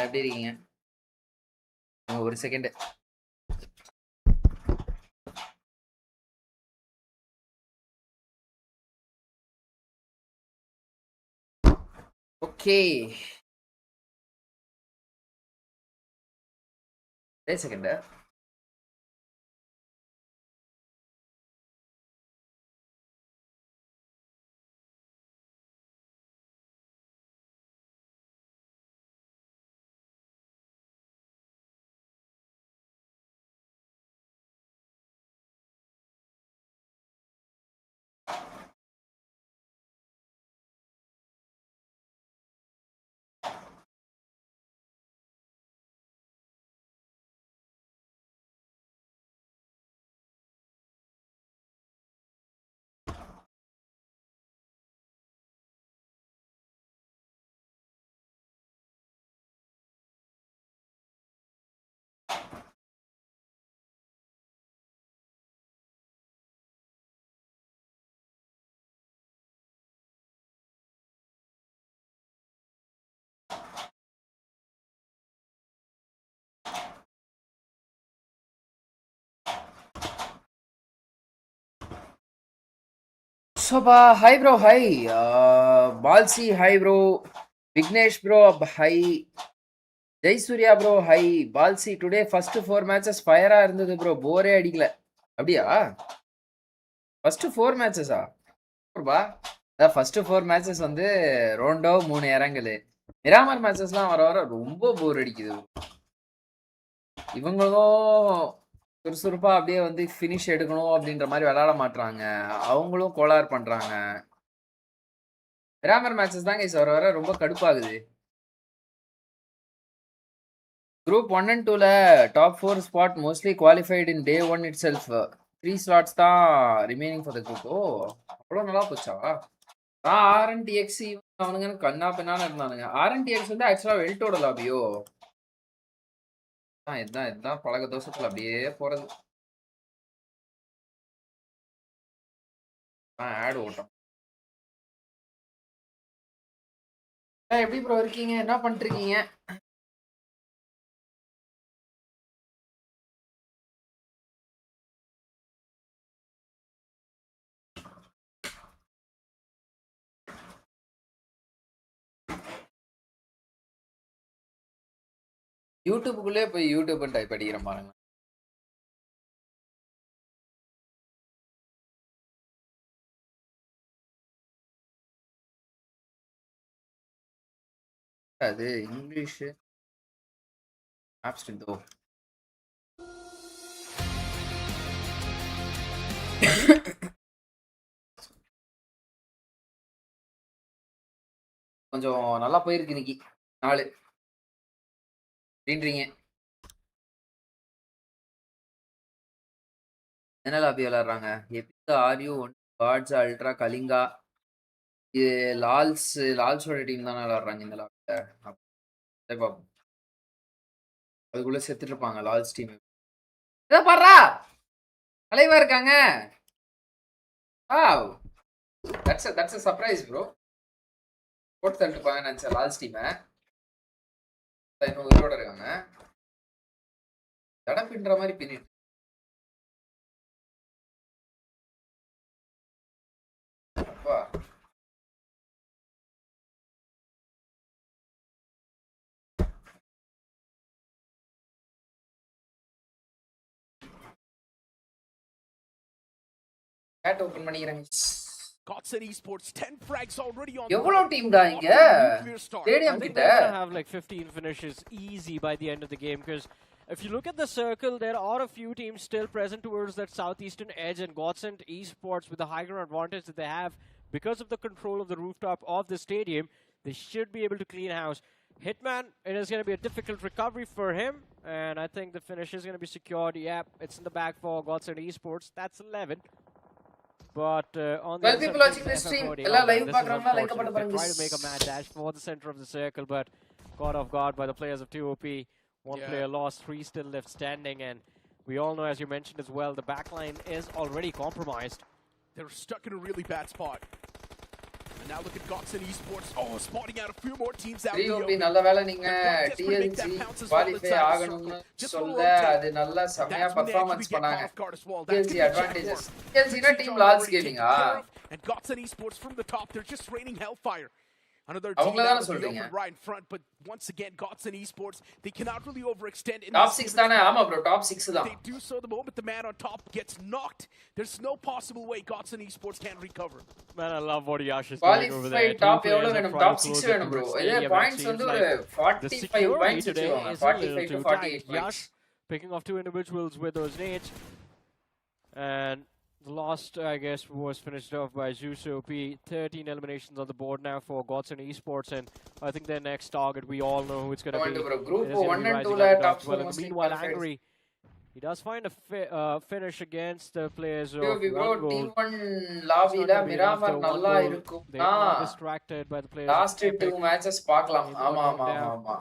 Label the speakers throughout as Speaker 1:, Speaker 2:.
Speaker 1: எப்படி இருக்கீங்க? ஒரு செகண்ட். ஓகே. ஒரு second. Soba, hi bro, hi. Balsi, hi bro. Vignesh bro, hi. Jai Surya bro, hi. Balsi, today first 4 matches fire இருந்தது bro. போரே அடிக்கல. அப்படியா? First 4 matches ஆ? பா. ஃபர்ஸ்ட் 4 மேட்சஸ் வந்து ரோண்டோ 3 இறங்கலு. மிராமர் மேட்சஸ்லாம் வர வர ரொம்ப போர் அடிக்குது. இவங்களும் சுறுசுறுப்பா அப்படியே வந்து ஃபினிஷ் எடுக்கணும் அப்படின்ற மாதிரி விளையாட மாட்றாங்க. அவங்களும் கோளாறு பண்றாங்க. மிராமர் மேட்சஸ் தான் கைஸ் வர வர ரொம்ப கடுப்பாகுது. குரூப் 1 and 2ல top 4 spot mostly qualified in day 1 itself. 3 slots தான் ரிமைனிங் ஃபார் த குரூப். ஓ அவ்வளோ நல்லா போச்சா? ஆர்என்டிஎக்ஸ் அவனுங்க கண்ணா பின்னான்னு இருந்தானுங்க. ஆர்என்டிஎக்ஸ் வந்து ஆக்சுவலா வெல்ட்டோட லாபியோ. இதுதான் பழக தோசத்துல அப்படியே போறது. ஆட் ஓட்டம். எப்படி ப்ரோ இருக்கீங்க? என்ன பண்ணிருக்கீங்க? யூடியூப்புக்குள்ளே போய் யூடியூப் டைப் அடிக்கிற பாருங்க. அது இங்கிலீஷ் ஆப்ஸ்ட் தோ. கொஞ்சம் நல்லா போயிருக்கு இன்னைக்கு நாலு அப்படின்றீங்க. என்ன லாபி விளையாடுறாங்க? எபிகா, ஆர்யூ, கார்ட்ஸ், அல்ட்ரா, கலிங்கா, இது லால்ஸோட டீம் தானே விளையாடுறாங்க இந்த லாபில. அதுக்குள்ள செத்துட்டு இருப்பாங்க லால்ஸ் டீம். இதை பாடுறா தலைவா இருக்காங்க. That's surprise bro. போட்டு தள்ளிட்டுப்பாங்க நினைச்சேன் லால்ஸ் டீமை. இன்னும் உயிரோட இருக்காங்க. தடம் பின்ற மாதிரி பின்னிட்டு. chat open பண்ணிக்கிறேன்.
Speaker 2: ESPORTS 10 frags already on.
Speaker 1: எவ்வளவு டீம் டா இங்க? ஸ்டேடியம் கிட்ட
Speaker 3: have like 15 finishes easy by the end of the game, because if you look at the circle, there are a few teams still present towards that southeastern edge, and Godsend ESPORTS, with the high ground advantage that they have because of the control of the rooftop of the stadium, they should be able to clean house. Hitman, it is going to be a difficult recovery for him, and I think the finish is going to be secured. Yep, it's in the back for Godsend ESPORTS. That's 11. But on the
Speaker 1: well, people watching this stream, ella live paakravanga like
Speaker 3: they try to make a mad dash for the center of the circle, but caught off guard by the players of 2OP. One player lost, 3 still left standing, and we all know, as you mentioned as well, the backline is already compromised.
Speaker 2: They're stuck in a really bad spot. And now look at Godson Esports. Oh, spotting out a few more teams out
Speaker 1: 3-1 நல்ல வேளை நீங்க TNC qualify ஆகணும்னு சொல்ல அது நல்ல செமையா performance பண்ணாங்க. TNC advantages. TNC னா டீம் லார்ஜ் கேமிங்கா?
Speaker 2: And Godson Esports from the top, they're just raining hellfire. Another team
Speaker 1: அவங்கள தான
Speaker 2: out
Speaker 1: சொல்றீங்க.
Speaker 2: right in front, but once again Godson Esports, they cannot really overextend in
Speaker 1: Top 6 தானே? ஆமா bro, top 6 தான்.
Speaker 2: They do so the moment the man on top gets knocked. There's no possible way Godson Esports can recover.
Speaker 3: Man, I love what Yash is doing over there.
Speaker 1: Top எவ்வளவு வேணும்? Top 6 வேணும் bro. இதே points வந்து ஒரு 45 points வச்சிருவாங்க. 45 to 48 points.
Speaker 3: Yash picking off two individuals with those nades. And the last, I guess, was finished off by Zuso-P. 13 eliminations on the board now for Godson Esports, and I think their next target, we all know who it's going to be.
Speaker 1: Group 1 and 2 top 4.
Speaker 3: Meanwhile, Angry, he does find a finish against the players of
Speaker 1: Rondo. Team 1 lobby la Miramar nalla irukum.
Speaker 3: They are distracted by the players.
Speaker 1: Last 2 matches paakalam. Ama.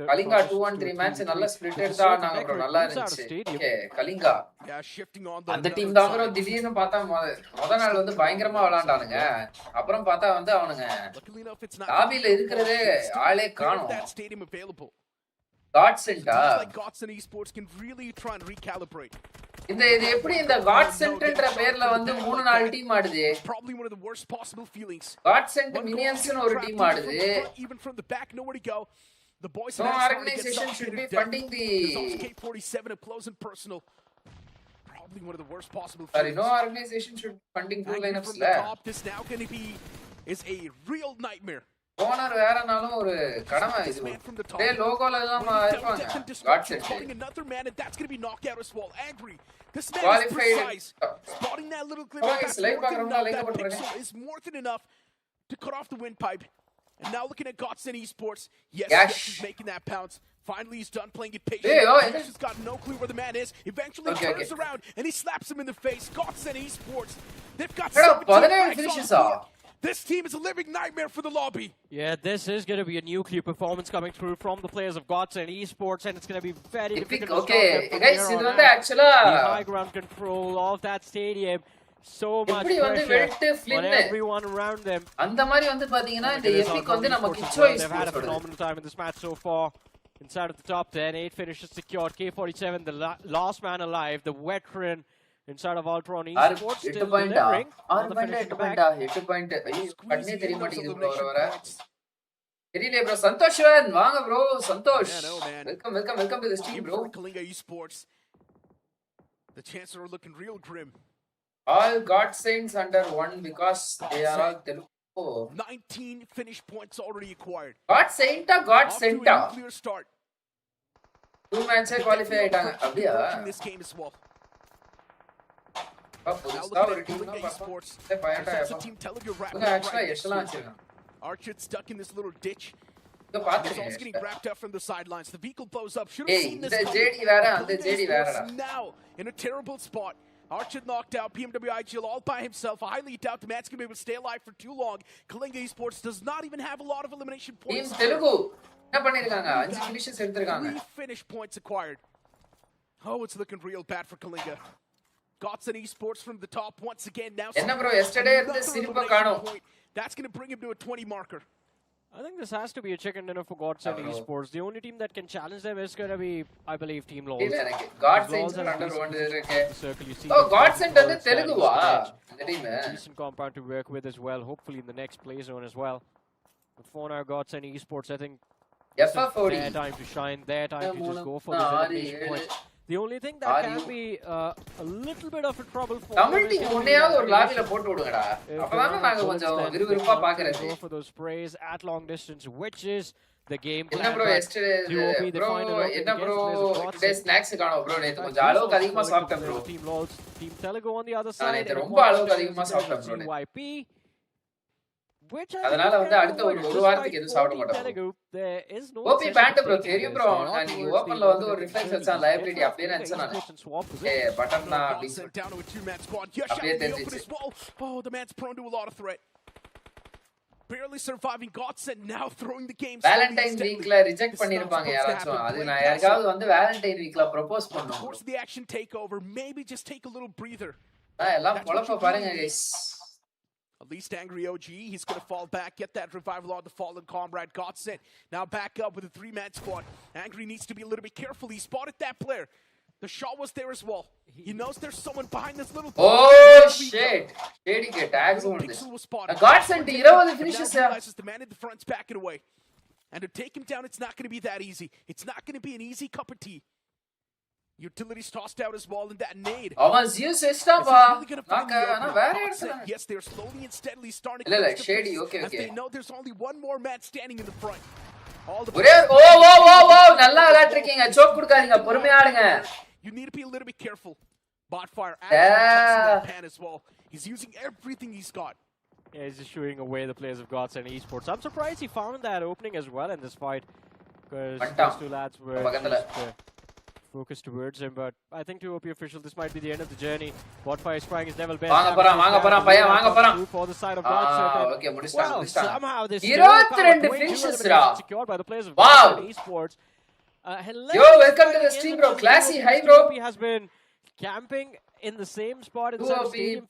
Speaker 1: Kalinga 2 and 3 match nalla splitted da naanga bro nalla irundhuchu. Okay, Kalinga.
Speaker 2: Yeah, shifting on the
Speaker 1: அந்த team தான் bro திடீர்னு பார்த்தா முத நாள் வந்து பயங்கரமா விளையாண்டானுங்க. அப்புறம் பார்த்தா வந்து அவனுங்க லாபில இருக்குறதே ஆளே காணோம். Godsent
Speaker 2: Godson Esports can really try and recalibrate.
Speaker 1: இது எப்படி இந்த Godsentன்ற பேர்ல வந்து 3-4 டீம் ஆடுது?
Speaker 2: Probably one of the worst possible feelings.
Speaker 1: Godsent Minions னு ஒரு டீம் ஆடுது.
Speaker 2: Even from the back, nowhere to go. The boys
Speaker 1: no organization should be funding the
Speaker 2: K47 up close and personal. Probably one of the worst possible feelings.
Speaker 1: Sorry, no organization should be funding two lineups la.
Speaker 2: This now going to be is a real nightmare.
Speaker 1: Owner வேறனாலும் ஒரு கடமை இது. டே லோகோல எல்லாம் இருப்பாங்க. Godsent
Speaker 2: another man and that's going to be knocked out as well. Angry. This man is precise. Spotting that little clip is more than enough to cut off the windpipe. And now looking at Godson Esports. Yes, he's making that pounce. Finally, he's done playing it patient. He's got no clue where the man is. Eventually, turns around and he slaps him in the face. Godson Esports. They've got 17 finishes off. This team is a living nightmare for the lobby.
Speaker 3: Yeah, this is going to be a nuclear performance coming through from the players of Godson Esports, and it's going to be very difficult to stop
Speaker 1: guys, இது வந்து actually
Speaker 3: the high ground control of that stadium. So much pressure on everyone around them.
Speaker 1: அந்த மாதிரி வந்து பாத்தீங்கன்னா இந்த Epic வந்து நம்ம கிச்சோ
Speaker 3: they've had a phenomenal time in this match so far. Inside of the top 10, 8 finishes secured. K47, the last man alive, the veteran inside of Ultron Esports, still delivering on the finish in the back.
Speaker 1: 8 point. கண்ணே தெரிய மாட்டேங்குது bro வர. தெரியல bro. Santhoshan வாங்க bro. Santhosh. Welcome to the stream bro.
Speaker 2: Kalinga Esports. The chances are looking real grim.
Speaker 1: All Godsents under one because they are all Telugu.
Speaker 2: 19 finish points already acquired.
Speaker 1: Godsent.
Speaker 2: Clear start.
Speaker 1: 2 matches qualify ஆயிட்டாங்க. அப்படியே
Speaker 2: this game as well.
Speaker 1: புதுசா ஒரு team தான்
Speaker 2: Esports. Team Telugu Archer stuck in this little ditch.
Speaker 1: இத பாத்து
Speaker 2: He's also getting wrapped up from the sidelines. The vehicle blows up. Should
Speaker 1: have
Speaker 2: seen this.
Speaker 1: இந்த JD வேற அந்த JD வேறடா.
Speaker 2: Now in a terrible spot. Archer knocked out. PMW IGL all by himself. I highly doubt the man's going to be able to stay alive for too long. Kalinga Esports does not even have a lot of elimination points.
Speaker 1: Team Telugu என்ன பண்ணிருக்காங்க? 5 finishes எடுத்துட்டாங்க.
Speaker 2: 3 finish points acquired. Oh, it's looking real bad for Kalinga. Godson Esports from the top once again now.
Speaker 1: என்ன bro yesterday இருந்த சிரிப்ப காணோம்.
Speaker 2: That's going to bring him to a 20 marker.
Speaker 3: I think this has to be a chicken dinner for Godson Esports. The only team that can challenge them is going to be, I believe, Team LOL.
Speaker 1: Godsent under one இருக்கு. Oh, Godsent வந்து தெலுங்குவா? இந்த team.
Speaker 3: Decent compound to work with as well. Hopefully in the next play zone as well. But for now, Godson Esports, I think their time to shine. Their time to just go for the elimination points. The only thing that can be a little bit of a trouble for
Speaker 1: Tamil team ஒண்ணையாவது ஒரு லாபில போட்டு விடுங்கடா. அப்பதான் நாங்க கொஞ்சம் விறுவிறுப்பா பாக்குறது.
Speaker 3: Go for those sprays at long distance, which is the game plan.
Speaker 1: என்ன bro yesterday bro என்ன bro today snacks காணோம் bro நேத்து கொஞ்சம் அளவுக்கு அதிகமா சாப்பிட்டேன் bro.
Speaker 3: Team LOLs, Team Telugu on the other side.
Speaker 1: நேத்து ரொம்ப அளவுக்கு அதிகமா சாப்பிட்டேன் bro.
Speaker 3: YP, which
Speaker 1: அதனால வந்து அடுத்த ஒரு வாரத்துக்கு எதுவும் சாப்பிட மாட்டேன். ஓபி பேண்ட் bro தெரியும் bro. நான் நீ ஓபன்ல வந்து ஒரு ரிஃப்ளெக்ஸ் வச்சான் லைபிலிட்டி அப்படியே நினைச்சேன் நான். பட்டன் நான் அப்படியே தெரிஞ்சிச்சு.
Speaker 2: Oh, the man's prone to a lot of threat. Barely surviving Godson now throwing the game.
Speaker 1: Valentine weekல ரிஜெக்ட் பண்ணிருப்பாங்க யாராச்சும். அது நான் யாருக்காவது வந்து Valentine weekல ப்ரோபோஸ் பண்ணனும்.
Speaker 2: Of course the action take over. Maybe just take a little breather.
Speaker 1: எல்லாம் பொளப்ப பாருங்க guys.
Speaker 2: At least angry OG, he's going to fall back, get that revival on the fallen comrade. Got sent. Now back up with a 3-man squad. Angry needs to be a little bit careful. He spotted that player. The shot was there as well. He knows there's someone behind this little...
Speaker 1: Oh, shit. Shady tags on this. God sent the finishes.
Speaker 2: The man in the front's backing away. And to take him down, it's not going to be that easy. It's not going to be an easy cup of tea. Utilities tossed out as well in that nade.
Speaker 1: Zeus is
Speaker 2: Yes, they're slowly and steadily starting
Speaker 1: to close shady. Okay.
Speaker 2: As they know there's only one more man standing in the front. You need to be a little bit careful. Botfire actually pan as well. He's using everything he's got.
Speaker 3: Yeah, he's just shooing away the players of Gods and Esports. I'm surprised he found that opening as well in this fight, because those two lads were focused towards him. But I think to OP official, this might be the end of the journey. Botfire is trying his level best. For the side of Gods. Well, somehow this
Speaker 1: finishes
Speaker 3: secured by the players of Gods and Esports.
Speaker 1: Yo, welcome to the stream, bro. Classy, hi, bro.
Speaker 3: He has been camping in the same spot in the stadium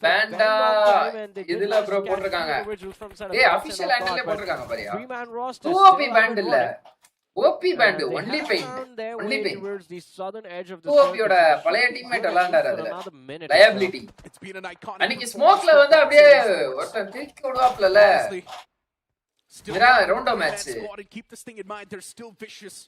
Speaker 1: idilla bro potrukanga. Hey, official angle le potrukanga pariya.
Speaker 3: 3-man roster.
Speaker 1: OP band illa. OP band only paint. Only paint.
Speaker 3: Towards the southern edge of the
Speaker 1: OP oda palaya teammate vilaandara adula. Liability.
Speaker 2: It's been an iconic.
Speaker 1: Aniki smoke la vanda அப்படியே ஒருத்தன் திருக்கி ஓடுவாப்லல. Mira rondo match.
Speaker 2: Keep this thing in mind. They're still vicious.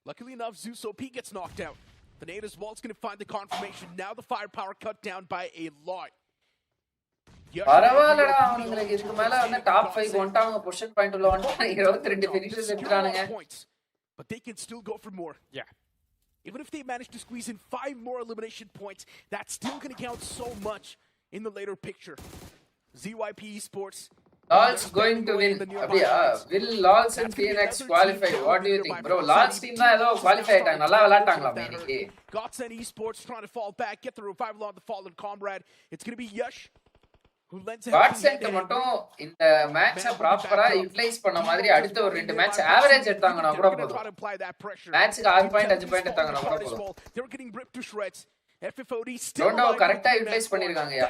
Speaker 2: Luckily enough, Zeus OP gets knocked out. The NADU's wall's going to find the confirmation. Now the firepower cut down by a lot.
Speaker 1: பரவாயில்லடா அவங்களுக்கு இதுக்கு மேல வந்து top 5 வந்துட்டாங்க position point உள்ள வந்துட்டாங்க 22 finishes எடுத்துறானுங்க.
Speaker 2: But they can still go for more.
Speaker 3: Yeah.
Speaker 2: Even if they manage to squeeze in 5 more elimination points, that's still going to count so much in the later picture. ZYP Esports
Speaker 1: Lals going to win. Abhiya, will Lals and Phoenix qualify? What do you think, bro? Lals team na edo qualify aaytaanga. Nalla vilaataangala meeniki.
Speaker 2: Gods and Esports trying to fall back, get the revival on the fallen comrade. It's going to be Yash who lends a
Speaker 1: Gods and mattum இந்த மேட்ச ப்ராப்பரா utilise பண்ண மாதிரி அடுத்த ஒரு ரெண்டு match average எடுத்தாங்கனா கூட போதும். மேட்ச்க்கு 6 point 5 point எடுத்தாங்கனா கூட போதும்.
Speaker 2: They're getting ripped to shreds. FFOD still
Speaker 1: Rondo correctly utilized பண்ணிருக்காங்கயா.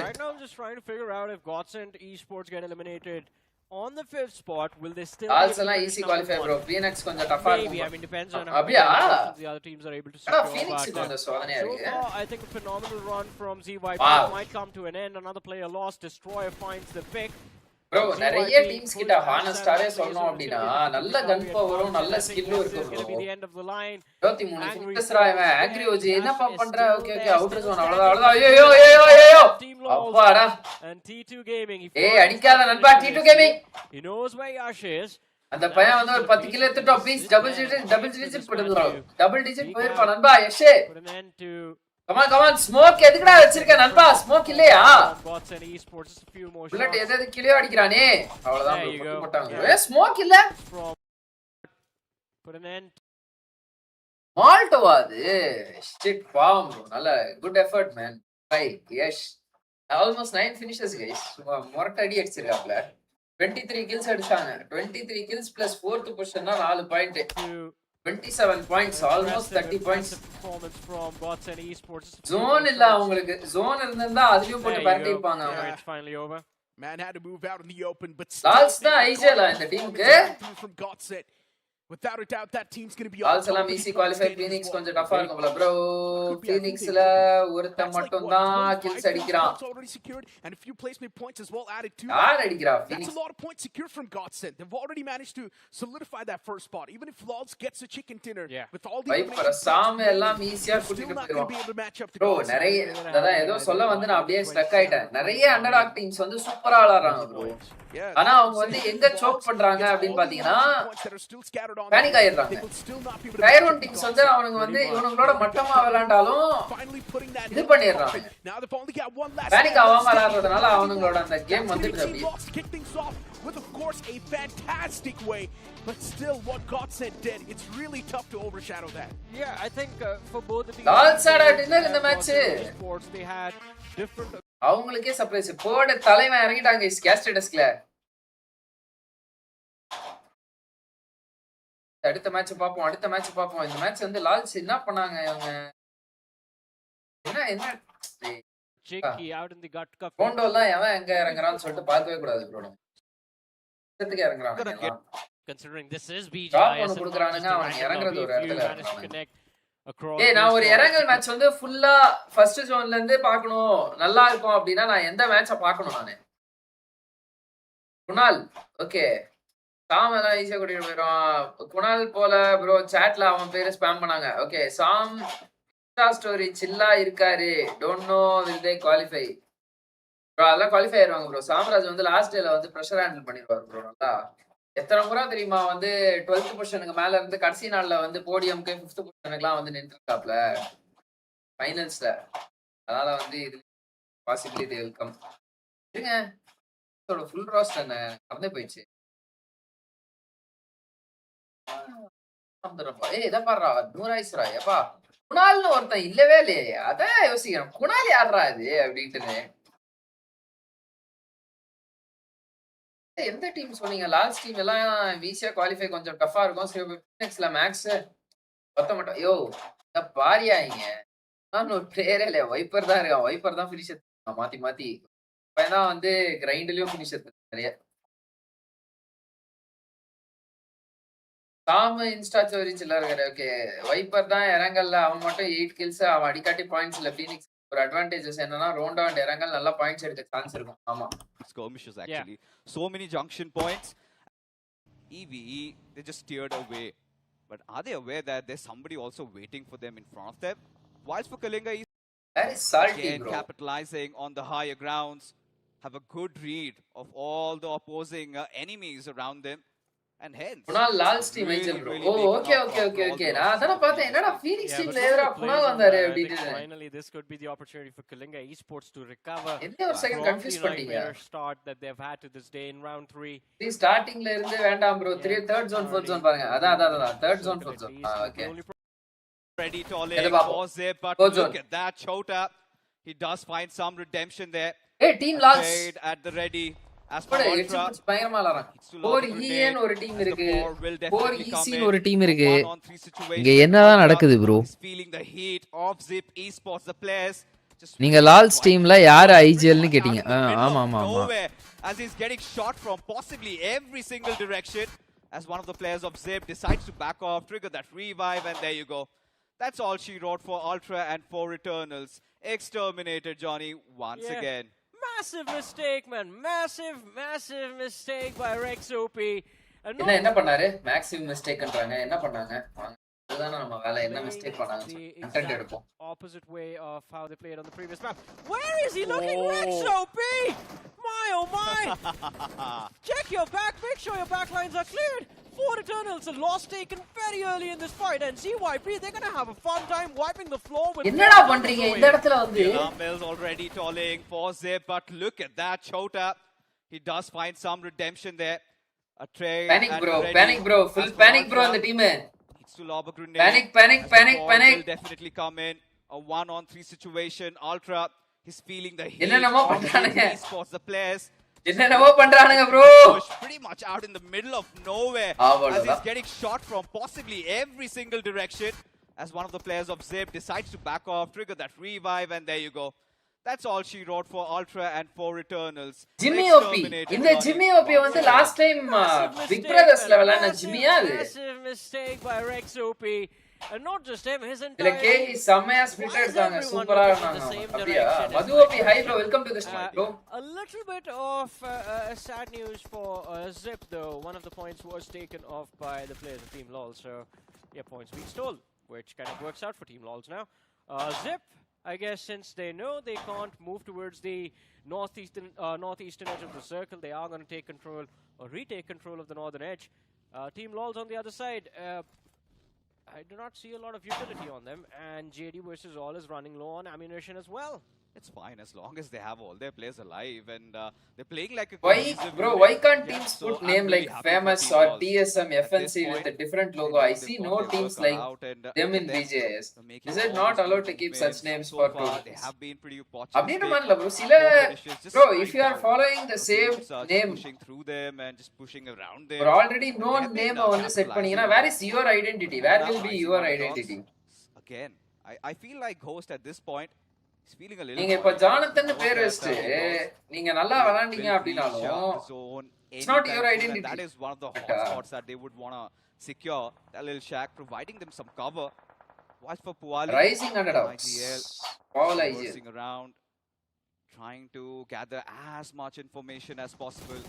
Speaker 3: Right now I'm just trying to figure out if Gods and Esports get eliminated on the 5th spot, will they still
Speaker 1: also easy qualify bro. Phoenix konja tough ah
Speaker 3: maybe, I mean depends on how the other teams are able to secure.
Speaker 1: Phoenix konja sodhanaiya irukku.
Speaker 3: So far, I think a phenomenal run from ZYP might come to an end. Another player lost. Destroyer finds the pick.
Speaker 1: Bro, நிறைய teams கிட்ட ஹானஸ்டாவே சொல்லணும் அப்படினா நல்ல கன் பவரும் நல்ல ஸ்கில்லும் இருக்கு bro. 23 ஃபினிஷரா இவன் angry OG என்னப்பா பண்ற? ஓகே அவுட்டர் ஜோன் அவ்வளவுதான் ஐயோ அப்பாடா.
Speaker 3: And T2 Gaming
Speaker 1: ஏய் அடிக்காத நண்பா T2 Gaming.
Speaker 3: He knows where Yash is.
Speaker 1: அந்த பையன் வந்து ஒரு 10 கிலோ எடுத்துட்டோம் ப்ளீஸ் டபுள் டிஜிட் போடுங்க. டபுள் டிஜிட் போயிருப்பா நண்பா யஷே. Come on smoke எதுக்குடா வச்சிருக்க நண்பா? ஸ்மோக் இல்லையா? புல்லட் எது கிளியோ அடிக்குறானே. அவ்வளவுதான் ப்ரோ போட்டாங்க. ஏ ஸ்மோக் இல்ல. மால்டோவா அது? Shit bomb bro. நல்ல good effort man. Bye Yash. Almost 9 finishes guys. மொரட்டடி அடிச்சிருக்காப்ல. 23 kills அடிச்சாங்க. 23 kills plus 4th position 4 point. 27 points, almost 30 points.
Speaker 3: Performance from Gods and Esports.
Speaker 1: Zone illa ungalku zone irundha adhiyum potu party irpaanga.
Speaker 3: It's finally over.
Speaker 2: Man had to move out in the open, but
Speaker 1: Lals da easy la indha team ku
Speaker 2: from Gods set. Without a doubt that team's going to be
Speaker 1: all salam easy qualify. Phoenix konja tough ah irukku bro. Phoenix la orutha mattum da kills adikiran.
Speaker 2: Already secured and a few placement points as well added to.
Speaker 1: Yaar adikira Phoenix.
Speaker 2: That's a lot of points secured from Godset. They've already managed to solidify that first spot. Even if Lals gets a chicken dinner with all the
Speaker 1: viper sam ellam easy ah kutittu poiruvan. Bro nariya adha edo solla vandu na அப்படியே stuck ஆயிட்டேன். நிறைய underdog teams வந்து சூப்பரா ஆடுறாங்க bro. ஆனா அவங்க வந்து எங்க சோக் பண்றாங்க அப்படினு பாத்தீங்கன்னா பேனிக் ஆயிடுறாங்க. டயர் 1 டீம்ஸ் வந்து அவனுங்க வந்து இவங்களோட மட்டமா விளையாண்டாலும் இது பண்ணிடுறாங்க. பேனிக் ஆகாம விளையாடுறதுனால அவங்களோட அந்த கேம் வந்துட்டு அப்படியே.
Speaker 2: With of course a fantastic way, but still what Godset did, it's really tough to overshadow that.
Speaker 3: Yeah, I think for both the teams,
Speaker 1: Lals had a dinner in the match.
Speaker 3: Sports they had different.
Speaker 1: அவங்களுக்கே surprise. போட தலைவன் இறங்கிட்டாங்க கேஸ்டடஸ்ல. அடுத்த match பாப்போம். இந்த match வந்து லால்ஸ் என்ன பண்ணாங்க அவங்க? என்ன
Speaker 3: shaky out in the gut cuff.
Speaker 1: Rondo-லாம் எவன் எங்க இறங்குறான்னு சொல்லிட்டு பார்க்கவே கூடாது bro. இஷ்டத்துக்கு இறங்குறானுங்க எல்லாம்.
Speaker 3: Considering this is
Speaker 1: Drop
Speaker 3: BGIS
Speaker 1: ஒன்னு
Speaker 3: and not
Speaker 1: குடுக்குறானுங்க,
Speaker 3: just a
Speaker 1: அவனுங்க
Speaker 3: random
Speaker 1: இறங்குறது ஒரு
Speaker 3: LB, if you
Speaker 1: இடத்துல
Speaker 3: manage to
Speaker 1: இறங்குறானுங்க.
Speaker 3: connect across
Speaker 1: நான்
Speaker 3: those
Speaker 1: ஒரு
Speaker 3: dots,
Speaker 1: இறங்கல் மேட்ச் வந்து ஃபுல்லா ஃபர்ஸ்ட் ஜோன்ல இருந்து பார்க்கணும், நல்லா இருக்கும் அப்படின்னா நான் எந்த மேட்சை பார்க்கணும் நானு? குணால் ஓகே, சாம் எல்லாம் ஈஸியா கூட்டிட்டு போயிடும். குணால் போல ப்ரோ சாட்ல அவன் பேரு ஸ்பாம் பண்ணாங்க. ஓகே, சாம் இன்ஸ்டா ஸ்டோரி சில்லா இருக்காரு, don't know will they qualify bro. அதெல்லாம் குவாலிஃபை ஆயிருவாங்க ப்ரோ. சாம்ராஜ் வந்து லாஸ்ட் டேல வந்து ப்ரெஷர் ஹேண்டில் பண்ணிடுவாரு ப்ரோ. நல்லா எத்தனை முறை தெரியுமா வந்து 12th பொசிஷனுக்கு மேல இருந்து கடைசி நாள்ல வந்து போடியம்க்கு 5th பொசிஷனுக்குலாம் வந்து நின்றுட்டாப்ல ஃபைனல்ஸ்ல. அதனால வந்து இது பாசிபிலிட்டி வெல்கம். இருங்க, ஃபுல் ரோஸ்ட் என்ன மறந்தே போயிடுச்சு. ஏய் இதை பாடுறா நூறாயிஸ்ரா ஏப்பா, குணால்னு ஒருத்தன் இல்லவே இல்லையே. அதான் யோசிக்கிறேன், குணால் யாருடா இது அப்படின்ட்டு. எந்த டீம் சொன்னீங்க? லாஸ்ட் டீம் எல்லாம் ஈஸியா குவாலிஃபை கொஞ்சம் டஃபா இருக்கும். ஃபினிக்ஸ்ல மேக்ஸ் பத்த மாட்டோம். யோ பாரியா இங்க நான் ஒரு பிளேயரே இல்லையா, வைப்பர் தான் இருக்கான். வைப்பர் தான் ஃபினிஷர் மாத்தி மாத்தி. இப்பதான் வந்து கிரைண்ட்லயும் ஃபினிஷர் நிறைய. சாம இன்ஸ்டா ஸ்டோரி சில்லா இருக்காரு. ஓகே, வைப்பர் தான் இறங்கல்ல, அவன் மட்டும் 8 kills, அவன் அடிக்காட்டி பாயிண்ட்ஸ் இல்ல. ஃபீனிக்ஸ் ஒரு அட்வான்டேஜஸ் என்னன்னா ரோண்டோ அண்ட் இறங்கல் நல்லா பாயிண்ட்ஸ் எடுக்க சான்ஸ் இருக்கும். ஆமா,
Speaker 4: skirmishes actually. So many junction points. EVE, they just steered away. But are they aware that there's somebody also waiting for them in front of them? Whilst for Kalinga, he's
Speaker 1: that is salty
Speaker 4: again
Speaker 1: bro.
Speaker 4: capitalizing on the higher grounds, have a good read of all the opposing enemies around them. And hence,
Speaker 1: Kunal lost team major bro. Oh okay okay okay okay, நான் அதான் பார்த்தேன். என்னடா Phoenix டீம்ல ஏவரா குணால் வந்தாரு அப்படினு.
Speaker 3: Finally this could be the opportunity for Kalinga Esports to recover.
Speaker 1: என்ன ஒரு second confuse பண்ணிட்டீங்க.
Speaker 3: Start that they've had to this day in round 3.
Speaker 1: தி ஸ்டார்டிங்ல இருந்து வேண்டாம் bro. 3rd zone 4th zone பாருங்க. அதான் 3rd zone 4th zone. Okay,
Speaker 4: ready to all in for Zip, but look at that Chota. He does find some redemption there.
Speaker 1: ஏய் team loss
Speaker 4: at the ready. As for Ultra,
Speaker 1: பயங்கரமா விளையாடுறான். 4EN ஒரு team இருக்கு, 4EC ஒரு team இருக்கு. இங்க என்னதான் நடக்குது bro?
Speaker 4: feeling the heat of Zip Esports, the players.
Speaker 1: நீங்க லால்ஸ் டீம்ல யார் ஐஜிஎல் னு கேட்டிங்க. ஆமா ஆமா ஆமா.
Speaker 4: As he's getting shot from possibly every single direction, as one of the players of Zip decides to back off, trigger that revive, and there you go. That's all she wrote for Ultra and for Eternals. Exterminated Johnny once again.
Speaker 3: Massive mistake, man. Massive mistake by Rex OP.
Speaker 1: என்ன பண்ணாரு? Maximum மிஸ்டேக்ன்றாங்க. என்ன பண்ணாங்க? அதுதான் நம்ம வேலை. என்ன mistake பண்ணாங்க? Content எடுப்போம்.
Speaker 3: Opposite way of how they played on the previous map. Where is he looking? Rex OP! My oh my! Check your back. Make sure your back lines are cleared. 4 Eternals, a loss taken very early in this fight, and ZYP, they're gonna have a fun time wiping the floor with.
Speaker 1: என்னடா பண்றீங்க இந்த இடத்துல வந்து?
Speaker 4: Mills already tolling for Zip, but look at that Chota. He does find some redemption there. A trade.
Speaker 1: Panic bro, full panic bro on the team.
Speaker 4: It's to lob a grenade.
Speaker 1: Panic.
Speaker 4: Will definitely come in. A 1-on-3 situation. Ultra, he's feeling the heat.
Speaker 1: என்னென்னமோ பண்றானுங்க.
Speaker 4: Esports, the players.
Speaker 1: என்னென்னமோ பண்றானுங்க bro.
Speaker 4: Pretty much out in the middle of nowhere. As he's getting shot from possibly every single direction. As one of the players of Zip decides to back off, trigger that revive, and there you go. That's all she wrote for Ultra and for Eternals.
Speaker 1: Jimmy OP. இந்த Jimmy OP வந்து last time big பிரதர்ஸ்ல விளையாடுன ஜிம்மியா அது?
Speaker 3: Massive mistake by Rex OP. And not just him, his entire.
Speaker 1: இல்ல கேஹி செமையா split எடுத்தாங்க. சூப்பரா இருந்தாங்க. அப்படியே மது OP hi bro, welcome to the stream bro.
Speaker 3: A little bit of sad news for Zip though. One of the points was taken off by the players of Team LoL. So yeah, points being stolen, which kind of works out for Team LoLs now. Zip, I guess since they know they can't move towards the northeastern edge of the circle, they are going to take control or retake control of the northern edge. Team LoLs on the other side, I do not see a lot of utility on them, and JD versus All is running low on ammunition as well.
Speaker 4: It's fine as long as they have all their players alive and they're playing like a
Speaker 1: why can't teams put name like Famous or TSM FNC with a different logo? I see no teams like them in VJS. Is it not allowed to keep such names for tournaments?
Speaker 4: They have been pretty
Speaker 1: அப்படினு இல்ல bro. சில bro, if you are following the same name,
Speaker 4: pushing through them and just pushing around them,
Speaker 1: or already known name வந்து set பண்ணீங்கனா where is your identity? Where will be your identity?
Speaker 4: Again, I feel like Ghost at this point, He's feeling a little
Speaker 1: நீங்க இப்ப
Speaker 4: worried.
Speaker 1: Jonathan
Speaker 4: Knows
Speaker 1: பேர்
Speaker 4: that,
Speaker 1: வச்சுட்டு
Speaker 4: he knows
Speaker 1: நீங்க நல்லா
Speaker 4: he
Speaker 1: விளையாண்டீங்க
Speaker 4: will
Speaker 1: அப்படினாலும்
Speaker 4: reach the zone
Speaker 1: it's not your
Speaker 4: anytime soon, and
Speaker 1: identity.
Speaker 4: that is one of the
Speaker 1: But,
Speaker 4: hot spots that they would want to secure. That little shack providing them some cover. Watch for Puali.
Speaker 1: Rising underdogs.
Speaker 4: IGL
Speaker 1: Paul
Speaker 4: reversing
Speaker 1: IGL.
Speaker 4: around, trying to gather as much information as possible.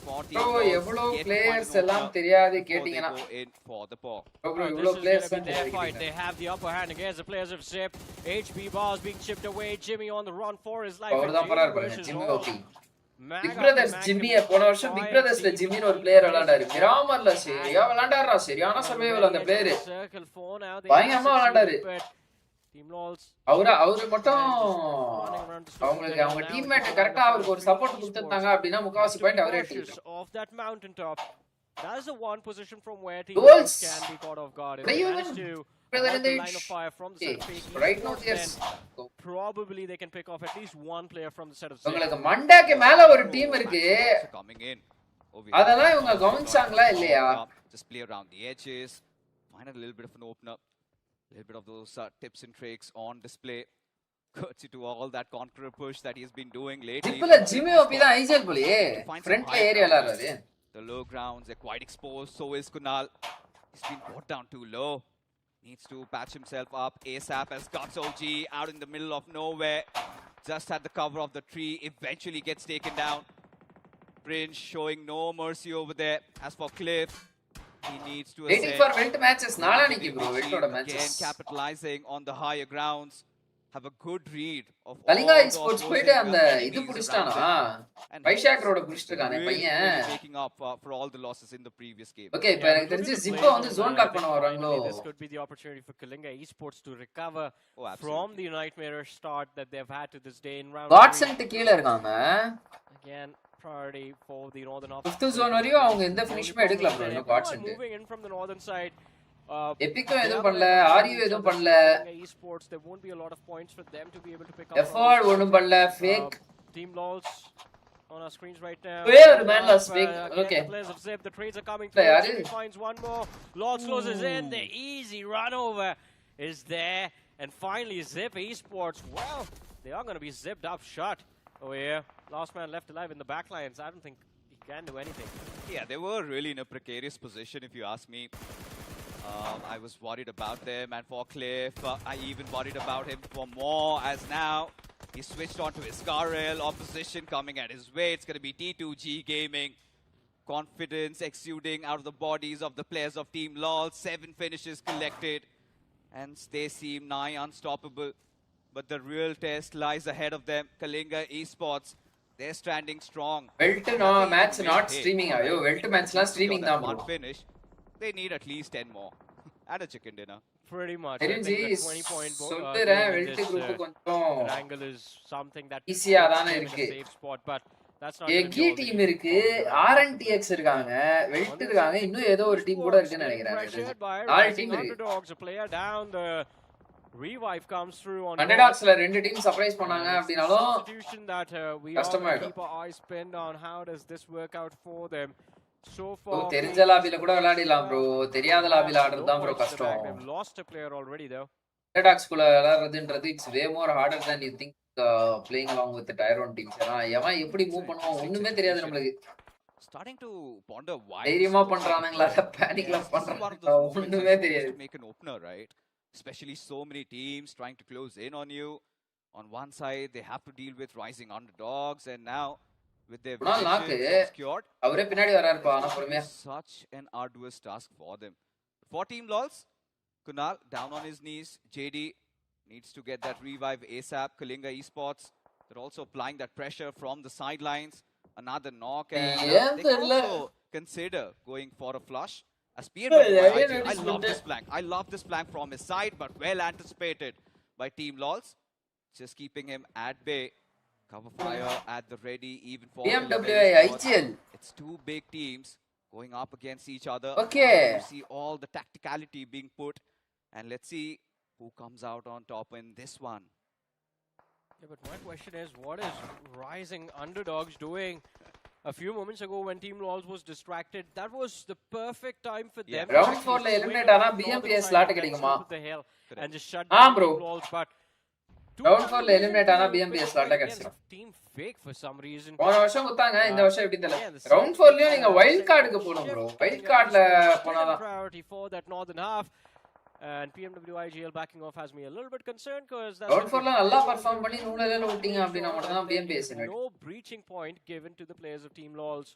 Speaker 1: Bro, எவ்வளவு players எல்லாம் தெரியாது கேட்டிங்கனா
Speaker 4: go in for the ball.
Speaker 1: Bro,
Speaker 3: This
Speaker 1: எவ்வளவு
Speaker 3: is
Speaker 1: players
Speaker 3: gonna be their
Speaker 1: தெரியாது
Speaker 3: fight. They have the upper hand against the players of Zip. HB balls being chipped away. Jimmy on the run for his life.
Speaker 1: அவர்தான் போறாரு பாருங்க Jimmy OP
Speaker 3: Man
Speaker 1: big brothers Jimmy போன வருஷம் big பிரதர்ஸ்ல ஜிம்மின்னு ஒரு player விளையாண்டாரு மிராமர்ல சரியா விளையாண்டாரா சரியான survival அந்த player பயங்கரமா விளையாண்டாரு அவரு மட்டும் அவங்க டீம்மேட் கரெக்ட்டா அவருக்கு ஒரு சப்போர்ட் கொடுத்திருந்தாங்க அப்படினா முக்காவாசி பாயிண்ட் அவரே எடுத்துட்டாரு.
Speaker 3: That is the one position from where
Speaker 1: Goals
Speaker 3: teams can be caught off guard. If
Speaker 1: they
Speaker 3: they
Speaker 1: even
Speaker 3: manage to
Speaker 1: brother
Speaker 3: avoid
Speaker 1: in
Speaker 3: the
Speaker 1: the
Speaker 3: line of fire from the set of fake
Speaker 1: right now
Speaker 3: esports,
Speaker 1: yes
Speaker 3: then probably they can pick off at least one player from the set of
Speaker 1: உங்களுக்கு மண்டாக்கு மேல ஒரு team இருக்கு
Speaker 4: coming in.
Speaker 1: அதெல்லாம் இவங்க கவனிச்சாங்களா இல்லையா?
Speaker 4: Just play around the edges, find a little bit of an opener, a little bit of those tips and tricks on display. Courtesy to all that conqueror push that he's been doing lately.
Speaker 1: இப்பல Jimmy OP தான் IGL போலயே ஃப்ரண்ட்ல area விளையாடுறாரு.
Speaker 4: The low grounds are quite exposed, so is Kunal. He's been brought down too low. Needs to patch himself up ASAP as Guts OG out in the middle of nowhere. Just at the cover of the tree, eventually gets taken down. Prince showing no mercy over there. As for Cliff, he needs to
Speaker 1: waiting for welt matches நாளானிக்கு bro weltoda matches
Speaker 4: again capitalizing on the higher grounds. Have a good read of
Speaker 1: Kalinga esports போயிட்டு அந்த இது புடிச்சானா வைஷாக்ரோட புடிச்சிட்டானே பையன்
Speaker 4: making up for all the losses in the previous game.
Speaker 1: Okay இப்போ எனக்கு தெரிஞ்சு ஜிப்போ வந்து zone lock பண்ண வராங்களோ.
Speaker 3: This could be the opportunity for Kalinga esports to recover from the nightmare start that they've had to this day in round.
Speaker 1: Watson கீழ இருக்காங்க.
Speaker 3: Again priority for the northern option.
Speaker 1: Fifth zone வரையும் அவங்க எந்த ஃபினிஷ்மே எடுக்கல bro இன்னும் Watson.
Speaker 3: Moving in from the northern side.
Speaker 1: எபிக்கும் எதுவும் பண்ணல ஆரியோ எதுவும் பண்ணல
Speaker 3: esports there won't be a lot of points for them to be able to pick up
Speaker 1: effort ஒண்ணும் பண்ணல fake
Speaker 3: team lols on our screens right now.
Speaker 1: Where man last fake okay
Speaker 3: players of Zip the trades are coming through. He finds one more. Lols closes in. The easy run over is there, and finally Zip esports, well they are going to be zipped up shut. Oh yeah, last man left alive in the back lines. I don't think he can do anything.
Speaker 4: Yeah, they were really in a precarious position if you ask me. I was worried about them, and for Cliff, I even worried about him for more, as now he switched on to his Scarrel. Opposition coming at his way. It's going to be T2G Gaming. Confidence exuding out of the bodies of the players of Team LOL. 7 finishes collected, and they seem nigh unstoppable. But the real test lies ahead of them. Kalinga esports, they're standing strong.
Speaker 1: Welt no match not streaming ayo Welt match la streaming da bro.
Speaker 4: One finish. They need at least 10 more. And a chicken dinner.
Speaker 3: Pretty much.
Speaker 1: Erinji
Speaker 3: 20-point
Speaker 1: சொல்றேன் Welt group கொஞ்சம்
Speaker 3: angle is something that
Speaker 1: ஈஸியா தான இருக்கு.
Speaker 3: safe spot, but that's not
Speaker 1: ஏகி team இருக்கு RNTX இருக்காங்க Welt இருக்காங்க இன்னும் ஏதோ ஒரு டீம் கூட இருக்குன்னு நினைக்கிறேன். 4 டீம் இருக்கு.
Speaker 3: Underdogs a player down the revive comes through on
Speaker 1: Underdogsல ரெண்டு டீம் சர்ப்ரைஸ் பண்ணாங்க அப்படினாலும்
Speaker 3: substitution that we
Speaker 1: கஷ்டமா
Speaker 3: keep our eyes pinned on how does this work out for them. So far
Speaker 1: தெரிஞ்ச லாபில கூட விளையாடலாம் bro தெரியாத லாபில ஆடுறது தான் bro கஷ்டம்.
Speaker 3: They've lost a player already though.
Speaker 1: Underdogs குள்ள விளையாடுறதுன்றது it's way more harder than you think playing along with the tier 1 teams. ஏனா எவன் எப்படி மூவ் பண்ணுவான் ஒண்ணுமே தெரியாது நமக்கு.
Speaker 4: Starting to ponder why
Speaker 1: தைரியமா பண்றானுங்களா பானிக்ல பண்றாங்க ஒண்ணுமே தெரியாது.
Speaker 4: Make an opener, right? Especially so many teams trying to close in on you. On one side they have to deal with rising underdogs, and now with their secured,
Speaker 1: அவரே பின்னாடி வராருப்பா ஆனா பொறுமையா.
Speaker 4: Such an arduous task for them. For Team LOLs, Kunal down on his knees. JD needs to get that revive ASAP. Kalinga esports, they're also applying that pressure from the sidelines. Another knock, and they can also consider going for a flush. As I love this flank. I love this flank from his side, but well anticipated by Team LOLs. Just keeping him at bay. Cover fire at the ready, even for
Speaker 1: BMW IGL.
Speaker 4: It's 2 big teams going up against each other.
Speaker 1: Okay.
Speaker 4: You see all the tacticality being put, and let's see who comes out on top in this one.
Speaker 3: Yeah, but my question is, what is rising underdogs doing? A few moments ago when Team LOLs was distracted, that was the perfect time for them.
Speaker 1: Round 4 la eliminate ana BMPS slot கிடைக்குமா?
Speaker 3: And just shut down
Speaker 1: bro.
Speaker 3: Team LOLs, but
Speaker 1: round 4ல eliminate ஆனா BMBS slot கிடைச்சிரும்.
Speaker 3: Team fake for some reason.
Speaker 1: போன வருஷம் குத்தாங்க, இந்த வருஷம் எப்படி தெரியல. ரவுண்ட் 4லயும் நீங்க வைல்ட் கார்டுக்கு போணும் bro. வைல்ட் கார்ட்ல போனாதான்
Speaker 3: priority for that northern half. And PMW IGL backing off has me a little bit concerned because
Speaker 1: round 4ல நல்லா பெர்ஃபார்ம் பண்ணி நூலல விட்டீங்க அப்படினா மட்டும் தான் BMBS
Speaker 3: no breaching point given to the players of Team LOLs.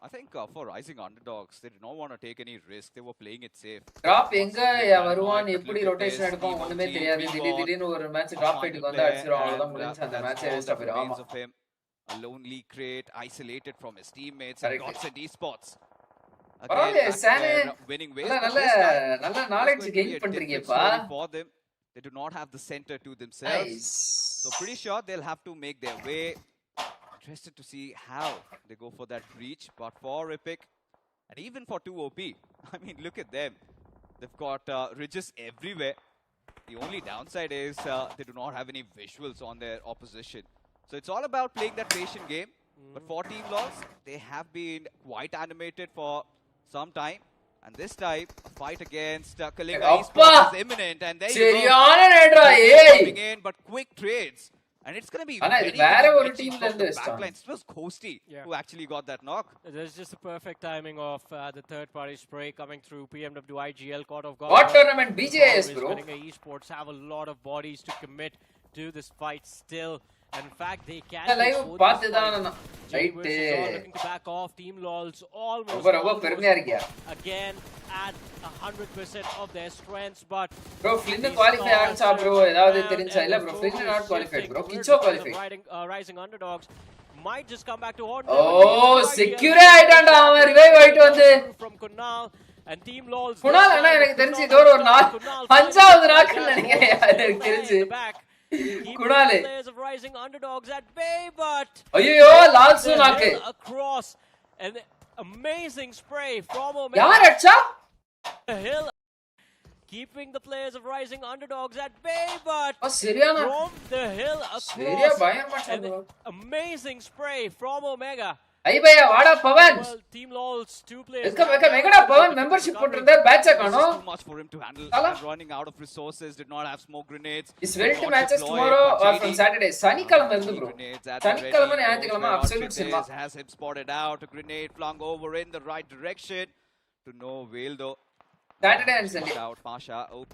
Speaker 4: I think for rising underdogs, they did not want to take any risk. They were playing it safe.
Speaker 1: Drop எங்க வருவான், எப்படி rotation எடுக்கும் ஒண்ணுமே தெரியாது. திடீர்னு ஒரு match drop ஃபைட்டுக்கு வந்து அடிச்சிரும், அவ்வளவுதான் முடிஞ்சு அந்த மேட்சே வேஸ்டா போயிடும். ஆமா.
Speaker 4: A lonely crate, isolated from his teammates, and Godsend ESPORTS. Winning ways.
Speaker 1: நல்ல knowledge gain பண்றீங்கப்பா.
Speaker 4: For them, they do not have the center to themselves. So pretty sure they'll have to make their way. Interested to see how they go for that breach, but for Epic and even for 2OP, I mean, look at them. They've got ridges everywhere. The only downside is they do not have any visuals on their opposition. So it's all about playing that patient game. But for Team LOLs, they have been quite animated for some time. And this time, a fight against Kalinga ESPORTS is imminent. And there you go. Coming in, but quick trades. And it's going to be very team backlines. It was Coasty who actually got that knock.
Speaker 3: There's just the perfect timing of the third-party spray coming through. PMW IGL caught off guard.
Speaker 1: What tournament BJS, bro?
Speaker 3: ESports have a lot of bodies to commit to this fight still. And in fact, they can
Speaker 1: live பாத்துதானா right
Speaker 3: looking to back off. Team LOLs almost
Speaker 1: பெருமையா இருக்கியா
Speaker 3: again at 100% of their strengths, but
Speaker 1: bro Flynn qualify ஆச்சா bro ஏதாவது தெரிஞ்சா இல்ல bro Flynn not qualified bro Kicho qualified.
Speaker 3: Rising underdogs might just come back to haunt
Speaker 1: oh secure ஆயிட்டான்டா அவன் revive ஆயிட்டு வந்து
Speaker 3: from Kunal and Team LOLs.
Speaker 1: Kunal அண்ணா எனக்கு தெரிஞ்சு இதோ ஒரு அஞ்சாவது நாக்கு நினைக்கிறேன் எனக்கு தெரிஞ்சு Kunale
Speaker 3: players of rising underdogs at bay, but
Speaker 1: ayyo lalsu naake
Speaker 3: across an amazing spray from Omega.
Speaker 1: yaar acha
Speaker 3: the hill keeping the players of rising underdogs at bay, but
Speaker 1: seriyana
Speaker 3: from the hill across
Speaker 1: seriya bayam
Speaker 3: amazing spray from Omega.
Speaker 1: ஐ பையா வாடா Pawan
Speaker 3: Team LOLs two players
Speaker 1: எங்கடா Pawan membership போட்டுறதே batch காணோம்
Speaker 4: too much for him to handle running out of resources, did not have smoke grenades.
Speaker 1: Is well to matches tomorrow or from Saturday சனிக்கிழமை இருந்து bro சனிக்கிழமை ஞாயிற்றுக்கிழமை absolute cinema
Speaker 4: has him spotted out, a grenade flung over in the right direction to no avail though.
Speaker 1: Saturday and Sunday
Speaker 4: out Pasha OP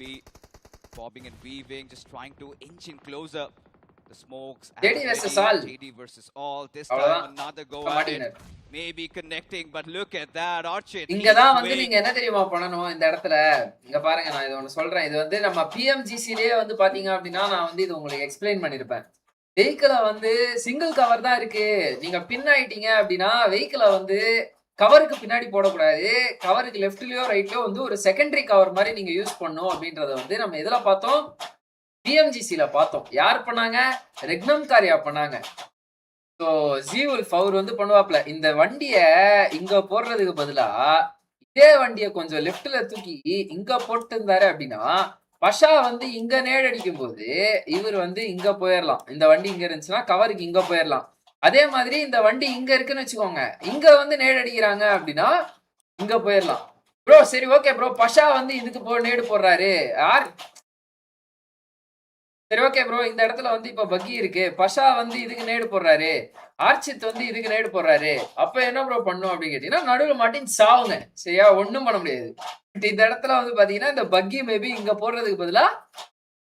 Speaker 4: bobbing and weaving, just trying to inch in closer. The smokes JD versus all. This time another go at it. Maybe connecting, but look at that Archit.
Speaker 1: இங்க தான் வந்து நீங்க என்ன தெரியுமா பண்ணனும் இந்த இடத்துல இங்க பாருங்க நான் இது ஒன்னு சொல்றேன் இது வந்து நம்ம PMGC லயே வந்து பாத்தீங்க அப்படினா நான் வந்து இது உங்களுக்கு எக்ஸ்பிளைன் பண்ணிருப்பேன் வெஹிக்கிள வந்து சிங்கிள் கவர் தான் இருக்கு நீங்க பின் ஆயிட்டீங்க அப்படினா வெஹிக்கிள வந்து கவருக்கு பின்னாடி போடக்கூடாது கவருக்கு லெஃப்ட்லயோ ரைட்லயோ வந்து ஒரு செகண்டரி கவர் மாதிரி நீங்க யூஸ் பண்ணணும் அப்படின்றத வந்து நம்ம எதுல பார்த்தோம் PMGCல பார்த்தோம் யார் பண்ணாங்க ரெக்னம் காரியா பண்ணாங்க சோ ஜீவுல்ஃப் அவர் வந்து பண்ணுவாப்ல இந்த வண்டியை இங்க போடுறதுக்கு பதிலா இதே வண்டியை கொஞ்சம் லெஃப்ட்ல தூக்கி இங்க போட்டு இருந்தாரு அப்படின்னா பஷா வந்து இங்க நேடடிக்கும் போது இவர் வந்து இங்க போயிடலாம் இந்த வண்டி இங்க இருந்துச்சுன்னா கவருக்கு இங்க போயிடலாம் அதே மாதிரி இந்த வண்டி இங்க இருக்குன்னு வச்சுக்கோங்க இங்க வந்து நேடடிக்கிறாங்க அப்படின்னா இங்க போயிடலாம் ப்ரோ சரி ஓகே ப்ரோ பஷா வந்து இதுக்கு நேடு போடுறாரு யார் சரி ஓகே ப்ரோ இந்த இடத்துல வந்து இப்ப பக்கி இருக்கு பஷா வந்து இதுக்கு நேடு போடுறாரு ஆர்ச்சித் வந்து இதுக்கு நேடு போடுறாரு அப்ப என்ன ப்ரோ பண்ணும் அப்படின்னு கேட்டீங்கன்னா நடுவில் மாட்டின் சாவுங்க சரியா ஒன்னும் பண்ண முடியாது இந்த இடத்துல வந்து பாத்தீங்கன்னா இந்த பக்கி மேபி இங்க போடுறதுக்கு பதிலா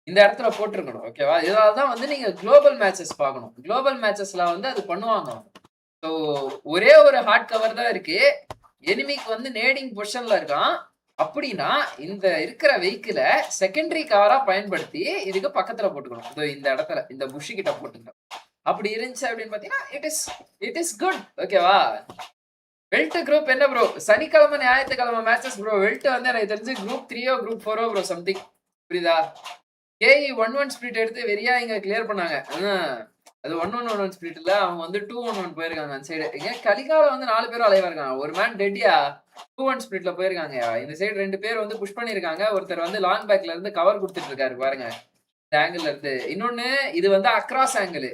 Speaker 1: இந்த இடத்துல போட்டிருக்கணும் ஓகேவா இதனாலதான் வந்து நீங்க குளோபல் மேட்சஸ் பார்க்கணும் குளோபல் மேட்சஸ்ல வந்து அது பண்ணுவாங்க ஸோ ஒரே ஒரு ஹார்ட் கவர் தான் இருக்கு எனிமிக்கு வந்து நேடிங் பொசிஷன்ல இருக்கான் அப்படின்னா இந்த இருக்கிற வெஹிக்கிள செகண்டரி கவரா பயன்படுத்தி இதுக்கு பக்கத்துல போட்டுக்கணும் இந்த இடத்துல இந்த புஷி கிட்ட போட்டுக்கணும் அப்படி இருந்துச்சு அப்படின்னு பாத்தீங்கன்னா இட் இஸ் குட் ஓகேவா வெல்ட் குரூப் என்ன ப்ரோ சனிக்கிழமை ஞாயிற்றுக்கிழமை மேட்சஸ் ப்ரோ வெல்ட் வந்து எனக்கு தெரிஞ்சு குரூப் 3 குரூப் 4 ப்ரோ சம்திங் புரியுதா கேஇ 1-1 ஸ்பிளிட் எடுத்து வெறியா இங்க கிளியர் பண்ணாங்க அது 1-1-1 ஸ்பிளிட் இல்ல அவங்க வந்து 2-1-1 போயிருக்காங்க அந்த சைடு இங்க கலிகால வந்து 4 பேரும் அலைவா இருக்காங்க ஒரு மேன் டெட்டியா 2-1 ஸ்பிளிட்ல போயிருக்காங்க இந்த சைடு 2 பேர் வந்து புஷ் பண்ணிருக்காங்க ஒருத்தர் வந்து லாங் பேக்ல இருந்து கவர் கொடுத்துட்டு இருக்காரு பாருங்க இந்த ஆங்கிள் இருந்து இன்னொன்னு இது வந்து அக்ராஸ் ஆங்கிள்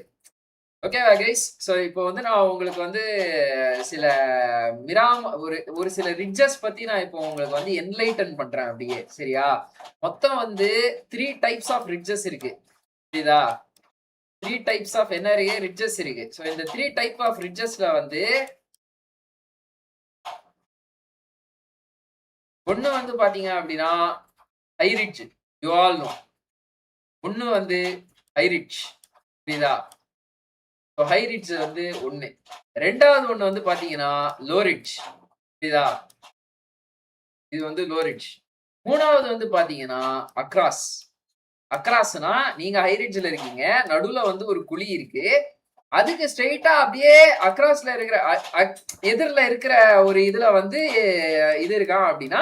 Speaker 1: ஓகேவா கைஸ் ஸோ இப்போ வந்து நான் உங்களுக்கு வந்து சில ஒரு சில ரிட்ஜஸ் பத்தி நான் இப்போ உங்களுக்கு வந்து என்லைட்டன் பண்றேன் அப்படியே சரியா மொத்தம் வந்து 3 டைப்ஸ் ஆஃப் ரிட்ஜஸ் இருக்கு புரியுதா? 3 டைப்ஸ் ஆஃப் என்ன இருக்கு? ரிட்ஜஸ் இருக்கு. சோ இந்த 3 டைப் ஆஃப் ரிட்ஜஸ்ல வந்து ஒண்ணு வந்து பாத்தீங்க அப்படின்னா high ridge. You all know. ஒண்ணு வந்து ஹை ரிட்ஜ். புரியுதா? சோ ஹை ரிட்ஜ் வந்து ஒண்ணு. ரெண்டாவது ஒண்ணு வந்து பாத்தீங்கன்னா லோ ரிட்ஜ். புரியுதா? இது வந்து லோ ரிட்ஜ். மூணாவது வந்து பாத்தீங்கன்னா அக்ராஸ். அக்ராஸ்னா நீங்க ஹை ரிட்ஜ்ல இருக்கீங்க. நடுவுல வந்து ஒரு குழி இருக்கு. அதுக்கு ஸ்ட்ரெயிட்டா அப்படியே அக்ராஸ்ல இருக்கிற எதிரில இருக்கிற ஒரு இதுல வந்து இது இருக்கான் அப்படின்னா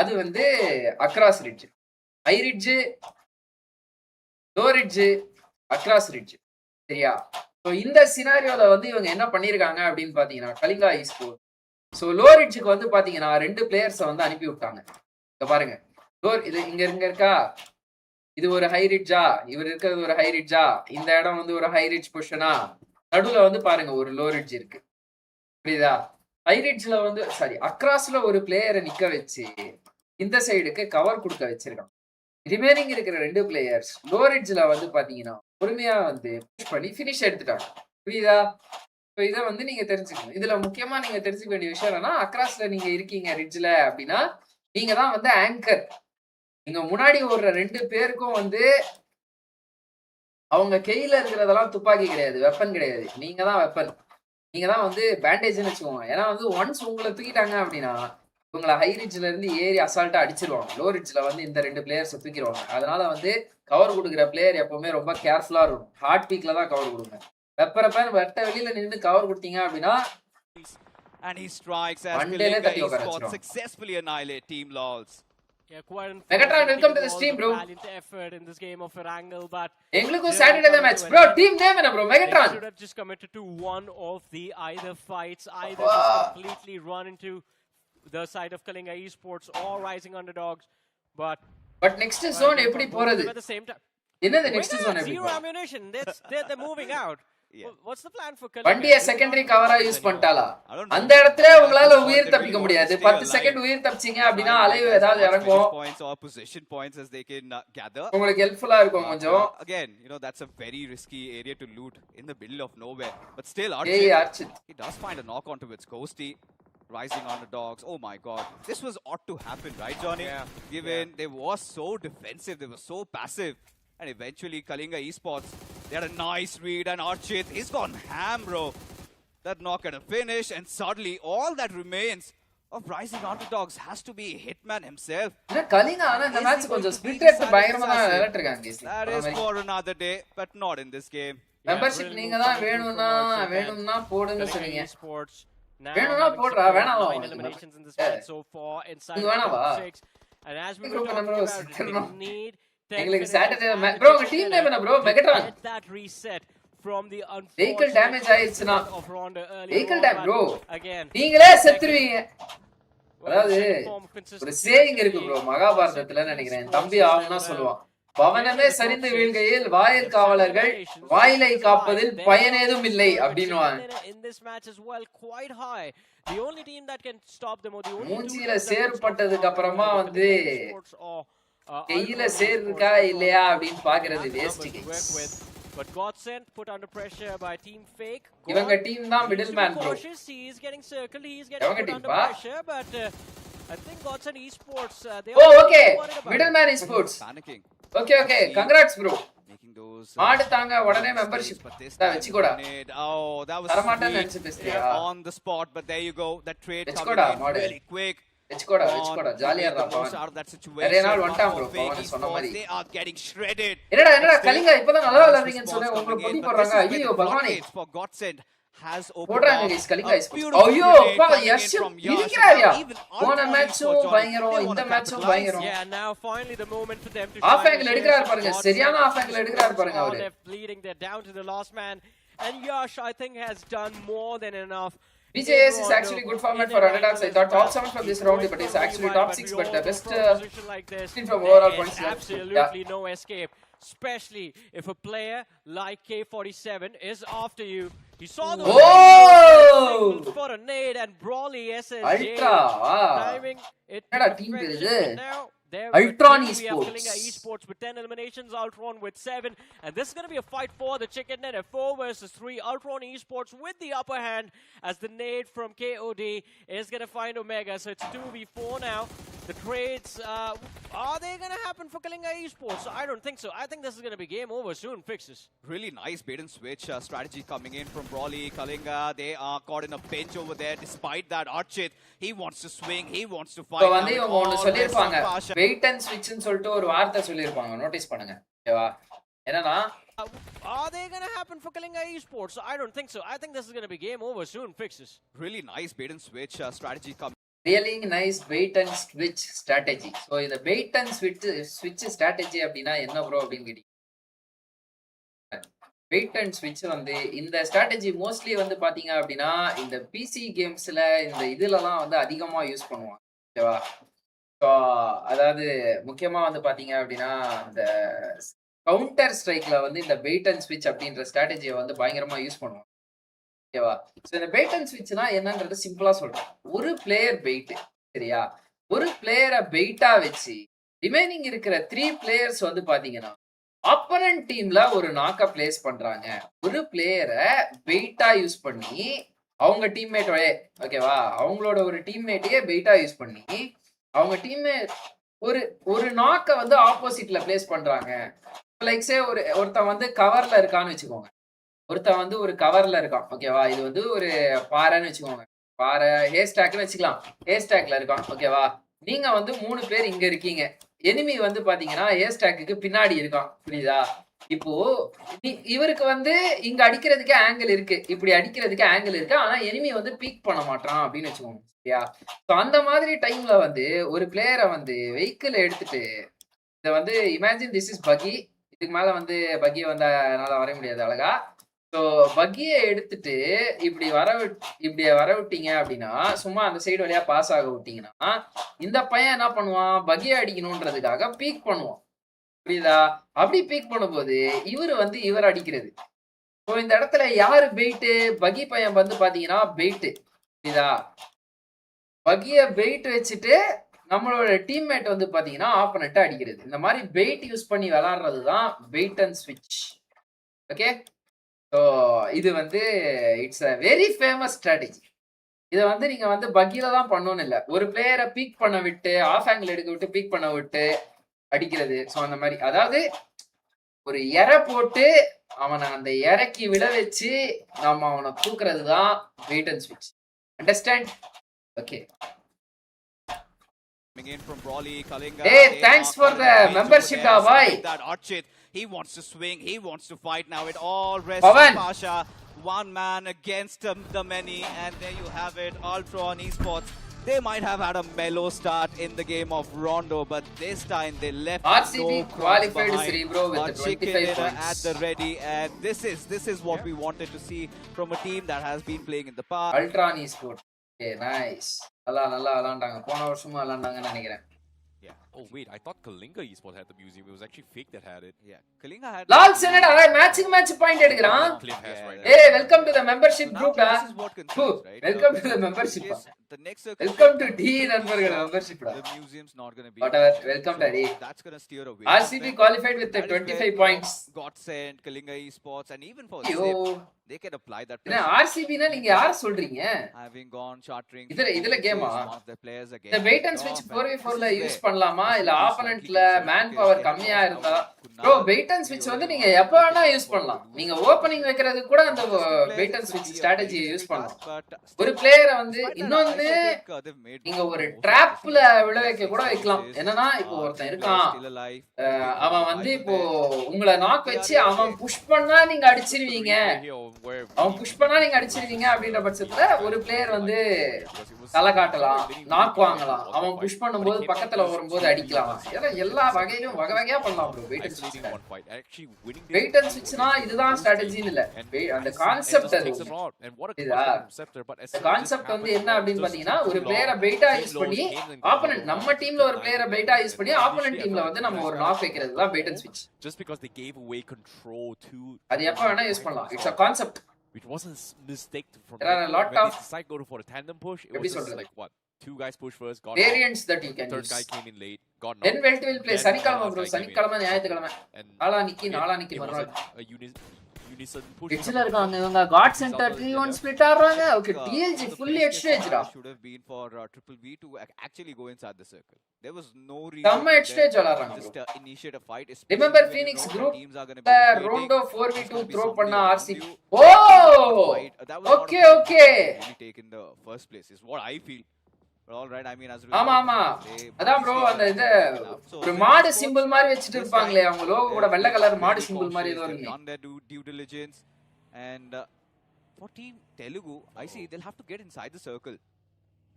Speaker 1: அது வந்து across ridge. High ridge, low ridge, across ridge. சரியா? ஸோ இந்த சினாரியோல வந்து இவங்க என்ன பண்ணிருக்காங்க அப்படின்னு பாத்தீங்கன்னா கலிங்கா ஈஸ்போர்ட். ஸோ லோ ரிட்ஜுக்கு வந்து பாத்தீங்கன்னா 2 பிளேயர்ஸை வந்து அனுப்பி விட்டாங்க. இங்க பாருங்க. இது இங்க இருக்கா? இது ஒரு ஹை ரிட்ஜா? இவர் இருக்கிறது ஒரு ஹை ரிட்ஜா? இந்த இடம் வந்து ஒரு ஹை ரிட்ஜ் பொசிஷனா? நடுவுல வந்து பாருங்க ஒரு லோ ரிட்ஜ் இருக்கு. புரியுதா? ஹை ரிட்ஜ்ல வந்து அக்ராஸ்ல ஒரு பிளேயரை நிக்க வச்சு இந்த சைடுக்கு கவர் கொடுக்க வச்சிருக்காங்க. ரிமைனிங் இருக்கிற 2 பிளேயர்ஸ் லோ ரிட்ஜ்ல வந்து பாத்தீங்கன்னா பொறுமையா வந்து புஷ் பண்ணி ஃபினிஷ் எடுத்துட்டாங்க. புரியுதா? இதை வந்து நீங்க தெரிஞ்சுக்கணும். இதுல முக்கியமா நீங்க தெரிஞ்சுக்க வேண்டிய விஷயம் என்னன்னா அக்ராஸ்ல நீங்க இருக்கீங்க ரிட்ஜ்ல அப்படின்னா நீங்க தான் வந்து ஆங்கர். நீங்க முன்னாடி ஓடுற 2 பேருக்கும் வந்து அவங்க கையில இருக்கிறதெல்லாம் துப்பாக்கி கிடையாது, வெப்பன் கிடையாது. நீங்க தான் வெப்பன். நீங்க தான் வந்து பேண்டேஜ்னு வச்சுக்கோங்க. ஏன்னா வந்து ஒன்ஸ் உங்களை தூக்கிட்டாங்க அப்படின்னா உங்களை ஹை ரிட்ஜ்ல இருந்து ஏறி அசால்ட்டா அடிச்சிருவாங்க. லோ ரிட்ஜ்ல வந்து இந்த 2 பிளேயர்ஸை தூக்கிடுவாங்க. அதனால வந்து கவர் கொடுக்குற பிளேயர் எப்பவுமே ரொம்ப கேர்ஃபுல்லா இருக்கும். ஹார்ட் பீக்ல தான் கவர் கொடுங்க. வெட்ட வெளியில நின்று கவர் கொடுத்தீங்க அப்படின்னா
Speaker 4: and he strikes as Kalinga eSports successfully annihilate Team Lols.
Speaker 3: Yeah, quite
Speaker 1: Megatron, welcome to the stream, bro.
Speaker 3: Valiant effort in this game of Erangel, but
Speaker 1: எங்களுக்கு Saturday the match, bro. Team name என்ன bro? Megatron.
Speaker 3: They should have just committed to one of the either fights, either just completely run into the side of Kalinga eSports or Rising Underdogs, but
Speaker 1: next zone எப்படி போறது?
Speaker 3: At the same time,
Speaker 1: என்னது next zone எப்படி?
Speaker 3: Zero ammunition. They're moving out.
Speaker 4: Yeah.
Speaker 3: What's the plan for Kalinga?
Speaker 1: வண்டியை secondary கவரா use பண்ணிட்டாளா? அந்த இடத்துல உங்களால உயிர் தப்பிக்க முடியாது. 10 செகண்ட் உயிர் தப்பிச்சீங்க அப்படினா அலைவ் ஏதாவது இறங்கும்.
Speaker 4: Points or position points as they can gather.
Speaker 1: உங்களுக்கு ஹெல்ப்ஃபுல்லா இருக்கும் கொஞ்சம்.
Speaker 4: Again, that's a very risky area to loot in the middle of nowhere. But still Archit, he does find a knock onto its Ghosty. Rising Underdogs. Oh my god. This was ought to happen, right, Johnny?
Speaker 3: Yeah.
Speaker 4: Given they were so defensive, they were so passive. And eventually Kalinga eSports, they had a nice read and Archit, he's gone ham, bro. That knock at a finish and suddenly all that remains of Rising Underdogs has to be Hitman himself.
Speaker 1: Kalinga ana இந்த match கொஞ்சம் split எடுத்து பயங்கரமா விளையாடுறாங்க.
Speaker 4: That is for another day, but not in this game.
Speaker 1: Membership நீங்க தான் வேணும்னா போடுங்க சொல்லுங்க.
Speaker 3: வேணும்னா
Speaker 1: போடுறா வேணாமா?
Speaker 3: Eliminations in this match so far inside
Speaker 1: வேணாவா?
Speaker 3: 6. And as we were talking about, they need
Speaker 1: எங்களுக்கு சாட்டர்டே bro உங்க டீம் நேம் என்ன bro? மெகட்ரான்.
Speaker 3: That reset from the
Speaker 1: vehicle damage ஆயிருச்சுனா
Speaker 3: of Rondo earlier.
Speaker 1: vehicle damage bro.
Speaker 3: Again.
Speaker 1: நீங்களே செத்துருவீங்க. அதாவது ஒரு saying இருக்கு bro மகாபாரதத்துல நினைக்கிறேன். தம்பி ஆவுன்னா சொல்லுவான். பவனமே சரிந்து வீழ்கையில் வாயில் காவலர்கள் வாயிலை காப்பதில் பயனேதும் இல்லை அப்படின்னுவாங்க.
Speaker 3: In this match as well quite high. The only team that can stop them or the only
Speaker 1: மூஞ்சில சேர்ப்பட்டதுக்கு அப்புறமா வந்து கையில சேர் இருக்கா இல்லையா அப்படினு பாக்குறது waste guys.
Speaker 3: But got sent put under pressure by Team Fake.
Speaker 1: இவங்க டீம் தான் middle man bro.
Speaker 3: He is getting circled, he is getting put under pressure, but I think Godson eSports they
Speaker 1: oh okay middleman eSports
Speaker 4: panicking.
Speaker 1: Okay congrats bro.
Speaker 4: Making those
Speaker 1: மாடு தாங்க உடனே membership வெச்சுக்கோடா.
Speaker 4: Oh that was
Speaker 1: தரமாட்டேன்னு நினைச்சு பேசுறியா?
Speaker 4: On the spot, but there you go, that trade coming in really quick.
Speaker 1: வெச்சுக்கோடா ஜாலியா இருடா பவன். நிறைய நாள் வந்துட்டான் bro பவன் சொன்ன மாதிரி.
Speaker 4: They are getting shredded.
Speaker 1: என்னடா கலிங்கா இப்பதான் நல்லா விளையாடுறீங்கன்னு சொன்னேன் உங்களுக்கு பொடி போடுறாங்க. ஐயோ பகவானே.
Speaker 4: For Godsend has opened
Speaker 1: போடுறாங்க guys கலிங்கா ஐயோ பா யஷ் இடிக்கறாரியா? போன மேட்சும் பயங்கரம் இந்த மேட்சும் பயங்கரம்.
Speaker 3: Yeah now finally the moment for them to
Speaker 1: off angle எடுக்கறாரு பாருங்க. சரியான ஆஃப் ஆங்கிள் எடுக்கறாரு பாருங்க அவரு.
Speaker 3: Leading they're down to the last man and Yash I think has done more than enough.
Speaker 1: BJS is actually good format for underdogs. I thought top 7 from this round, but it's actually top 6. But the best team from overall points.
Speaker 3: Absolutely no escape, especially if a player like K47 is after you. He saw the for a nade and Brawly SSJ
Speaker 1: Ultra
Speaker 3: timing it.
Speaker 1: Team
Speaker 3: now there
Speaker 1: Ultron
Speaker 3: we have Kalinga
Speaker 1: Esports.
Speaker 3: Esports with 10 eliminations, Ultron with 7, and this is going to be a fight for the chicken dinner. 4 versus 3. Ultron Esports with the upper hand as the nade from KOD is going to find Omega. So it's 2v4 now. The trades, are they going to happen for Kalinga Esports? I don't think so. I think this is going to be game over soon. Fixes.
Speaker 4: Really nice bait and switch strategy coming in from Brawly. Kalinga, they are caught in a pinch over there. Despite that, Archit, he wants to swing, he wants to fight.
Speaker 1: இப்போ வந்து இவங்க ஒன்னு சொல்லிருப்பாங்க, wait and ஸ்விட்ச்னு சொல்லிட்டு ஒரு வார்த்தை சொல்லிருப்பாங்க, notice பண்ணுங்க. ஓகேவா? என்னன்னா
Speaker 3: are they going to happen for Kalinga Esports? I don't think so. I think this is going to be game over soon. Fixes.
Speaker 4: Really nice bait and switch strategy coming.
Speaker 1: Really nice bait and switch strategy. So இந்த bait and switch strategy அப்படினா என்ன bro அப்படினு கேட்டீங்க. bait and switch வந்து இந்த strategy mostly வந்து பாத்தீங்க அப்படினா இந்த PC கேம்ஸ்ல இந்த இதுலலாம் வந்து அதிகமா யூஸ் பண்ணுவாங்க. ஓகேவா? ஸோ அதாவது முக்கியமா வந்து பாத்தீங்க அப்படினா அந்த கவுண்டர் ஸ்ட்ரைக்ல வந்து இந்த bait and switch அப்படின்ற ஸ்ட்ராட்டஜியை வந்து பயங்கரமா யூஸ் பண்ணுவாங்க. ஓகேவா? ஸோ இந்த bait and switchனா என்னன்றது சிம்பிளா சொல்றேன். ஒரு பிளேயர் பெயிட், சரியா? ஒரு பிளேயரை பெயிட்டா வச்சு ரிமைனிங் இருக்கிற 3 பிளேயர்ஸ் வந்து பாத்தீங்கன்னா ஆப்போனன்ட் டீம்ல ஒரு நாக்க பிளேஸ் பண்றாங்க. ஒரு பிளேயரை பெயிட்டா யூஸ் பண்ணி அவங்க டீம்மேட்டோட, ஓகேவா, அவங்களோட ஒரு டீம்மேட்டையே பெயிட்டா யூஸ் பண்ணி அவங்க டீம்மேட் ஒரு நாக்க வந்து ஆப்போசிட்ல பிளேஸ் பண்றாங்க. லைக் சே ஒருத்தன் வந்து கவர்ல இருக்கான்னு வச்சுக்கோங்க. ஒருத்தன் வந்து ஒரு கவர்ல இருக்கான். ஓகேவா? இது வந்து ஒரு பாறைன்னு வச்சுக்கோங்க. பாறை ஹேஸ்டாக்னு வச்சுக்கலாம். ஹேஸ்டாக்ல இருக்கான். ஓகேவா? நீங்க வந்து 3 பேர் இங்க இருக்கீங்க. எனிமி வந்து பாத்தீங்கன்னா ஹேஸ்டாக்கு பின்னாடி இருக்கான். புரியுதா? இப்போ இவருக்கு வந்து இங்க அடிக்கிறதுக்கு ஆங்கிள் இருக்கு, இப்படி அடிக்கிறதுக்கு ஆங்கிள் இருக்கு. ஆனா எனிமி வந்து பீக் பண்ண மாட்டான் அப்படின்னு வச்சுக்கோங்க. சரியா? ஸோ அந்த மாதிரி டைம்ல வந்து ஒரு பிளேயரை வந்து வெஹிக்கிள் எடுத்துட்டு இதை வந்து இமேஜின் திஸ் இஸ் பகி. இதுக்கு மேல வந்து பகியை வந்து என்னால வர முடியாது அழகா. ஸோ பக்கியை எடுத்துட்டு இப்படி வர விட்டீங்க அப்படின்னா, சும்மா அந்த சைடு வழியா பாஸ் ஆக விட்டீங்கன்னா இந்த பையன் என்ன பண்ணுவான், பக்கியை அடிக்கணும்ன்றதுக்காக பீக் பண்ணுவான். புரியுதா? அப்படி பீக் பண்ணும்போது இவர் அடிக்கிறது. ஸோ இந்த இடத்துல யாரு பெயிட்டு? பகி பையன் வந்து பாத்தீங்கன்னா பெயிட்டு. புரியுதா? பகிய பெயிட் வச்சுட்டு நம்மளோட டீம்மேட் வந்து பாத்தீங்கன்னா ஆப்போனன்ட் அடிக்கிறது. இந்த மாதிரி பெயிட் யூஸ் பண்ணி விளையாடுறது தான் பெயிட் அண்ட் ஸ்விட்ச். ஓகே? ஸோ இது வந்து it's a very famous strategy. இதை வந்து நீங்க வந்து பக்கியில தான் பண்ணணும்னு இல்லை, ஒரு பிளேயரை பீக் பண்ண விட்டு ஆஃப் ஆங்கிள் எடுக்க விட்டு பீக் பண்ண விட்டு அடிக்கிறது. ஸோ அந்த மாதிரி, அதாவது ஒரு எரை போட்டு அவனை அந்த இறக்கி விட வச்சு நம்ம அவனை தூக்குறது தான் வெயிட் அண்ட் ஸ்விட்ச். Understand? Okay.
Speaker 4: In from Brawly, Kalinga.
Speaker 1: Hey, thanks for the membership, boy.
Speaker 4: That Archit, he wants to swing, he wants to fight now. It all rests on Pasha. One man against the many, and there you have it. Ultron Esports. They might have had a mellow start in the game of Rondo, but this time they left
Speaker 1: RCB qualified Cerebro with the 25 points
Speaker 4: at the ready, and this is what we wanted to see from a team that has been playing in the past.
Speaker 1: Ultron Esports. Okay, nice. நல்லா விளையாண்டாங்க. போன வருஷமும் விளையாண்டாங்கன்னு நினைக்கிறேன்.
Speaker 5: Yeah. Oh wait, I thought Kalinga Esports had the museum. It was actually Fake that had it.
Speaker 4: Yeah. Kalinga had.
Speaker 1: Lal Senada, match point எடுக்கறான். Hey, welcome to the membership group.
Speaker 4: This is what concerns, right?
Speaker 1: Welcome to the membership.
Speaker 4: The next
Speaker 1: welcome to D நண்பர்களே membership.
Speaker 4: The museum's not going to be.
Speaker 1: Whatever. Welcome to D.
Speaker 4: That's going to steer away.
Speaker 1: RCB qualified with the 25 points.
Speaker 4: Got sent Kalinga Esports, and even for
Speaker 1: Yo.
Speaker 4: Zip, they can apply that.
Speaker 1: RCB னா நீங்க யார சொல்றீங்க?
Speaker 4: Having gone chartering.
Speaker 1: இதுல கேமா? இந்த wait and ஸ்விட்ச் 4v4 ல use பண்ணலாமா இல்ல ஆப்போனன்ட்ல மேன் பவர் கம்மியா இருந்தா? ப்ரோ வெயிட் அண்ட் ஸ்விட்ச் வந்து நீங்க எப்ப வேணா யூஸ் பண்ணலாம். நீங்க ஓபனிங் வைக்கிறது கூட அந்த வெயிட் அண்ட் ஸ்விட்ச் ஸ்ட்ராட்டஜி யூஸ் பண்ணலாம். ஒரு பிளேயரை வந்து இன்னொன்னு நீங்க ஒரு ட்ராப்ல விழ வைக்க கூட வைக்கலாம். என்னன்னா இப்போ ஒருத்தன் இருக்கான், அவன் வந்து இப்போ உங்களை நாக் வச்சு அவன் புஷ் பண்ணா நீங்க அடிச்சிருவீங்க, அப்படின்ற பட்சத்துல ஒரு பிளேயர் வந்து தலை காட்டலாம், நாக் வாங்கலாம், அவன் புஷ் பண்ணும்போது பக்கத்துல வரும்போது அடிக்கலாம். எல்லா வகையிலும் வகையா பண்ணலாம் ப்ரோ. வெயிட் அண்ட் ஸ்விட்ச்னா இதுதான் ஸ்ட்ராட்டஜின்னு இல்ல, அந்த கான்செப்ட் அது. கான்செப்ட் வந்து என்ன அப்படின்னு பாத்தீங்கன்னா, ஒரு பிளேயரை பெயிட்டா யூஸ் பண்ணி ஆப்போனன்ட், நம்ம டீம்ல ஒரு பிளேயரை பெயிட்டா யூஸ் பண்ணி ஆப்போனன்ட் டீம்ல வந்து நம்ம ஒரு நாக் வைக்கிறது தான் வெயிட் அண்ட் ஸ்விட்ச்.
Speaker 5: Just because they gave away control to,
Speaker 1: அது எப்ப வேணா யூஸ் பண்ணலாம். It's a concept.
Speaker 5: It wasn't a mistake from
Speaker 1: there are a lot of
Speaker 5: side go for a tandem push. It was just like what two guys push first. Got
Speaker 1: variants that you can
Speaker 5: third
Speaker 1: use.
Speaker 5: guy came in late. Got
Speaker 1: Then
Speaker 5: knocked.
Speaker 1: Welt will play
Speaker 5: Then
Speaker 1: சனிக்கிழமை
Speaker 5: last
Speaker 1: bro
Speaker 5: guy came in.
Speaker 1: சனிக்கிழமை ஞாயிற்றுக்கிழமை
Speaker 5: And
Speaker 1: நாளானிக்கு
Speaker 5: again,
Speaker 1: நாளானிக்கு
Speaker 5: it
Speaker 1: மறுநாள்
Speaker 5: wasn't a unison push.
Speaker 1: எட்ஜ்ல இருக்காங்க இவங்க got center 3-1 split ஆடுறாங்க okay DLG fully எட்ஜ்டா
Speaker 4: should have been for Triple V to actually go inside the circle. There was no reason
Speaker 1: செம்ம
Speaker 4: for
Speaker 1: எட்ஜ்டே
Speaker 4: them
Speaker 1: விளையாடுறாங்க
Speaker 4: to
Speaker 1: bro
Speaker 4: just initiate a fight.
Speaker 1: Remember
Speaker 4: especially when
Speaker 1: Phoenix
Speaker 4: you know
Speaker 1: group
Speaker 4: the teams are going to be rotating.
Speaker 1: Rondo
Speaker 4: There's
Speaker 1: 4v2
Speaker 4: gonna be
Speaker 1: throw
Speaker 4: somebody
Speaker 1: பண்ண
Speaker 4: around
Speaker 1: RC
Speaker 4: you.
Speaker 1: oh
Speaker 4: That was not a
Speaker 1: okay
Speaker 4: fight
Speaker 1: okay
Speaker 4: that really take in the first place is what I feel. But all right, I mean as a
Speaker 1: ஆமா ஆமா அதான் bro அந்த இது ஒரு மாடு simple மாதிரி வச்சிட்டு இருப்பாங்களே அவங்க லோகோ கூட வெள்ளை கலர் மாடு சிம்பிள் மாதிரி ஏதோ இருக்கு
Speaker 4: on their due diligence and for team Telugu I see they'll have to get inside the circle.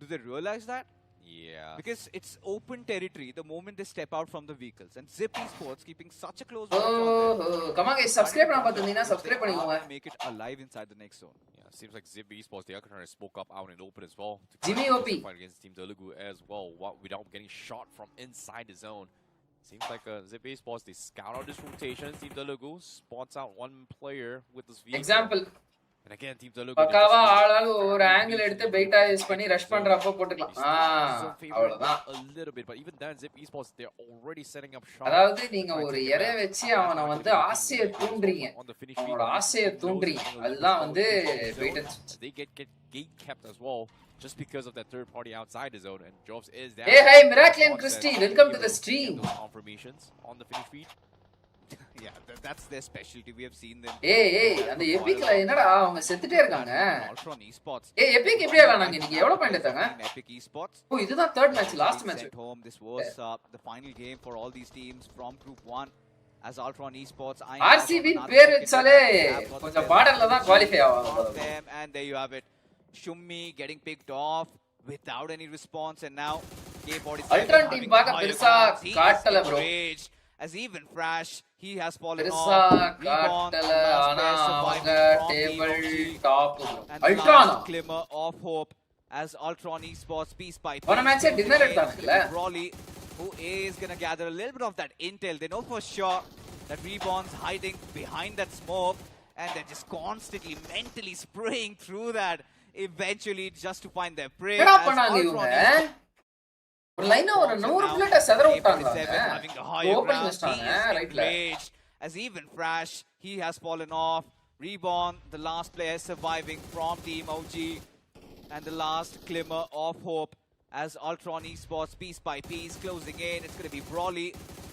Speaker 4: Do they realize that?
Speaker 5: Yeah.
Speaker 4: Because it's open territory the moment they step out from the vehicles, and Zip Esports keeping such a close watch on them.
Speaker 1: come on guys subscribe பண்ண பாத்தீங்கன்னா subscribe பண்ணிக்கோங்க.
Speaker 4: Make it alive inside the next zone.
Speaker 5: Yeah, seems like Zip Esports, they are trying to smoke up out and open as well.
Speaker 1: Jimmy OP
Speaker 5: fight against Team Telugu as well, without getting shot from inside the zone. Seems like Zip Esports, they scout out this rotation. Team Telugu spots out one player with this vehicle.
Speaker 1: example
Speaker 5: And again, Team Telugu
Speaker 1: பக்காவா ஆளாளு ஒரு angle எடுத்து பெயிட்டா use பண்ணி rush பண்றப்ப போட்டுக்கலாம் அவ்வளவுதான்
Speaker 5: a little bit, but even then Zip Esports, they're already setting up shop.
Speaker 1: அதாவது நீங்க ஒரு எரை வச்சு அவனை வந்து ஆசையை தூண்டுறீங்க அவனோட ஆசையை தூண்டுறீங்க அதுதான் வந்து
Speaker 5: they get gate kept as well just because of that third party outside the zone, and Jobs is down.
Speaker 1: hey hi Miracle and Christy welcome to the stream.
Speaker 5: Those confirmations on the finish feed.
Speaker 4: Yeah, that's their specialty. We have seen them.
Speaker 1: ஏய் அந்த எபிக்ல என்னடா அவங்க செத்துட்டே இருக்காங்க
Speaker 4: Ultron Esports.
Speaker 1: ஏய் Epic எப்படி ஆடுனாங்க இன்னைக்கு எவ்வளவு point எடுத்தாங்க
Speaker 4: Epic Esports.
Speaker 1: ஓ இதுதான் third match last match
Speaker 4: Sent home. This was the final game for all these teams from Group 1 as Ultron Esports.
Speaker 1: RCB பேர் வச்சாலே கொஞ்சம் பார்டர்ல தான் குவாலிஃபை ஆவாங்க.
Speaker 4: And there you have it. Shummi getting picked off without any response, and now
Speaker 1: Ultron team பாக்க பெருசா காட்டல bro.
Speaker 4: As even Frash, he has fallen
Speaker 1: பெருசா
Speaker 4: off.
Speaker 1: காட்டல ஆனா அவங்க table top Ultron
Speaker 4: glimmer of hope as Ultron Esports piece by piece.
Speaker 1: one match dinner எடுத்தாங்கல
Speaker 4: Brawley, who is gonna gather a little bit of that intel. They know for sure that Reborn's hiding behind that smoke, and they're just constantly mentally spraying through that, eventually just to find their prey.
Speaker 1: என்னடா பண்ணாங்க இவங்க ஒரு லைனா ஒரு 100 புல்லட்ட செதற விட்டாங்க open வச்சாங்க ரைட்ல
Speaker 4: as even Frash, he has fallen off. Reborn, the last player surviving from Team OG, and the last glimmer of hope as Ultron Esports piece by piece closing in. It's going to be Brawley,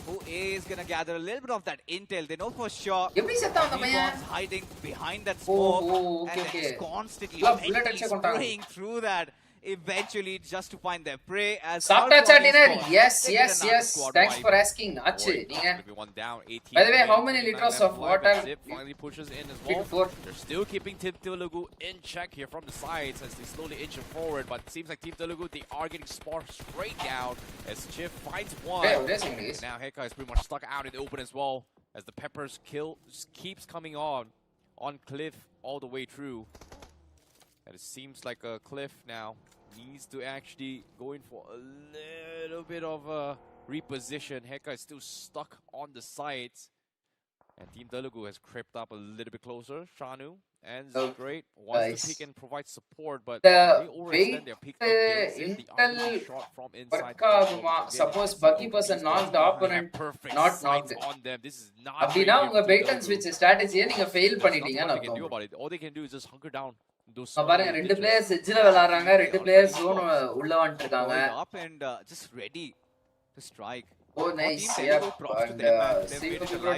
Speaker 4: who is going to gather a little bit of that intel. They know for sure
Speaker 1: எப்படி செத்தான் அந்த பையன்
Speaker 4: Reborn's hiding behind that smoke,
Speaker 1: okay,
Speaker 4: and
Speaker 1: okay.
Speaker 4: just constantly
Speaker 1: bullet
Speaker 4: mentally
Speaker 1: அடிச்சே கொண்டாங்க
Speaker 4: spraying through that, eventually just to find their prey as
Speaker 1: சாப்பிட்டாச்சா dinner yes thanks for asking ஆச்சு நீங்க by the way how many liters of water
Speaker 5: finally pushes in as well. They're still keeping Team Telugu in check here from the sides as they slowly inch forward, but it seems like Team Telugu, they are getting spot straight down as Chip finds one. Now Heka is pretty much stuck out in the open as well as the Peppers kill just keeps coming on Cliff all the way through. And it seems like Cliff now needs to actually go in for a little bit of a reposition. Heka is still stuck on the sides. And Team Telugu has crept up a little bit closer. Shanu and Great wants to pick and provide support, but they overextend their pick against the army shot from inside.
Speaker 1: Suppose Bucky person knocked the opponent not knocked
Speaker 5: on them. This is not
Speaker 1: அப்படினா உங்க bait and switch strategy நீங்க fail பண்ணிட்டீங்கன்னு அர்த்தம்.
Speaker 5: All they can do is just hunker down.
Speaker 1: பாருங்க ரெண்டு players எட்ஜ்ல விளையாடுறாங்க ரெண்டு players zone உள்ள வந்துட்டு இருக்காங்க
Speaker 4: up and just ready to strike.
Speaker 1: Oh nice yeah and see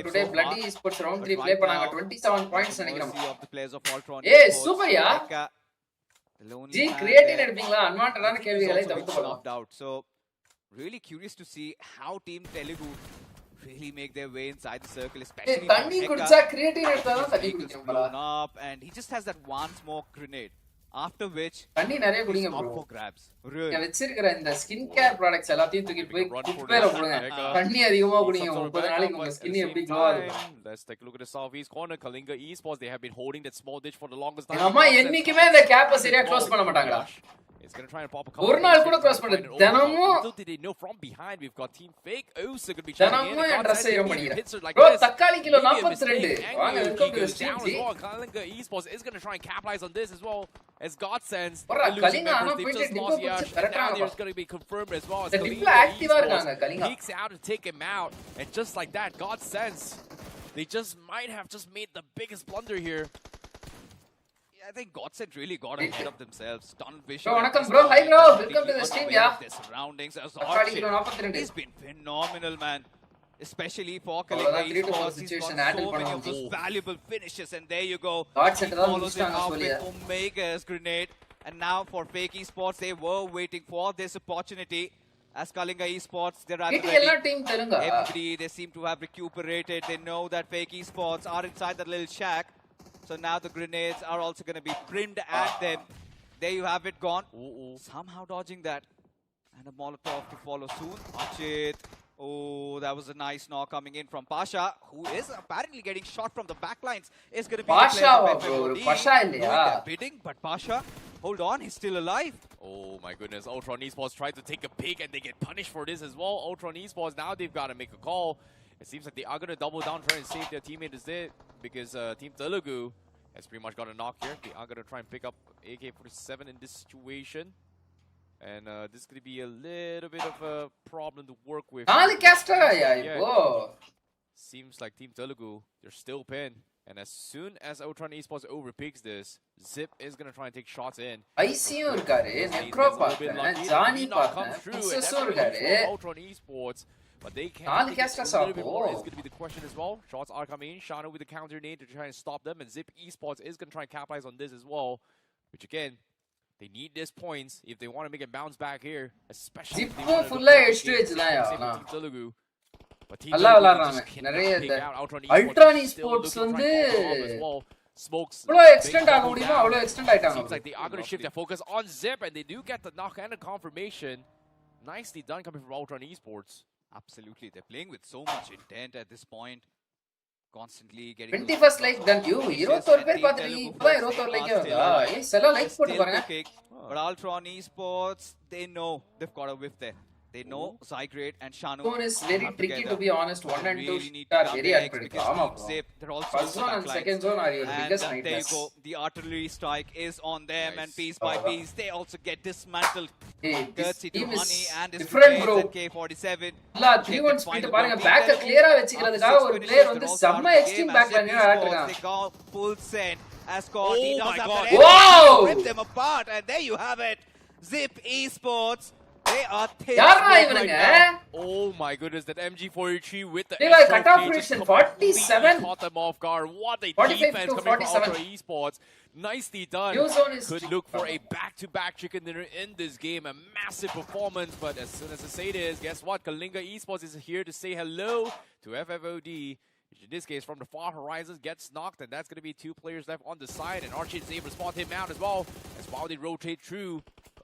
Speaker 1: today bloody esports round 3 play பண்ணாங்க 27 points நினைக்கிறேன் ஏய் சூப்பர் யா ஜி கிரியேட்டிவ் எடுப்பீங்களா அன்வான்டடான கேள்விகளை தவிர்த்துக்கலாம்.
Speaker 4: So really curious to see how Team Telugu really make their way inside the circle, especially
Speaker 1: தண்ணி குடிச்சா creative எடுத்தாதான் தண்ணி குடிக்கணும்
Speaker 4: up, and he just has that one smoke grenade, after which
Speaker 1: தண்ணி நிறைய குடிங்க
Speaker 4: up
Speaker 1: bro
Speaker 4: for grabs.
Speaker 1: நீங்க வச்சிருக்கிற இந்த ஸ்கின் கேர் ப்ராடக்ட்ஸ் எல்லாத்தையும் தூக்கி போய் குப்பையில போடுங்க தண்ணி அதிகமா குடிங்க 30 நாளைக்கு உங்க ஸ்கின் எப்படி க்ளோ ஆகும்.
Speaker 5: Let's take a look at the southeast corner. Kalinga Esports, they have been holding that small ditch for the longest time.
Speaker 1: அம்மா என்னைக்குமே இந்த கேப்ப சரியா க்ளோஸ் பண்ண மாட்டாங்களா
Speaker 5: It's going to try and pop a couple
Speaker 1: ஒரு நாள் கூட cross பண்ணல. தினமும்
Speaker 5: little did they know from behind we've got Team Fake also going to be trying
Speaker 1: தினமும் என் ட்ரெஸ் ஏற பண்ணிக்கிறேன்.
Speaker 5: like
Speaker 1: bro
Speaker 5: this.
Speaker 1: தக்காளி கிலோ
Speaker 5: Maybe a
Speaker 1: 42.
Speaker 5: mistake.
Speaker 1: வாங்க
Speaker 5: Angry
Speaker 1: welcome to
Speaker 5: goes
Speaker 1: stream
Speaker 5: down as well. Kalinga Esports is going to try and capitalize on this as well as Godsends.
Speaker 1: Bro,
Speaker 5: Losing
Speaker 1: Kalinga
Speaker 5: members,
Speaker 1: ஆனா
Speaker 5: they've
Speaker 1: போயிட்டு
Speaker 5: just
Speaker 1: depot
Speaker 5: lost
Speaker 1: புடிச்சு
Speaker 5: Yash. Now
Speaker 1: பெரட்டறாங்க.
Speaker 5: there's going to be confirmed as well as
Speaker 1: இந்த
Speaker 5: Kalinga
Speaker 1: டிப்ல ஆக்டிவா இருக்காங்க
Speaker 5: Esports
Speaker 1: Kalinga.
Speaker 5: peeks out to take him out, and just like that, Godsends, they just might have just made the biggest blunder here.
Speaker 4: I think Godsend really got ahead of themselves. Tunnel vision.
Speaker 1: Bro, vanakkam bro. Hi bro. Welcome to the stream, yeah.
Speaker 4: Their surroundings as
Speaker 1: தக்காளி kilo
Speaker 4: Archie.
Speaker 1: 42.
Speaker 4: He's been phenomenal, man. Especially for
Speaker 1: அவ்வளவுதான்,
Speaker 4: Kalinga
Speaker 1: 3 to 4
Speaker 4: Esports. He's
Speaker 1: situation
Speaker 4: got
Speaker 1: handle
Speaker 4: so many
Speaker 1: பண்ண
Speaker 4: of those
Speaker 1: முடியும்.
Speaker 4: valuable finishes, and there you go.
Speaker 1: God center தான்
Speaker 4: Follows it
Speaker 1: முடிச்சிட்டாங்க
Speaker 4: up
Speaker 1: சொல்லியா.
Speaker 4: with Omega's grenade. And now for Fake Esports, they were waiting for this opportunity. As Kalinga Esports, they're at the
Speaker 1: கிட்டி
Speaker 4: ready.
Speaker 1: எல்லா team தெலுங்கா.
Speaker 4: Everybody, they seem to have recuperated. They know that Fake Esports are inside that little shack. So now the grenades are also going to be brimmed at them. There you have it gone. Somehow dodging that. And a Molotov to follow soon. Achit. Oh, that was a nice knock coming in from Pasha, who is apparently getting shot from the backlines. Is going to be
Speaker 1: Pasha,
Speaker 4: the player of
Speaker 1: bro.
Speaker 4: FMOD,
Speaker 1: Pasha
Speaker 4: doing
Speaker 1: இல்லையா?
Speaker 4: their bidding, but Pasha, hold on, he's still alive.
Speaker 5: Oh my goodness, Ultron Esports tried to take a peek and they get punished for this as well. Ultron Esports, now they've got to make a call. It seems like they are going to double down, try and save their teammate is there, because Team Telugu has pretty much got a knock here. They are going to try and pick up AK-47 in this situation. And this is going to be a little bit of a problem to work with.
Speaker 1: 4 கேஸ்டரா யா இப்போ.
Speaker 5: Seems like Team Telugu, they're still pinned. And as soon as Ultron Esports overpicks this, Zip is going to try and take shots in.
Speaker 1: ஐசியும் இருக்காரு. Necro பார்த்தேன். Johnny பார்த்தேன். பிக்சஸும் இருக்காரு.
Speaker 5: Ultron Esports, but they can't.
Speaker 1: 4 casters
Speaker 5: a little bit
Speaker 1: ஆப்போ.
Speaker 5: more is going to be the question as well. Shots are coming in. Shano with the counter nade to try and stop them, and Zip Esports is going to try and capitalize on this as well. Which again, they need this points if they want to make a bounce back here, especially if they
Speaker 1: Zip
Speaker 5: want to
Speaker 1: full-ஆ
Speaker 5: look
Speaker 1: எடுத்து வச்சுதான்
Speaker 5: for
Speaker 1: yeah.
Speaker 5: Team Telugu. But Team
Speaker 1: நல்லா
Speaker 5: Telugu
Speaker 1: விளையாடுறாங்க.
Speaker 5: just cannot
Speaker 1: நிறைய
Speaker 5: pick
Speaker 1: இந்த
Speaker 5: out. Ultron
Speaker 1: Ultron
Speaker 5: is still
Speaker 1: Esports
Speaker 5: looking to try and
Speaker 1: வந்து
Speaker 5: follow up as well. Smokes.
Speaker 1: இவ்வளோ
Speaker 5: big
Speaker 1: extend ஆக
Speaker 5: double
Speaker 1: முடியுமோ
Speaker 5: down.
Speaker 1: அவ்வளோ எக்ஸ்டெண்ட் ஆயிட்டாங்க.
Speaker 5: Seems like they are going to shift their focus on Zip, and they do get the knock and the confirmation. Nicely done coming from Ultron Esports.
Speaker 4: Absolutely, they're playing with so much intent at this point. Constantly getting
Speaker 1: 21st like done you 21 பேர் பாத்துட்டீங்க. இப்போ 21 like வந்தா. ஏய் செல்ல like போட்டு பாருங்க.
Speaker 4: But Ultron Esports, they know they've got a whiff there. They know Zygrade and Shanu.
Speaker 1: Zone is very tricky to be honest. 1 and 2 are very unpredictable. ஆமா bro.
Speaker 4: They're also
Speaker 1: First zone and second zone are your biggest
Speaker 4: there you
Speaker 1: nightmares.
Speaker 4: go. The artillery strike is on them,
Speaker 5: Nice.
Speaker 4: and piece by piece, they also get dismantled.
Speaker 1: Hey, this
Speaker 4: Gutsy to
Speaker 1: team is
Speaker 4: Honey and his
Speaker 1: different bro.
Speaker 4: K47.
Speaker 1: இல்ல 3-1 speed பாருங்க பேக்க கிளியரா வெச்சிக்கிறதுக்காக ஒரு player வந்து செம்ம extreme back line ஆடுறாங்க.
Speaker 4: They go full send. As Scott, he does
Speaker 5: my
Speaker 4: have
Speaker 5: God.
Speaker 4: that
Speaker 1: Wow!
Speaker 4: rip them apart, and there you have it. Zip Esports. They are
Speaker 1: யாரா
Speaker 4: right
Speaker 1: இவனுங்க?
Speaker 4: now.
Speaker 5: Oh my goodness, that MG43 with the
Speaker 1: They were
Speaker 5: extra
Speaker 1: cut off
Speaker 5: K just
Speaker 1: position,
Speaker 5: completely
Speaker 1: 47.
Speaker 5: caught them off guard. What a
Speaker 1: 45
Speaker 5: defense
Speaker 1: to
Speaker 5: coming
Speaker 1: 47.
Speaker 5: from Ultra Esports. Nicely done.
Speaker 1: New zone is
Speaker 5: Could look for a back-to-back chicken dinner in this game. A massive performance, but as soon as I say this, guess what? Kalinga Esports is here to say hello to FFOD. Which in this case, from the far horizons, gets knocked, and that's going to be 2 players left on the side, and Archie is able to spot him out as well, as while they rotate through.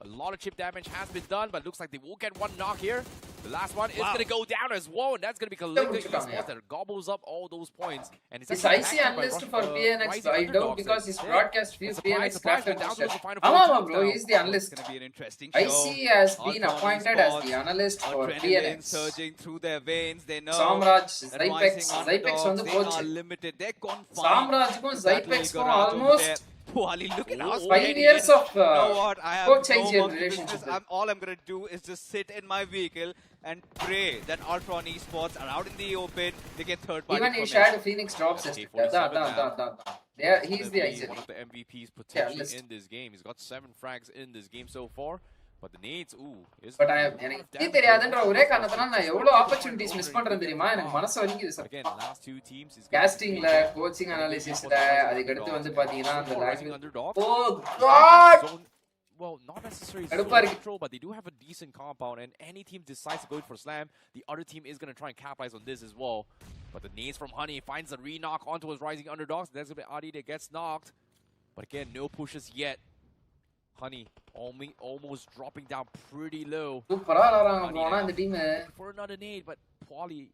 Speaker 5: A lot of chip damage has been done, but looks like they will get 1 knock here. The last one is going to go down as well, and that's going to be Kalinga Esports that gobbles up all those points. And it's
Speaker 1: Is IC analyst for PNX? I doubt because his broadcast few PNX crafted. Amama bro, he's the analyst.
Speaker 4: It's going to be an interesting show.
Speaker 1: IC has been
Speaker 4: Ultron
Speaker 1: appointed as
Speaker 4: Esports,
Speaker 1: the analyst for
Speaker 4: adrenaline
Speaker 1: PNX.
Speaker 4: surging through their veins. They know
Speaker 1: Samraj,
Speaker 4: that
Speaker 1: Zypex
Speaker 4: rising
Speaker 1: வந்து
Speaker 4: underdogs,
Speaker 1: போச்சு.
Speaker 4: they are limited. They're confined.
Speaker 1: சாம்ராஜ்க்கும்
Speaker 4: to that league
Speaker 1: Zypex-க்கும்
Speaker 4: around over
Speaker 1: almost
Speaker 4: there. Wally, look at how
Speaker 1: 5
Speaker 4: steady
Speaker 1: years
Speaker 4: he is.
Speaker 1: of
Speaker 4: You know what? I have
Speaker 1: coach
Speaker 4: no
Speaker 1: change in
Speaker 4: monkey
Speaker 1: relationship.
Speaker 4: business. All I'm going to do is just sit in my vehicle and pray that Ultron Esports are out in the open. They get third party
Speaker 1: Even he
Speaker 4: information.
Speaker 1: shared Phoenix drops it.
Speaker 5: AK-47
Speaker 1: He's the IC.
Speaker 5: one of the MVPs potentially
Speaker 1: list.
Speaker 5: in this game. He's got 7 frags in this game so far. But the nades, is
Speaker 1: But எனக்கு இது தெரியாதுன்ற ஒரே காரணத்தினால நான் எவ்வளவு opportunities miss பண்றேன் தெரியுமா? எனக்கு மனசு வலிக்குது sir.
Speaker 5: Again, last 2 teams is
Speaker 1: காஸ்டிங்ல, கோச்சிங் அனாலிசிஸ்ல, அதுக்கு அடுத்து வந்து பாத்தீங்கன்னா அந்த
Speaker 5: rising underdog.
Speaker 1: Oh god.
Speaker 5: Well, not necessarily
Speaker 1: கடுப்பா
Speaker 5: zone
Speaker 1: இருக்கு.
Speaker 5: control, but they do have a decent compound, and any team decides to go for slam, the other team is going to try and capitalize on this as well. But the nades from Honey finds a re-knock onto his rising underdogs. There's going to be Adi that gets knocked. But again, no pushes yet. Honey almost dropping down pretty low.
Speaker 1: சூப்பரா விளையாடுறாங்க போனா இந்த team.
Speaker 5: For another nade, but Paulie.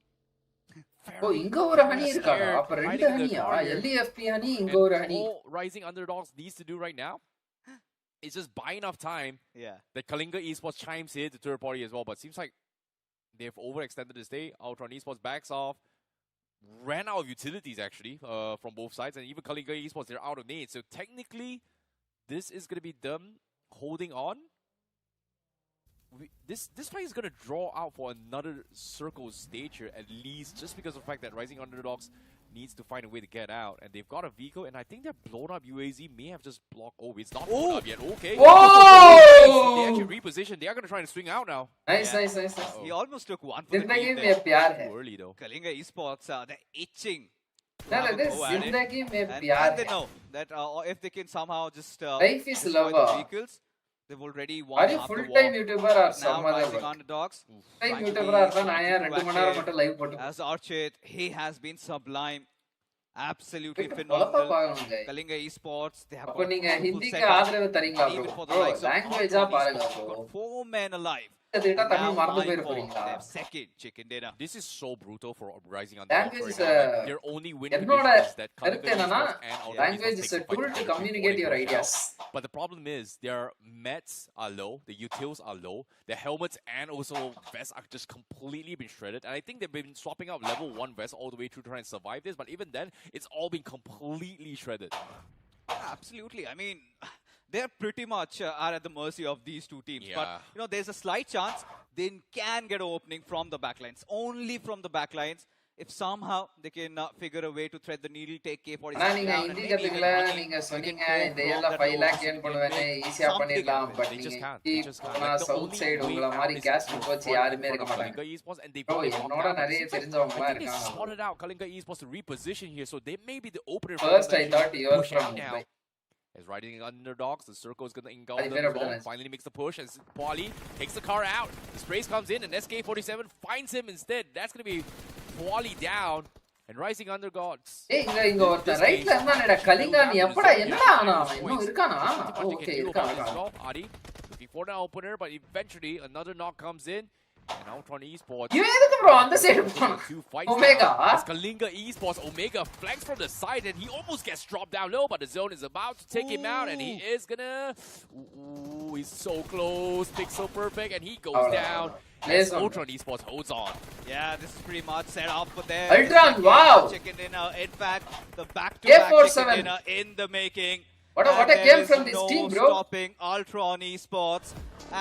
Speaker 1: ஓ இங்க ஒரு honey இருக்காடா. அப்ப ரெண்டு Haniya? LEFP honey இங்க ஒரு honey.
Speaker 5: All rising underdogs needs to do right now it's just buying enough time
Speaker 4: Yeah.
Speaker 5: that Kalinga Esports chimes in to third party as well. But seems like they've overextended this day. Ultron Esports backs off. Ran out of utilities actually from both sides. And even Kalinga Esports, they're out of nades. So technically, this is going to be them holding on. This fight is going to draw out for another circle stage here, at least, just because of the fact that Rising Underdogs needs to find a way to get out. And they've got a vehicle, and I think their blown up UAZ may have just blocked. Oh, it's not blown up yet. Okay.
Speaker 1: Whoa!
Speaker 5: They actually repositioned. They are going to try and swing out now.
Speaker 1: Nice.
Speaker 4: He almost took one for the
Speaker 1: जिंदगी
Speaker 4: team
Speaker 1: में
Speaker 4: there.
Speaker 1: प्यार है.
Speaker 5: Too early though.
Speaker 4: Kalinga Esports, they're itching. to
Speaker 1: No,
Speaker 4: have a
Speaker 1: this
Speaker 4: go at it.
Speaker 1: जिंदगी में
Speaker 4: And
Speaker 1: प्यार
Speaker 4: they
Speaker 1: है.
Speaker 4: know that if they can somehow just
Speaker 1: Life is
Speaker 4: destroy
Speaker 1: love.
Speaker 4: the vehicles, they've already won
Speaker 1: Are you
Speaker 4: half the
Speaker 1: full-time
Speaker 4: war.
Speaker 1: YouTuber or
Speaker 4: Now
Speaker 1: some other
Speaker 4: Rising
Speaker 1: work?
Speaker 4: Underdogs.
Speaker 1: Full-time
Speaker 4: trying to
Speaker 1: YouTuber
Speaker 4: be
Speaker 1: ஆ இருந்தா நான் ஏன்
Speaker 4: trying
Speaker 1: 2
Speaker 4: to
Speaker 1: மணி நேரம்
Speaker 4: actually-
Speaker 1: மட்டும் live போட்டு
Speaker 4: As Archit, he has been sublime. Absolutely
Speaker 1: பொழப்பா
Speaker 4: phenomenal.
Speaker 1: பார்க்கணுங்க.
Speaker 4: Kalinga Esports, they have
Speaker 1: அப்போ
Speaker 4: got
Speaker 1: நீங்க
Speaker 4: powerful
Speaker 1: ஹிந்திக்கு
Speaker 4: setups.
Speaker 1: ஆதரவு தரீங்களா
Speaker 4: Even
Speaker 1: bro?
Speaker 4: for the
Speaker 1: Bro,
Speaker 4: likes of
Speaker 1: language ah
Speaker 4: Ultron
Speaker 1: பாருங்க
Speaker 4: Esports,
Speaker 1: bro.
Speaker 4: got 4 men alive.
Speaker 1: கேட்டா
Speaker 4: And
Speaker 1: Tamil
Speaker 4: now
Speaker 1: மறந்து
Speaker 4: vying for
Speaker 1: போயிருப்பீங்களா?
Speaker 4: their second chicken dinner.
Speaker 5: This is so brutal for Rising
Speaker 1: Language
Speaker 5: Underdogs
Speaker 1: is
Speaker 5: right now.
Speaker 1: a-
Speaker 5: Like, their only win
Speaker 1: என்னோட
Speaker 5: condition is that
Speaker 1: கருத்து
Speaker 5: Kalinga
Speaker 1: என்னன்னா
Speaker 5: Esports and Ultron
Speaker 1: language
Speaker 5: Esports
Speaker 1: is a
Speaker 5: takes the
Speaker 1: tool
Speaker 5: fight
Speaker 1: to
Speaker 5: before
Speaker 1: communicate
Speaker 5: they
Speaker 1: your
Speaker 5: push out.
Speaker 1: ideas.
Speaker 5: But the problem is their mets are low, the utils are low, their helmets and also vests are just completely been shredded. And I think they've been swapping out level 1 vests all the way through to try and survive this. But even then, it's all been completely shredded.
Speaker 4: Absolutely. I mean, they're pretty much are at the mercy of these two teams.
Speaker 5: Yeah.
Speaker 4: But, you know, there's a slight chance they can get an opening from the backlines. Only from the backlines. If somehow they can figure a way to thread the needle, take K47
Speaker 1: ஆனா நீங்க
Speaker 4: down, and
Speaker 1: Hindi
Speaker 4: maybe even
Speaker 1: கத்துக்கல
Speaker 4: money,
Speaker 1: நீங்க
Speaker 4: we can
Speaker 1: சொன்னீங்க
Speaker 4: go
Speaker 1: இந்த
Speaker 4: from
Speaker 1: ஏரியால
Speaker 4: that
Speaker 1: 5
Speaker 4: low
Speaker 1: lakh
Speaker 4: to
Speaker 1: earn பண்ணுவேன்னு
Speaker 4: make
Speaker 1: ஈஸியா
Speaker 4: something
Speaker 1: பண்ணிடலாம்
Speaker 4: happen.
Speaker 1: பட்
Speaker 5: They
Speaker 1: நீங்க
Speaker 5: just can't.
Speaker 1: Hindi
Speaker 5: They just can't.
Speaker 1: போனா
Speaker 5: Like, the
Speaker 1: south
Speaker 5: only
Speaker 1: side
Speaker 5: way
Speaker 1: உங்கள
Speaker 5: out
Speaker 1: மாதிரி
Speaker 5: is
Speaker 1: caste
Speaker 5: to
Speaker 1: coach
Speaker 5: fight
Speaker 1: யாருமே
Speaker 5: in
Speaker 1: இருக்க
Speaker 5: front of
Speaker 1: மாட்டாங்க.
Speaker 5: Kalinga Esports, and they
Speaker 1: Bro,
Speaker 5: got it locked
Speaker 1: என்னோட
Speaker 5: down. But it
Speaker 1: நிறைய
Speaker 5: seems like
Speaker 1: தெரிஞ்சவங்க
Speaker 5: I think they
Speaker 1: இருக்காங்க.
Speaker 5: spotted out Kalinga Esports to reposition here, so they may be the opener for
Speaker 1: First
Speaker 5: them
Speaker 1: I
Speaker 5: to
Speaker 1: thought you were
Speaker 5: push
Speaker 1: from
Speaker 5: out now.
Speaker 1: Mumbai.
Speaker 5: As Riding Underdogs, the circle is going to engulf
Speaker 1: அது
Speaker 5: them
Speaker 1: வேற
Speaker 5: as well.
Speaker 1: அப்படிதான்.
Speaker 5: Finally makes the push as Paulie takes the car out. The sprays comes in and SK47 finds him instead. That's going to be Paulie down. And Rising Underdogs.
Speaker 1: ஏய் இங்க ஒருத்தன் ரைட்ல இருந்தானேடா கலிங்கா நீ எப்படா என்னடா ஆனா அவன் இன்னும் இருக்கானா? ஓகே இருக்கான்.
Speaker 5: Adi looking for an opener, but eventually another knock comes in. And Ultron Esports.
Speaker 1: இவன் எதுக்கு ப்ரோ அந்த சைடு போறான்?
Speaker 5: Two fights
Speaker 1: Omega.
Speaker 5: now. As Kalinga Esports, Omega flanks from the side and he almost gets dropped down low, but the zone is about to take him out and he is gonna... Ooh, he's so close. Pixel perfect and he goes down. As Ultron Esports holds on.
Speaker 4: Yeah, this is pretty much set up for them.
Speaker 1: Ultron, wow.
Speaker 4: Chicken dinner. In fact, the back-to-back chicken dinner in the making.
Speaker 1: What a game from this team, bro.
Speaker 4: Stopping Ultron Esports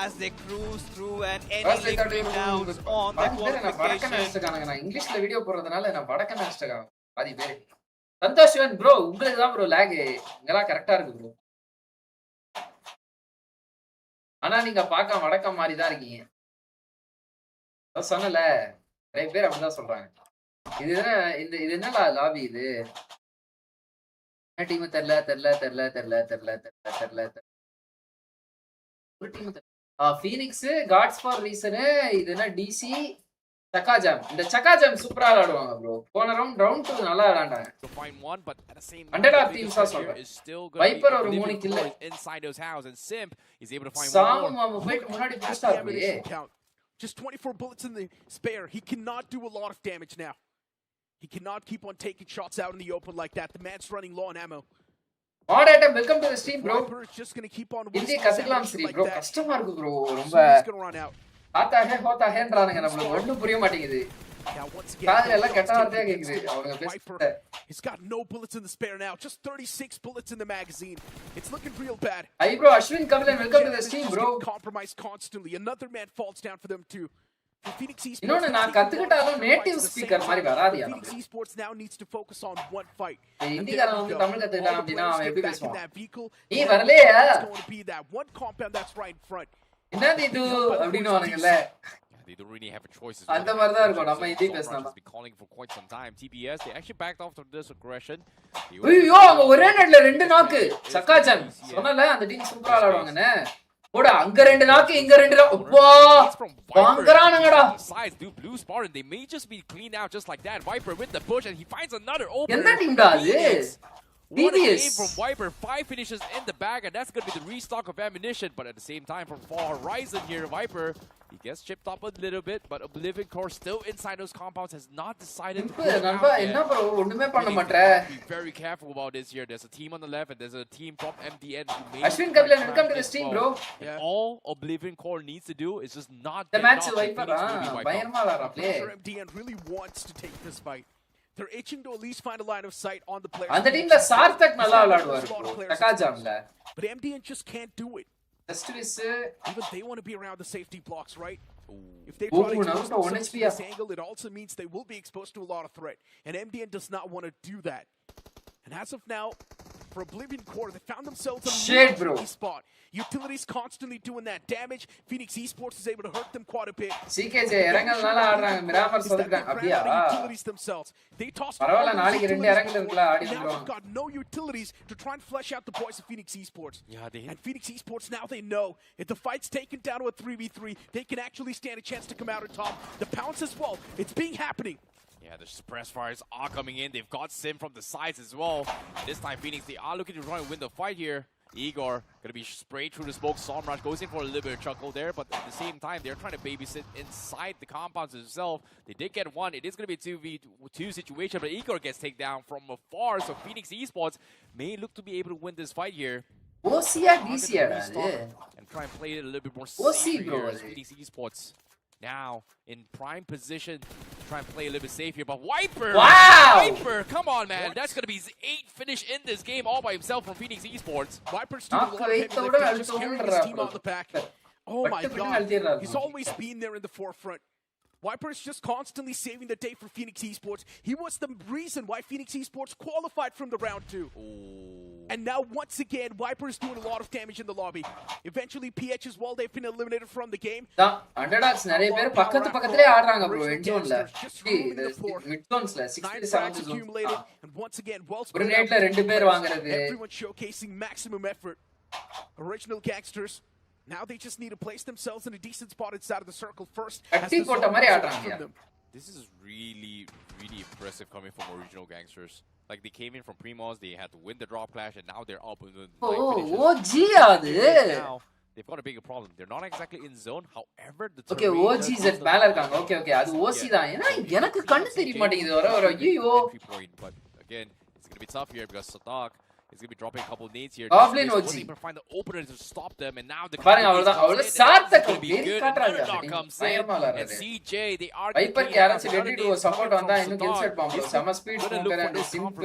Speaker 4: as they cruise through and any breakdowns on the qualification.
Speaker 1: நான் இங்கிலீஷ்ல video போடுறதுனால நான் வடக்க நினைச்சிட்டேன் பாதி பேர். Santhosh bro உங்களுக்கு தான் ப்ரோ லாக் இங்கலாம் கரெக்ட்டா இருக்கு ப்ரோ. ஆனா நீங்க பார்க்க வடக்க மாதிரி தான் இருக்கீங்க. நான் சொன்னல நிறைய பேர் அப்படிதான் சொல்றாங்க. இது என்ன லாபி இது? டீம் தெரியல. ஒரு team Phoenix gods for reason இது என்ன டிசி சக்காஜாம் இந்த சக்காஜாம் சூப்பரா விளையாடுவாங்க ப்ரோ. போன ரவுண்ட் 2 நல்லா விளையாண்டாங்க.
Speaker 5: To find one, but at the same time,
Speaker 1: Underdog teams are solid.
Speaker 5: is still going
Speaker 1: Viper
Speaker 5: to
Speaker 1: ஒரு
Speaker 5: be
Speaker 1: 3
Speaker 5: living
Speaker 1: kill
Speaker 5: inside those houses, and Simp is able to find
Speaker 1: Sam
Speaker 5: one more.
Speaker 1: மாமா போய் முன்னாடி
Speaker 2: At
Speaker 1: புடிச்சா
Speaker 2: the ammunition count, just 24 bullets in the spare. He cannot do a lot of damage now. He cannot keep on taking shots out in the open like that. The man's running low on ammo.
Speaker 1: மாடேட்டம் welcome to the stream bro.
Speaker 2: Viper is just going to keep on
Speaker 1: Hindi
Speaker 2: wasting
Speaker 1: கத்துக்கலாம்
Speaker 2: ammunition
Speaker 1: Sri
Speaker 2: like
Speaker 1: bro.
Speaker 2: that.
Speaker 1: கஷ்டமா இருக்கு bro ரொம்ப.
Speaker 2: So he's going to run out.
Speaker 1: ஹோதா ஹேன்றானுங்க நம்மளுக்கு ஒண்ணும் புரிய மாட்டேங்குது.
Speaker 2: Now once
Speaker 1: காதுல
Speaker 2: again,
Speaker 1: எல்லாம் கெட்ட வார்த்தையா கேக்குது. அவங்க
Speaker 2: Viper,
Speaker 1: பேசுறது.
Speaker 2: he's got no bullets in the spare now. Just 36 bullets in the magazine. It's looking real bad.
Speaker 1: Hi bro Ashwin Kabilan welcome to the stream bro.
Speaker 2: Compromised constantly. Another man falls down for them too. For Phoenix Esports,
Speaker 1: இன்னொன்னு நான் கத்துக்கிட்டாலும் native speaker மாதிரி வராதியா
Speaker 2: Phoenix
Speaker 1: நமக்கு.
Speaker 2: Esports now needs to focus on one fight.
Speaker 1: இந்திக்காரன் வந்து தமிழ் கத்துக்கிட்டான் அப்படினா அவன் எப்படி
Speaker 2: Back in
Speaker 1: பேசுவான்?
Speaker 2: that vehicle.
Speaker 1: நீ வரலையா?
Speaker 2: It's going to be that one compound that's right in front.
Speaker 1: என்னது இது அப்படினு வானுங்கல.
Speaker 5: They don't really have a choice.
Speaker 1: அந்த மாதிரி தான் இருக்கும் நம்ம இந்தி
Speaker 5: Ultron
Speaker 1: பேசினா.
Speaker 5: has been calling for quite some time. TBS, they actually backed off from this aggression.
Speaker 1: ஐயோ அவங்க ஒரே நெட்ல 2 நாக்கு. சக்காஜன் சொன்னல அந்த டீம் சூப்பரா விளையாடுவாங்கன்னு. போடா அங்க 2 நாக்கு இங்க 2 நாக்கு. அப்பா வாங்குறானுங்கடா.
Speaker 5: Sides do blue Spartan. They may just be cleaned out just like that. Viper with the push and he finds another opener.
Speaker 1: என்ன டீம்டா அது?
Speaker 5: What a game
Speaker 1: Devious.
Speaker 5: from Viper. 5 finishes in the bag, and that's going to be the restock of ammunition. But at the same time, from Far Horizon here, Viper, he gets chipped up a little bit, but Oblivion Core still inside those compounds, has not decided to pull it out yet. Be very careful about this here. There's a team on the left, and there's a team from MDN who made
Speaker 1: Ashwin Kabilan, welcome to the stream, bro.
Speaker 5: And all Oblivion Core needs to do is just not
Speaker 1: The
Speaker 5: get
Speaker 1: match
Speaker 5: knocked,
Speaker 1: is
Speaker 5: and
Speaker 1: Viper.
Speaker 5: Phoenix will be wiped out.
Speaker 1: Bayarma lara
Speaker 2: I'm
Speaker 1: play.
Speaker 2: sure MDN really wants to take this fight. They're itching to at least find a line of sight on the players.
Speaker 1: And the team the Sarthak nalla viladuvaru. Takajamla.
Speaker 2: But MDN just can't do it.
Speaker 1: Just is
Speaker 2: Even they want to be around the safety blocks, right? If they
Speaker 1: Ooh,
Speaker 2: try to
Speaker 1: now
Speaker 2: expose
Speaker 1: to 1
Speaker 2: themselves to
Speaker 1: HP.
Speaker 2: this angle, it also means they will be exposed to a lot of threat. And MDN does not want to do that. And as of now, for Oblivion Core, they found themselves in a
Speaker 1: Shit,
Speaker 2: really
Speaker 1: bro.
Speaker 2: tricky spot. Utilities constantly doing that damage. Phoenix Esports is able to hurt them quite a bit.
Speaker 1: CKJ இறங்கல்னால ஆடுறாங்க Miramar
Speaker 2: Is that
Speaker 1: சொல்றாங்க
Speaker 2: they
Speaker 1: அப்படியா
Speaker 2: ran out of utilities themselves. They tossed
Speaker 1: பரவாயில்ல
Speaker 2: all those
Speaker 1: நாளைக்கு 2
Speaker 2: utilities
Speaker 1: இறங்கல் இருக்குல
Speaker 2: forward.
Speaker 1: ஆடி
Speaker 2: Now
Speaker 1: விடுவாங்க
Speaker 2: they've got no utilities to try and flesh out the boys of Phoenix Esports.
Speaker 5: Yeah, they hit.
Speaker 2: And Phoenix Esports, now they know if the fight's taken down to a 3v3, they can actually stand a chance to come out on top. The pounce as well, it's being happening.
Speaker 5: Yeah, the suppress fires are coming in. They've got Sim from the sides as well. This time, Phoenix, they are looking to try and win the fight here. Igor gonna be sprayed through the smoke. Somraj goes in for a little bit of chuckle there, but at the same time, they're trying to babysit inside the compounds themselves. They did get one. It is gonna be a 2v2 situation, but Igor gets taken down from afar. So Phoenix Esports may look to be able to win this fight here.
Speaker 1: ஓசியா டிசியாடா அது
Speaker 5: And try and play it a little bit more
Speaker 1: OC,
Speaker 5: safe
Speaker 1: bro,
Speaker 5: here as
Speaker 1: அது.
Speaker 5: Phoenix Esports now in prime position to try and play a little bit safe here. But Viper!
Speaker 1: Wow!
Speaker 5: Viper! Come on, man. That's going to be his 8th finish in this game all by himself from Phoenix Esports.
Speaker 2: Viper's doing a lot of heavy
Speaker 1: Knock
Speaker 2: lifting, just
Speaker 1: the
Speaker 2: carrying
Speaker 1: weight
Speaker 2: his
Speaker 1: out
Speaker 2: team
Speaker 1: bro.
Speaker 2: on the back. Oh my
Speaker 1: But
Speaker 2: god,
Speaker 1: the
Speaker 2: he's always been there in the forefront. Viper's just constantly saving the day for Phoenix Esports. He was the reason why Phoenix Esports qualified from the round 2. And now once again, Viper's doing a lot of damage in the lobby. Eventually PH as well, they've been eliminated from the game.
Speaker 1: தான் அண்டர்டாக்ஸ் நிறைய பேர் பக்கத்து பக்கத்துலயே ஆடுறாங்க bro end zoneல mid zonesல
Speaker 2: 9
Speaker 1: 67
Speaker 2: frags
Speaker 1: zones
Speaker 2: accumulated, and once again, well
Speaker 1: ஒரு
Speaker 2: spread
Speaker 1: நேட்ல
Speaker 2: out.
Speaker 1: 2 பேர் வாங்குறது
Speaker 2: Everyone showcasing maximum effort. Original gangsters. Now they just need to place themselves in a decent spot inside of the circle first.
Speaker 1: கட்டி போட்ட மாதிரி ஆடுறாங்க
Speaker 5: This is really, really impressive coming from original gangsters. Like, they came in from Primos, they had to win the drop clash, and now they're up in the
Speaker 1: OG அது
Speaker 5: Now, they've got a bigger problem. They're not exactly in zone. However, the
Speaker 1: okay
Speaker 5: terrain
Speaker 1: OG
Speaker 5: does
Speaker 1: Z மேல இருக்காங்க okay okay அது OC தான் ஏனா எனக்கு கண்ணு தெரிய மாட்டேங்குது வர ஐயோ
Speaker 5: entry point. But again, it's going to be tough here because Sadak is going to be dropping a couple of nades here.
Speaker 1: Goblin
Speaker 5: Wasn't
Speaker 1: OG.
Speaker 5: able to find the opener to stop them, and now the
Speaker 1: பாருங்க அவ்வளவுதான் அவ்வளவு சார்த்தக்கு
Speaker 5: be
Speaker 1: பேர்
Speaker 5: good.
Speaker 1: காட்றாங்க
Speaker 5: Another knock comes in,
Speaker 1: பயமா
Speaker 5: and
Speaker 1: விளையாடுறது
Speaker 5: CJ, they are
Speaker 1: wiper யாராச்சும் ready to support வந்தா இன்னும் kill set பாம்பு செம speed smoker and chimp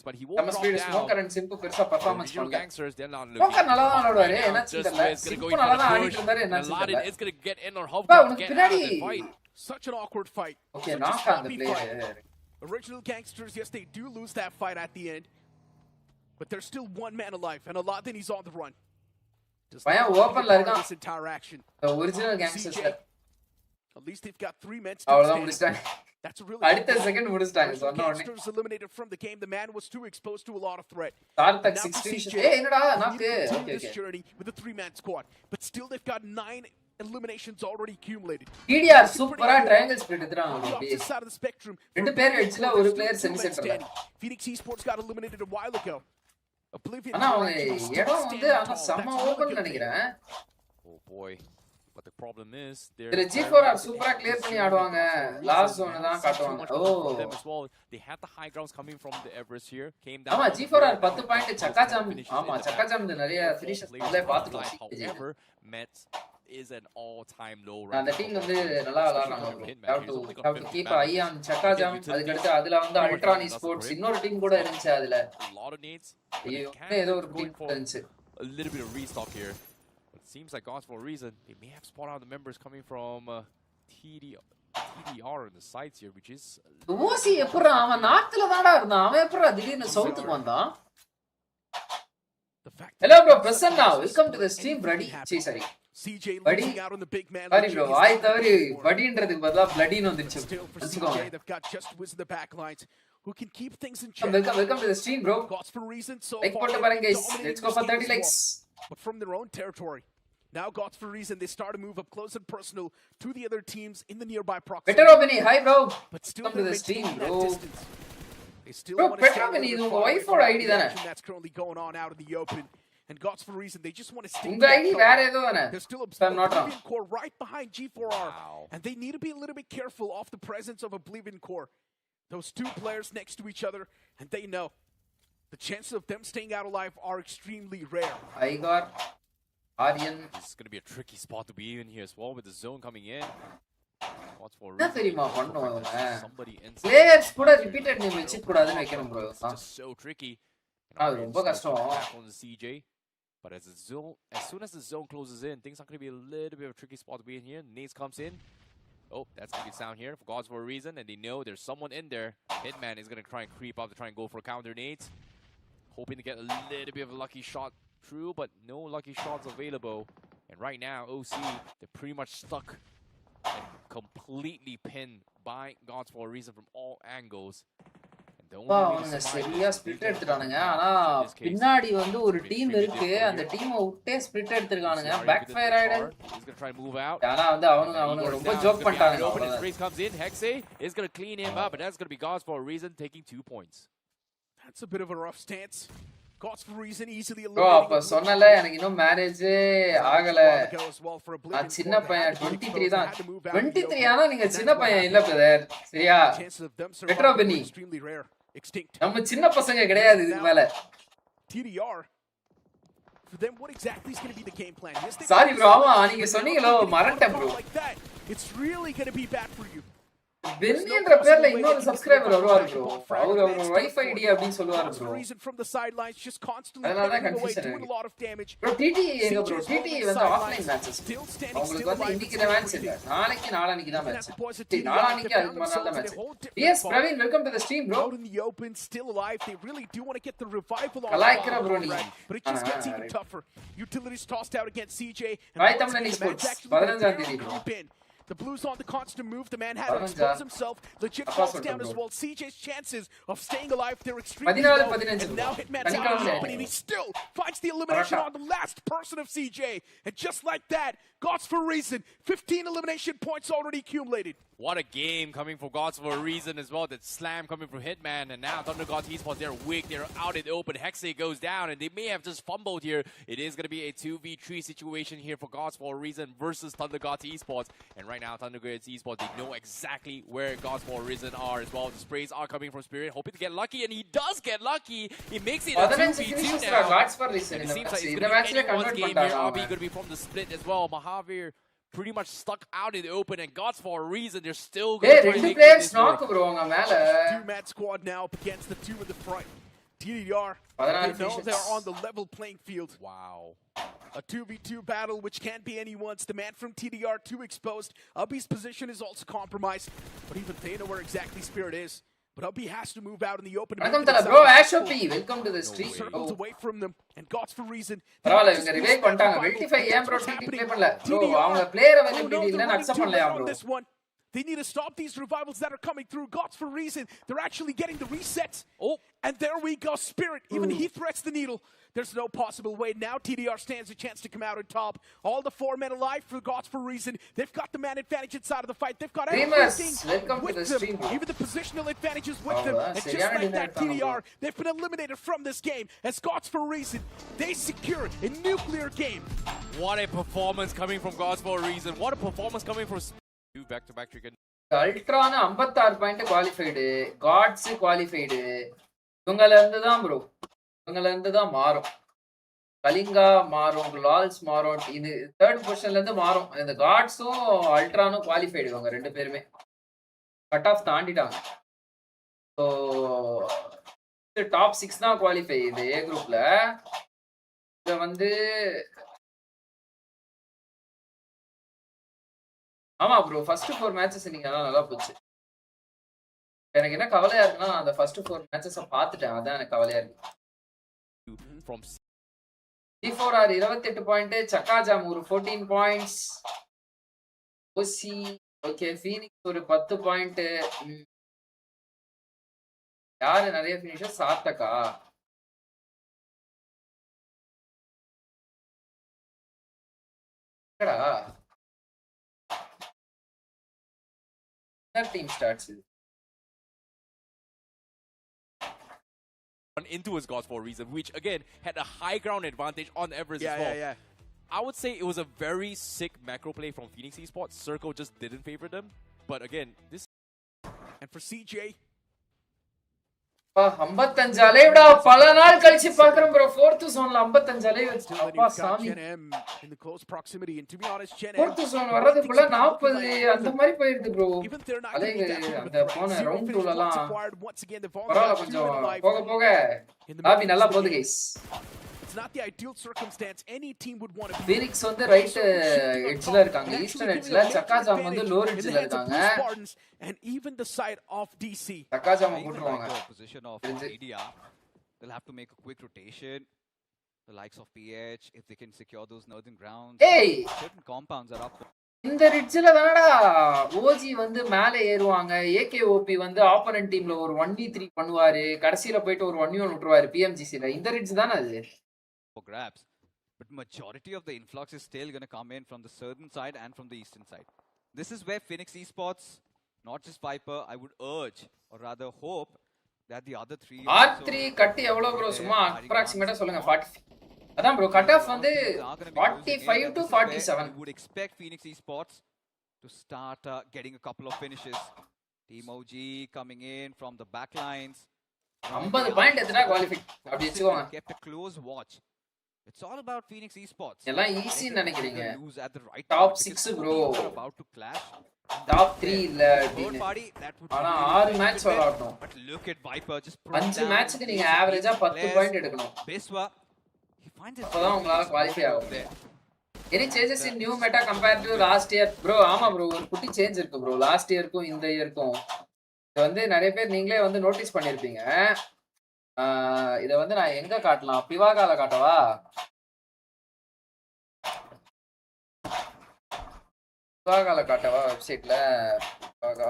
Speaker 5: but he won't
Speaker 1: செம
Speaker 5: drop
Speaker 1: speed
Speaker 5: down.
Speaker 1: Smoker and chimp பெருசா பெர்ஃபார்மன்ஸ்
Speaker 5: Original
Speaker 1: பண்ணல
Speaker 5: gangsters, they're not looking.
Speaker 1: Smoker நல்லா தான் ஆடுவாரு என்ன
Speaker 5: Just
Speaker 1: தெரியல
Speaker 5: is gonna
Speaker 1: chimp
Speaker 5: go in
Speaker 1: நல்லா
Speaker 5: for
Speaker 1: தான்
Speaker 5: the
Speaker 1: ஆடிட்டு
Speaker 5: push.
Speaker 1: இருந்தாரு என்ன
Speaker 5: Aladdin
Speaker 1: தெரியல
Speaker 5: is going to get in or how
Speaker 1: பா
Speaker 5: to
Speaker 1: உனக்கு
Speaker 5: get out
Speaker 1: பின்னாடி
Speaker 5: of the fight.
Speaker 2: Such an awkward fight.
Speaker 1: Okay
Speaker 2: Such a
Speaker 1: knock அந்த
Speaker 2: sloppy fight.
Speaker 1: Player
Speaker 2: Original gangsters, yes, they do lose that fight at the end. But there's still one man alive, and Aladdin, he's on the run. Does
Speaker 1: பையன்
Speaker 2: not want to
Speaker 1: ஓபன்ல
Speaker 2: be part of
Speaker 1: இருக்கான்
Speaker 2: this entire action.
Speaker 1: Original gangsters
Speaker 2: CJ, at least they've got 3 men still
Speaker 1: அவ்வளவுதான்
Speaker 2: standing.
Speaker 1: முடிச்சிட்டாங்க
Speaker 2: That's a really
Speaker 1: அடுத்த second முடிச்சிட்டாங்க
Speaker 2: Original
Speaker 1: சொன்ன உடனே
Speaker 2: gangsters eliminated from the game. The man was too exposed to a lot of threat.
Speaker 1: Sarthak
Speaker 2: Now for
Speaker 1: 16
Speaker 2: CJ,
Speaker 1: ஏய் என்னடா
Speaker 2: they
Speaker 1: நாக்கு
Speaker 2: need to continue
Speaker 1: okay
Speaker 2: this
Speaker 1: okay
Speaker 2: journey with a 3-man squad. But still, they've got 9 eliminations already accumulated.
Speaker 1: TTR சூப்பரா triangle split எடுத்துறாங்க
Speaker 2: On the
Speaker 1: அப்படியே
Speaker 2: opposite side of the spectrum,
Speaker 1: ரெண்டு பேர் அடிச்சல ஒரு player semi சென்டர்ல
Speaker 2: Phoenix Esports got eliminated a while ago. Oblivion
Speaker 1: ஆனா அவங்க
Speaker 2: actually still
Speaker 1: இடம் வந்து
Speaker 2: standing
Speaker 1: ஆனா
Speaker 2: tall.
Speaker 1: செம
Speaker 2: That's a really
Speaker 1: open
Speaker 2: good thing.
Speaker 1: நினைக்கிறேன்
Speaker 5: Oh boy. But the problem is
Speaker 1: இதுல G4R சூப்பரா கிளியர் பண்ணி ஆடுவாங்க லாஸ்ட் ஜோன் தான் காட்டுவாங்க ஓ
Speaker 5: They had the high grounds coming from the Everest here. Came down.
Speaker 1: ஆமா G4R 10 பாயிண்ட் சக்காஜாம் ஆமா சக்காஜாம் நிறைய ஃபினிஷஸ் அதே பாத்துக்கலாம்
Speaker 5: However, Mets is an all-time low
Speaker 1: அந்த டீம் வந்து நல்லா விளையாடுறாங்க have to keep eye on சக்காஜாம் அதுக்கு அடுத்து அதுல வந்து அல்ட்ரானி ஸ்போர்ட்ஸ் இன்னொரு டீம் கூட இருந்துச்சு அதுல
Speaker 5: A lot of needs.
Speaker 1: ஐயோ ஏதோ ஒரு டீம் இருந்துச்சு
Speaker 5: A little bit of restock here. But it seems like God's for a reason. They may have spotted out the members coming from TDR on the sides here, which is
Speaker 1: ஓசி எப்பறா அவன் நார்த்ல தான்டா இருந்தான் அவன் எப்பறா திடீர்னு சவுத்துக்கு வந்தான்
Speaker 2: The fact
Speaker 1: Hello bro Prasanna welcome to the stream buddy see sorry
Speaker 2: CJ
Speaker 1: Buddy.
Speaker 2: losing out on the big man.
Speaker 1: sorry bro
Speaker 2: Legit is
Speaker 1: why
Speaker 2: not
Speaker 1: தவறி
Speaker 2: anymore.
Speaker 1: buddyன்றதுக்கு பதிலா bloody னு வந்துச்சு
Speaker 2: Still for
Speaker 1: வெச்சுக்கோங்க
Speaker 2: CJ, they've got just Wiz in the back lines who can keep things in check.
Speaker 1: welcome to the stream bro
Speaker 2: Gods for reason so
Speaker 1: like
Speaker 2: far.
Speaker 1: போட்டு
Speaker 2: they've
Speaker 1: பாருங்க
Speaker 2: been
Speaker 1: guys
Speaker 2: dominating
Speaker 1: let's go
Speaker 2: this
Speaker 1: for
Speaker 2: game
Speaker 1: 30
Speaker 2: as
Speaker 1: likes
Speaker 2: well. But from their own territory. Now Gods for reason they start to move up close and personal to the other teams in the nearby proximity.
Speaker 1: better Obini hi bro
Speaker 2: But still
Speaker 1: welcome to
Speaker 2: they're
Speaker 1: the stream
Speaker 2: maintaining that
Speaker 1: bro
Speaker 2: distance. They still
Speaker 1: Bro,
Speaker 2: want to stay
Speaker 1: Petra,
Speaker 2: a little
Speaker 1: நீ
Speaker 2: bit
Speaker 1: உங்க
Speaker 2: far away
Speaker 1: wife
Speaker 2: from
Speaker 1: ஓட
Speaker 2: the
Speaker 1: ID தானே?
Speaker 2: action that's currently going on out in the open. And Gods for a reason, they just want to stick to
Speaker 1: உங்க
Speaker 2: that
Speaker 1: ID
Speaker 2: cover.
Speaker 1: வேற ஏதோ தானே?
Speaker 2: There's still a
Speaker 1: If I'm not wrong.
Speaker 2: Oblivion core right behind G4R.
Speaker 5: Wow.
Speaker 2: And they need to be a little bit careful off the presence of Oblivion core. Those two players next to each other, and they know the chances of them staying out alive are extremely rare.
Speaker 1: Igor, Aryan.
Speaker 5: This is going to be a tricky spot to be in here as well with the zone coming in. What's for
Speaker 1: என்ன தெரியுமா பண்ணுவாங்க?
Speaker 5: somebody inside.
Speaker 1: Players கூட repeated name வச்சு கூடாதுன்னு வைக்கணும் bro.
Speaker 5: It's just so tricky.
Speaker 1: அது ரொம்ப கஷ்டம்.
Speaker 5: Back on the CJ. But as soon as the zone closes in, things are going to be a little bit of a tricky spot to be in here. Nades comes in. Oh, that's going to be sound here for Gods for a reason, and they know there's someone in there. Hitman is going to try and creep up to try and go for counter nades. Hoping to get a little bit of a lucky shot through, but no lucky shots available. And right now, OC, they're pretty much stuck and completely pinned by Gods for a reason from all angles.
Speaker 1: அவங்க சரியா split எடுத்துட்டானுங்க. ஆனா பின்னாடி வந்து ஒரு team இருக்கு. அந்த டீமை விட்டே ஸ்பிளிட் எடுத்துட்டானுங்க. பேக் ஃபயர் ஆயிடுது. ஆனா வந்து அவங்க ரொம்ப ஜோக் பண்ணிட்டாங்க.
Speaker 5: Hexe is going to clean him up, but that's going to be Gods for a reason taking 2 points.
Speaker 2: That's a bit of a rough stance. Gods for a reason easily
Speaker 1: bro, அப்ப சொன்னல எனக்கு இன்னும் marriage ஆகல. நான் சின்ன பையன் 23 தான். 23 ஆனா நீங்க சின்ன பையன் இல்ல பிரதர். சரியா? பெட்ரோ பெனி. நம்ம சின்ன பசங்க கிடையாது இதுக்கு மேல.
Speaker 2: TDR for them what exactly is going to be the game plan? Yes,
Speaker 1: sorry bro, நீங்க சொன்னீங்களோ மறந்துட்டேன் bro.
Speaker 2: It's really going to be bad for you.
Speaker 1: பென்னின்ற பேர்ல இன்னொரு சப்ஸ்கிரைபர் வருவாரு bro. அவர் வைஃபை ஐடி அப்படி சொல்லுவாரு bro. அதனால கன்ஃபியூஷன் இருக்கு. bro TT எங்க bro? TT வந்து ஆஃப்லைன் மேட்சஸ். உங்களுக்கு வந்து இன்னைக்கு தான் மேட்ச் இல்ல. நாளைக்கு தான் மேட்ச். நாளைக்கு அதுக்கு முன்னால தான் match. Yes Praveen, welcome to the stream bro.
Speaker 2: Out in the open, still alive. They really do want to get the revival on.
Speaker 1: கலாய்க்கற bro நீ.
Speaker 2: But it just gets even tougher. Utilities tossed out against CJ.
Speaker 1: Right Tamil ESPORTS 15ஆம் தேதி bro.
Speaker 2: The Blues on the constant move. The man had to expose himself. Legit falls down as well. CJ's chances of staying alive, they're extremely low. And now Hitman's out of the open, and he still finds the elimination on the last person of CJ. And just like that, Gods for a reason. 15 elimination points already accumulated.
Speaker 5: What a game coming for Gods for a reason as well. That slam coming from Hitman, and now Thunder Gods eSports, they're weak. They're out in the open. Hexe goes down, and they may have just fumbled here. It is going to be a 2v3 situation here for Gods for a reason versus Thunder Gods eSports. And right now, Thunder Gods eSports, they know exactly where Gods for a reason are as well. The sprays are coming from Spirit, hoping to get lucky, and he does get lucky. He makes it a 2v2 now.
Speaker 1: Gods for a reason.
Speaker 5: It seems like it's going to be anyone's game here. RB going to be from the split as well. Mahavir pretty much stuck out in the open, and Gods for a reason, they're still going to make this work.
Speaker 2: Two-man squad now up against the two in the front. TDR, they know they're on the level playing field.
Speaker 5: Wow.
Speaker 2: A 2v2 battle, which can't be anyone's. The man from TDR, too exposed. Ubby's position is also compromised, but even they know where exactly Spirit is. But Ubby has to move out in the open.
Speaker 1: Welcome to the bro, Ashop. Welcome to the stream.
Speaker 2: Circles away from them, and Gods for reason.
Speaker 1: பரவாயில்லை இவங்க revive பண்ணிட்டாங்க. 25 ஏன் bro TT play பண்ணல? bro அவங்க player availability இல்லன்னு accept பண்ணலையா bro?
Speaker 2: They need to stop these revivals that are coming through. Gods for a reason. They're actually getting the resets.
Speaker 5: Oh,
Speaker 2: and there we go. Spirit. Even he threats the needle. There's no possible way. Now TDR stands a chance to come out on top. All the 4 men alive for Gods for a reason. They've got the man advantage inside of the fight. They've got everything with them. Even the positional advantages with them. And just like that, TDR, they've been eliminated from this game. As Gods for a reason, they secure a nuclear game.
Speaker 5: What a performance coming from Gods for a reason. What a performance coming from two back-to-back chicken.
Speaker 1: Ultron 56 point qualified. Gods qualified. இவங்கள இருந்து தான் bro. இவங்கள இருந்து தான் மாறும். கலிங்கா மாறும், லால்ஸ் மாறும். இது தேர்ட் பொசிஷன்ல இருந்து மாறும். இந்த காட்ஸும் அல்ட்ரானும் குவாலிஃபைடு இவங்க ரெண்டு பேருமே. கட் ஆஃப் தாண்டிட்டாங்க. ஸோ டாப் 6 தான் குவாலிஃபை இந்த ஏ குரூப்ல. இத வந்து ஆமா ப்ரோ ஃபர்ஸ்ட் 4 மேட்சஸ் இன்னைக்கு நல்லா போச்சு. எனக்கு என்ன கவலையா இருக்குன்னா அந்த ஃபர்ஸ்ட் 4 மேட்சஸ் பார்த்துட்டேன். அதான் எனக்கு கவலையா இருக்கு.
Speaker 5: From
Speaker 1: C4R 28 பாயிண்ட், சக்காஜாம் ஒரு 14 பாயிண்ட்ஸ். ஓசி ஓகே ஃபீனிக்ஸ் ஒரு 10 பாயிண்ட். யாரு நிறைய ஃபினிஷர்? சாத்தக்கா. என்னடா team starts
Speaker 5: into his gods for a reason, which again had a high ground advantage on Everest as well.
Speaker 2: Yeah.
Speaker 5: I would say it was a very sick macro play from Phoenix Esports. Circle just didn't favor them. But again, this...
Speaker 2: And for CJ...
Speaker 1: 55 அலைவ்டா பல நாள் கழிச்சு பாக்குறேன் bro. 4th zoneல 55 alive வச்சு அப்பா சாமி.
Speaker 2: In the close proximity, and to be honest,
Speaker 1: 4th zone வரதுக்குள்ள 40 அந்த மாதிரி போயிடுது bro. அலைவ் அந்த போன ரவுண்ட் 2லலாம் பரவாயில்ல கொஞ்சம் போக போக லாபி நல்லா போகுது guys.
Speaker 2: It's not the ideal circumstance any team would want to be.
Speaker 1: Phoenix வந்து ரைட் எட்ஜ்ல இருக்காங்க, ஈஸ்டர்ன் எட்ஜ்ல. சக்காஜாம் வந்து லோர் எட்ஜ்ல இருக்காங்க.
Speaker 2: And even the side of DC.
Speaker 1: சக்காஜாம் போட்டுருவாங்க.
Speaker 4: Position of media. They'll have to make a quick rotation. The likes of PH, if they can secure those northern grounds.
Speaker 1: Hey!
Speaker 4: Certain compounds are up.
Speaker 1: இந்த ரிட்ஜ்ல தானடா OG வந்து மேல ஏறுவாங்க. ஏகேஓபி வந்து opponent டீம்ல ஒரு 1v3 பண்ணுவாரு, கடைசில போயிட்டு ஒரு 1v1 விட்டுருவாரு பிஎம்ஜிசில. இந்த ரிட்ஜ் தானே அது
Speaker 4: for grabs, but majority of the influx is still going to come in from the southern side and from the eastern side. This is where Phoenix Esports, not just Viper, I would urge or rather hope that the other three
Speaker 1: R3 cut எவ்வளவு bro சும்மா அப்ராக்ஸிமேட்டா சொல்லுங்க. 40 அதான் bro cut off வந்து 45 to 47.
Speaker 4: would expect Phoenix Esports to start getting a couple of finishes. Team OG coming in from the back lines.
Speaker 1: 50 point எத்தனை qualify அப்படி வெச்சுக்கோங்க.
Speaker 4: Kept a close watch. It's all about Phoenix Esports.
Speaker 1: எல்லாம் easy நினைக்கிறீங்க.
Speaker 4: Lose at the right
Speaker 1: Top
Speaker 4: time
Speaker 1: 6 bro.
Speaker 4: About to clash.
Speaker 1: Top 3 இல்ல
Speaker 4: Third party that would
Speaker 1: ஆனா 6 match விளையாடணும்.
Speaker 4: But look at Viper just
Speaker 1: 5 மேட்ச்க்கு நீங்க ஆவரேஜா 10 point எடுக்கணும்.
Speaker 4: Biswa he finds it.
Speaker 1: அப்பதான் உங்களால குவாலிஃபை ஆகும். Any changes in new meta compared to last year bro? ஆமா bro ஒரு குட்டி சேஞ்ச் இருக்கு bro லாஸ்ட் இயர்க்கும் இந்த இயர்க்கும். இது வந்து நிறைய பேர் நீங்களே வந்து நோட்டீஸ் பண்ணிருப்பீங்க. இத வந்து நான் எங்க காட்டலாம்? பிவாகால காட்டவா? பிவாகால காட்டவா வெப்சைட்ல? பிவாகா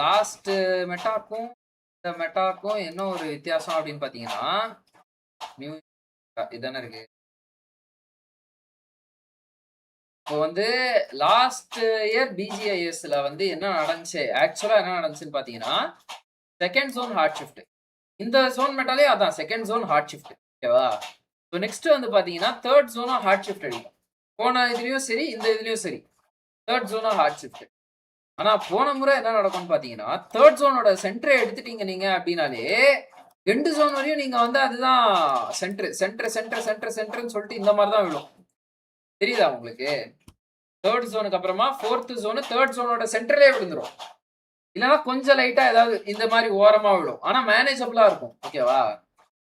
Speaker 1: லாஸ்ட் மெட்டாக்கும் இந்த மெட்டாக்கும் என்ன ஒரு வித்தியாசம் அப்படின்னு பாத்தீங்கன்னா நியூ இதானே இருக்கு. இப்போ வந்து லாஸ்ட் இயர் பிஜிஐஎஸ்ல வந்து என்ன நடந்துச்சு, ஆக்சுவலா என்ன நடந்துச்சுன்னு பாத்தீங்கன்னா செகண்ட் ஜோன் ஹார்ட் ஷிஃப்ட். இந்த ஜோன் மெட்டாலே அதான் செகண்ட் ஜோன் ஹார்ட் ஷிஃப்ட். ஓகேவா? ஸோ நெக்ஸ்ட் வந்து பாத்தீங்கன்னா தேர்ட் ஜோனா ஹார்ட் ஷிஃப்ட் அடிக்கும். போன இதுலயும் சரி இந்த இதுலயும் சரி தேர்ட் ஜோனா ஹார்ட் ஷிஃப்ட். ஆனா போன முறை என்ன நடக்கும்னு பாத்தீங்கன்னா தேர்ட் ஜோனோட சென்டரை எடுத்துட்டீங்க நீங்க அப்படின்னாலே 2 ஜோன் வரையும் நீங்க வந்து அதுதான் சென்டர் சென்டர் சென்டர் சென்டர் சென்டர்னு சொல்லிட்டு இந்த மாதிரி தான் விழும். தெரியுதா உங்களுக்கு? தேர்ட் ஜோனுக்கு அப்புறமா 4th ஜோனு தேர்ட் ஜோனோட சென்டர்லயே விழுந்துரும். இல்லைன்னா கொஞ்சம் லைட்டா ஏதாவது இந்த மாதிரி ஓரமா விழும். ஆனா மேனேஜபிளா இருக்கும். ஓகேவா?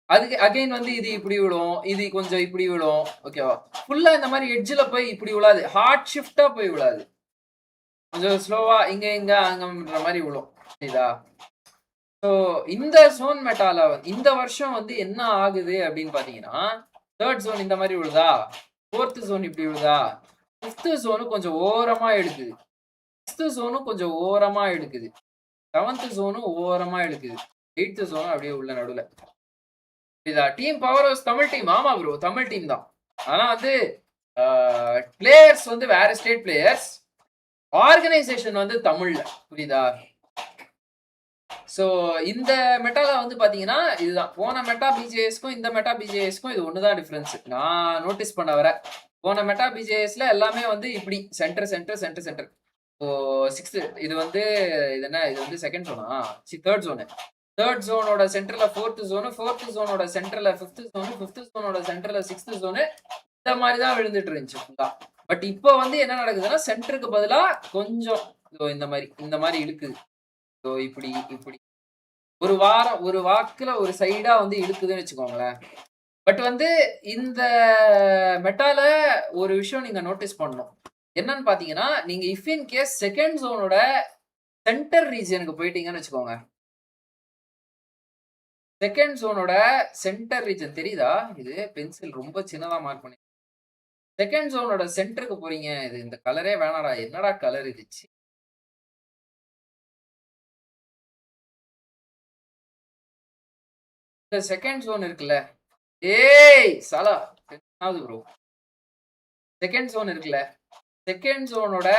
Speaker 1: அதுக்கு அகைன் வந்து இது இப்படி விழும், இது கொஞ்சம் இப்படி விழும். ஓகேவா? ஃபுல்லா இந்த மாதிரி எட்ஜில் போய் இப்படி விழாது, ஹார்ட் ஷிஃப்டா போய் விழாது, கொஞ்சம் ஸ்லோவா இங்க இங்க அங்கன்ற மாதிரி விழும். சரிதா? ஸோ இந்த ஜோன் மெட்டால இந்த வருஷம் வந்து என்ன ஆகுது அப்படின்னு பாத்தீங்கன்னா தேர்ட் ஜோன் இந்த மாதிரி விழுதா, 4th ஜோன் இப்படி விழுதா, 5th ஜோனு கொஞ்சம் ஓரமா எடுக்குது, 6th ஜோனும் கொஞ்சம் ஓரமா எடுக்குது, 7th ஜோனும் ஓரமா எடுக்குது, 8th ஜோனும் அப்படியே உள்ள நடுவில். இதா team power house Tamil team. ஆமா ப்ரோ தமிழ் டீம் தான். ஆனா வந்து பிளேயர்ஸ் வந்து வேற ஸ்டேட் பிளேயர்ஸ், ஆர்கனைசேஷன் வந்து தமிழ்ல. புரியுதா? ஸோ இந்த மெட்டால வந்து பாத்தீங்கன்னா இதுதான் போன மெட்டா பிஜேஎஸ்க்கும் இந்த மெட்டா பிஜேஎஸ்க்கும் இது ஒண்ணுதான் டிஃபரன்ஸ் நான் நோட்டீஸ் பண்ண வர. போன மெட்டா பிஜேஎஸ்ல எல்லாமே வந்து இப்படி centre centre centre centre. So 6th இது வந்து இது என்ன, இது வந்து செகண்ட் ஜோனா, தேர்ட் ஜோனு. தேர்ட் ஜோனோட சென்டர்ல 4th ஜோனு, 4th ஜோனோட சென்டர்ல 5th ஜோனு, 5th ஜோனோட சென்டர்ல 6th ஜோனு. இந்த மாதிரி தான் விழுந்துட்டு இருந்துச்சு ஃபுல்லா. பட் இப்போ வந்து என்ன நடக்குதுன்னா சென்டருக்கு பதிலா கொஞ்சம் இந்த மாதிரி இழுக்குது. ஸோ இப்படி இப்படி ஒரு வாக்குல ஒரு சைடா வந்து இழுக்குதுன்னு வச்சுக்கோங்களேன். பட் வந்து இந்த மெட்டால ஒரு விஷயம் நீங்க நோட்டீஸ் பண்ணணும். என்னன்னு பாத்தீங்கன்னா நீங்க இஃப் இன் கேஸ் செகண்ட் ஜோனோட சென்டர் ரீஜனுக்கு போயிட்டீங்கன்னு வச்சுக்கோங்க, செகண்ட் ஜோனோட சென்டர் ரீஜன் தெரியுதா? இது பென்சில் ரொம்ப சின்னதா மார்க் பண்ணி செகண்ட் ஜோனோட சென்டருக்கு போறீங்க. இது இந்த கலரே வேணாடா, என்னடா கலர் இதுச்சு. இந்த செகண்ட் ஜோன் இருக்குல்ல, ஏய் சலா ப்ரோ, செகண்ட் ஜோன் இருக்குல்ல, செகண்ட் ஜோனோட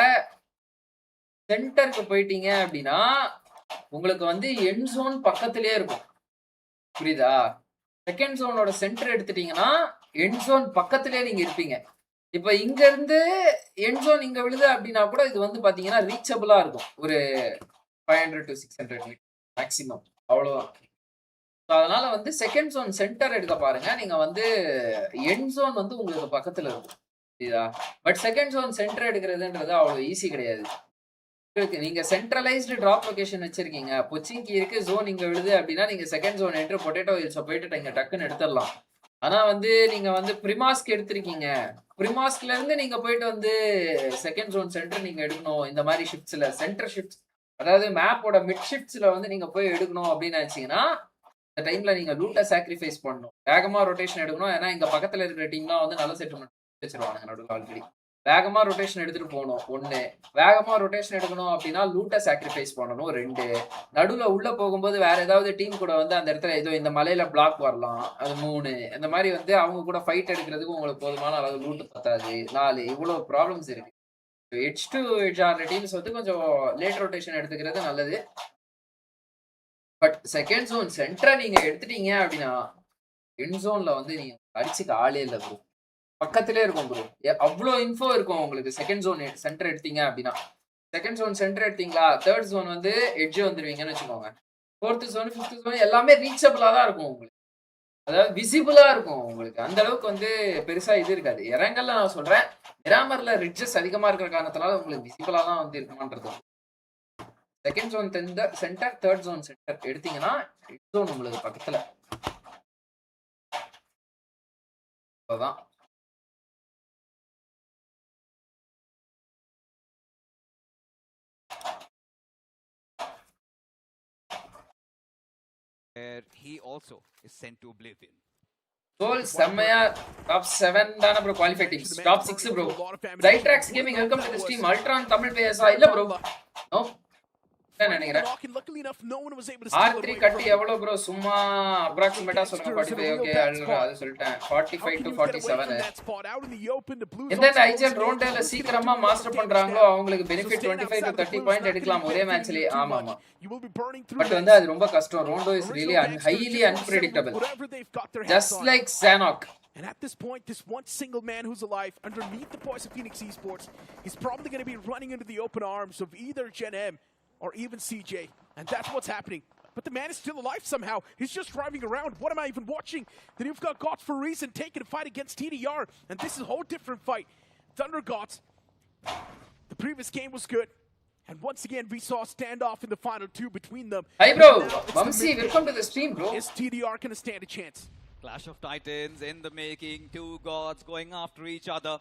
Speaker 1: சென்டருக்கு போயிட்டீங்க அப்படின்னா உங்களுக்கு வந்து எண்ட் ஜோன் பக்கத்திலே இருக்கும். புரியுதா? செகண்ட் ஜோனோட சென்டர் எடுத்துட்டீங்கன்னா எண்ட் ஜோன் பக்கத்திலே நீங்க இருப்பீங்க. இப்ப இங்க இருந்து எண்ட் ஜோன் இங்க விழுது அப்படின்னா கூட இது வந்து பாத்தீங்கன்னா ரீச்சபிளா இருக்கும். ஒரு 500 to 600 மீட்டர் மேக்ஸிமம். அவ்வளவுதான். அதனால வந்து செகண்ட் ஜோன் சென்டர் எடுக்க பாருங்க. நீங்க வந்து எண்ட் ஜோன் வந்து உங்களுக்கு பக்கத்துல இருக்கும். புரியுதா? பட் செகண்ட் ஜோன் சென்டர் எடுக்கிறதுன்றது அவ்வளவு ஈஸி கிடையாது. நீங்க சென்ட்ரலைஸ்டு டிராப் லொகேஷன் வச்சிருக்கீங்க. பொச்சிங்கி இருக்கு, ஜோன் இங்க விழுது அப்படின்னா நீங்க செகண்ட் ஜோன் என்ட்ரு பொட்டேட்டோ ஹில்ஸ போயிட்டு இங்க டக்குன்னு எடுத்துடலாம். ஆனா வந்து நீங்க வந்து பிரிமாஸ்க் எடுத்திருக்கீங்க. பிரிமாஸ்க்ல இருந்து நீங்க போயிட்டு வந்து செகண்ட் ஜோன் சென்டர் நீங்க எடுக்கணும். இந்த மாதிரி ஷிஃப்ட்ஸ்ல சென்டர் ஷிஃப்ட், அதாவது மேப்போட மிட் ஷிஃப்ட்ஸ்ல வந்து நீங்க போய் எடுக்கணும் அப்படின்னு நினைச்சீங்கன்னா இந்த டைம்ல நீங்க லூட்டை சாக்ரிஃபைஸ் பண்ணணும். வேகமா ரொட்டேஷன் எடுக்கணும். ஏன்னா இங்க பக்கத்துல இருக்கிற டீம்லாம் வந்து நல்ல செட்டில்மெண்ட் வச்சிருவாங்க நடுவில் ஆல்ரெடி. வேகமா ரொட்டேஷன் எடுத்துட்டு போகணும் 1. வேகமா ரொட்டேஷன் எடுக்கணும் அப்படின்னா லூட்டை சாக்ரிஃபைஸ் பண்ணணும் 2. நடுவில் உள்ள போகும்போது வேற ஏதாவது டீம் கூட வந்து அந்த இடத்துல ஏதோ இந்த மலையில பிளாக் வரலாம், அது 3. இந்த மாதிரி வந்து அவங்க கூட ஃபைட் எடுக்கிறதுக்கு உங்களுக்கு போதுமான அளவு லூட்டு பத்தாது 4. இவ்வளவு ப்ராப்ளம்ஸ் இருக்கு. எட்ஜ் டு எட்ஜ் ஆடுற டீம்ஸ் வந்து கொஞ்சம் லேட் ரொட்டேஷன் எடுத்துக்கிறது நல்லது. பட் செகண்ட் ஜோன் சென்டரை நீங்க எடுத்துட்டீங்க அப்படின்னா எண்ட் ஜோன்ல வந்து நீங்க அடிச்சுக்க ஆளே இல்லை ப்ரோ. பக்கத்திலே இருக்கும் ப்ரோ. அவ்வளோ இன்ஃபோ இருக்கும் உங்களுக்கு. செகண்ட் ஜோன் சென்டர் எடுத்தீங்க அப்படின்னா செகண்ட் ஜோன் சென்டர் எடுத்தீங்களா, தேர்ட் ஜோன் வந்து எட்ஜ் வந்துருவீங்கன்னு வச்சுக்கோங்க. ஃபோர்த் ஜோன், ஃபிஃப்த் ஜோன் எல்லாமே ரீச்சபிளா தான் இருக்கும் உங்களுக்கு. அதாவது விசிபிளா இருக்கும் உங்களுக்கு. அந்த அளவுக்கு வந்து பெருசா இது இருக்காது. இறங்கல்ல நான் சொல்றேன், கிராமர்ல ரிட்ஜஸ் அதிகமா இருக்கிற காரணத்தினால உங்களுக்கு விசிபிளா தான் வந்து இருக்குமான்றது. Second zone center, third zone center எடுத்தீங்கன்னா எட்ஜ் ஜோன் உங்களுக்கு பக்கத்துல. அதான்
Speaker 4: where he also is sent to oblivion.
Speaker 1: Goal செம்மையா டாப் 7 தான bro qualify teams. Top 6 bro. Zytrax Gaming welcome to the stream. Ultron Tamil பேசா இல்ல ப்ரோ. நோ. என்ன நினைக்கிறேன்? R3 கட்டி எவ்வளவு ப்ரோ? சும்மா அப்ராக்ஸிமேட்டா சொல்லுங்க. 45 ஓகே அது சொல்லிட்டேன். 45 to 47. எந்த ஐஜிஎல் ரோண்டேல சீக்கிரமா மாஸ்டர் பண்றாங்களோ அவங்களுக்கு பெனிஃபிட் 25 to 30 பாயிண்ட் எடுக்கலாம் ஒரே மேட்ச்லயே. ஆமா ஆமா. பட் வந்து அது ரொம்ப கஷ்டம். Rondo is really highly unpredictable. Just like Sanok.
Speaker 2: And at this point, this one single man who's alive underneath the voice of Phoenix Esports, he's probably going to be running into the open arms of either Gen M or even CJ. And that's what's happening. But the man is still alive somehow. He's just driving around. What am I even watching? Then you've got Gots for a reason taking a fight against TDR. And this is a whole different fight. Thunder Gots. The previous game was good. And once again, we saw a standoff in the final 2 between them.
Speaker 1: Hi bro, Vamsi, welcome to the stream bro.
Speaker 2: Is TDR going to stand a chance?
Speaker 4: Clash of Titans in the making. 2 gods going after each other.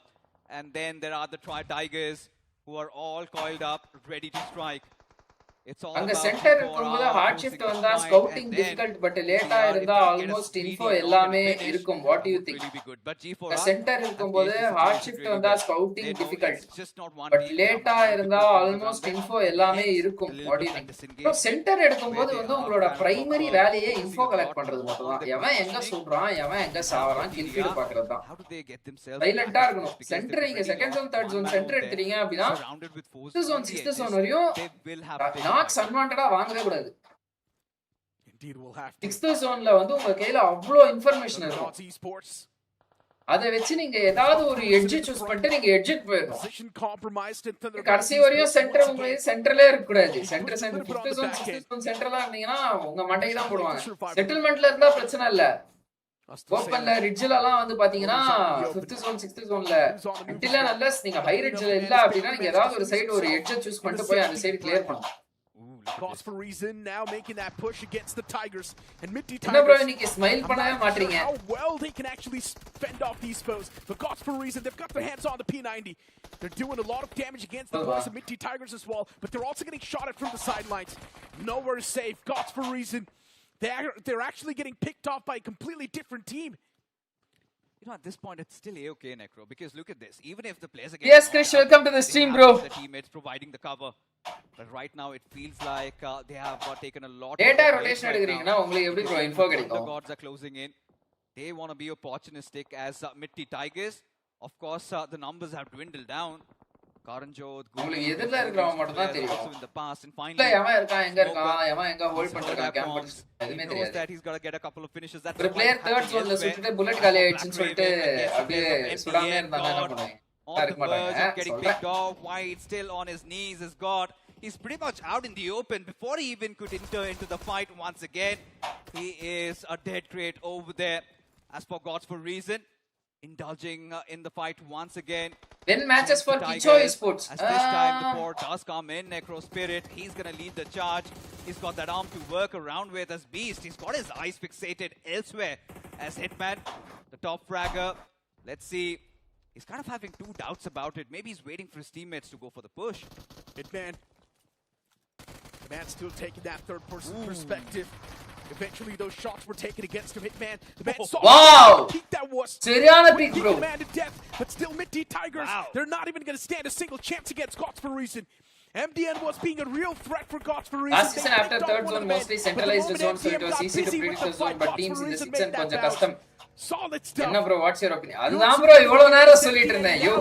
Speaker 4: And then there are the Tigers who are all coiled up, ready to strike.
Speaker 1: அங்க centre இருக்கும்போது heart shift வந்தா scouting difficult, but லேட்டா இருந்தா almost info எல்லாமே இருக்கும். What to you think? Centre இருக்கும்போது heart shift வந்தா scouting difficult, but லேட்டா இருந்தா ஆல்மோஸ்ட் இன்ஃபோ எல்லாமே இருக்கும். What to you think? Centre எடுக்கும்போது வந்து உங்களோட பிரைமரி வேலையே இன்ஃபோ கலெக்ட் பண்றது மட்டும் தான். எவன் எங்க சொல்றான், எவன் எங்க சாவறான், கில் ஃபீட் பாக்குறது தான். சைலண்டா இருக்கணும். சென்டர் நீங்க second zone, third zone center எடுத்துறீங்க அப்படின்னா 5th ஜோன் 6th ஜோன் வரையும் நாக்ஸ் அன்வான்டடா வாங்கவே கூடாது.
Speaker 2: Indeed will have
Speaker 1: 6th ஜோன்ல வந்து உங்க கையில அவ்ளோ இன்ஃபர்மேஷன் இருக்கும். அதை வச்சு நீங்க ஏதாவது ஒரு எட்ஜ் சூஸ் பண்ணிட்டு நீங்க எட்ஜுக்கு போயிடணும். கடைசி வரையும் சென்டர் உங்க சென்டர்லயே இருக்க கூடாது. Centre 5th zone 6th zone சென்டர்ல இருந்தீங்கன்னா உங்க மண்டைக்கு தான் போடுவாங்க. செட்டில்மெண்ட்ல இருந்தா பிரச்சனை இல்ல. ஓப்பன்ல ரிட்ஜ்ல எல்லாம் வந்து பாத்தீங்கன்னா 5th ஜோன் 6th ஜோன்ல until and unless நீங்க ஹை ரிட்ஜ்ல இல்ல அப்படினா நீங்க ஏதாவது ஒரு சைடு ஒரு எட்ஜ் சூஸ் பண்ணிட்டு போய் அந்த சைடு கிளியர் பண்ணணும்.
Speaker 2: Cause for reason now making that push against the Tigers and Mitty
Speaker 1: என்ன bro
Speaker 2: Tigers.
Speaker 1: இன்னைக்கு ஸ்மைல் பண்ணவே மாட்டீங்க.
Speaker 2: How well they can actually fend off these foes. But Gods for reason they've got their hands on the P90. They're doing a lot of damage against the boys of Mitty Tigers as well, but they're also getting shot at from the sidelines. Nowhere safe. Gods for reason. They're actually getting picked off by a completely different team.
Speaker 4: You know, at this point, it's still A-okay, Necro, because look at this. Even if the players are
Speaker 1: Yes, Krish, welcome to the stream, bro.
Speaker 4: The teammates providing the cover. But right now, it feels like they have taken a lot
Speaker 1: data rotation எடுக்குறீங்கன்னா உங்களுக்கு எப்படி bro info கிடைக்கும்?
Speaker 4: The gods are closing in. They want to be opportunistic as Mitty Tigers Of course, the numbers have dwindled down. Karanjot,
Speaker 1: உங்களுக்கு எதிரில இருக்கிறவங்க மட்டும் தான் தெரியும்.
Speaker 4: also in the past, and
Speaker 1: இல்ல
Speaker 4: finally,
Speaker 1: எவன் இருக்கான் எங்க இருக்கான் எவன் எங்க ஹோல்ட் பண்ணிருக்கான் கேம்பஸ் எதுமே
Speaker 4: he knows
Speaker 1: தெரியாது.
Speaker 4: that he's got to get a couple of finishes. That's
Speaker 1: ஒரு பிளேயர் தேர்ட் ஜோன்ல சுட்டுட்டு புல்லட் காலி ஆயிடுச்சுன்னு சொல்லிட்டு அப்படியே சுடாமே இருந்தாங்க என்ன பண்ணுவாங்க?
Speaker 4: on the verge of getting picked off. White still on his knees is God. He's pretty much out in the open before he even could enter into the fight once again. He is a dead crate over there. As for Gods for Reason, indulging in the fight once again.
Speaker 1: Win matches for Kicho ESPORTS.
Speaker 4: As this time the port does come in, Necro Spirit, he's going to lead the charge. He's got that arm to work around with as Beast. He's got his eyes fixated elsewhere as Hitman, the top fragger. Let's see. He's kind of having two doubts about it. Maybe he's waiting for his teammates to go for the push.
Speaker 2: Hitman. The man's still taking that third-person perspective. Eventually, those shots were taken against him. Hitman. The man saw
Speaker 1: wow!
Speaker 2: how peak that was.
Speaker 1: Seriana peak, bro.
Speaker 2: The man to death, but still Mid-D Tigers.
Speaker 4: Wow.
Speaker 2: They're not even going to stand a single chance against Gods for Reason. MDN was being a real threat for Gods for Reason.
Speaker 1: Last season after third zone mostly centralized zone, so it was easy to predict the zone, but teams in the 6 and கொஞ்சம் கஷ்டம்.
Speaker 2: Solid stuff.
Speaker 1: என்ன bro, what's your opinion? அதுதான் bro இவ்வளவு நேரம் சொல்லிட்டு இருந்தேன். யோ.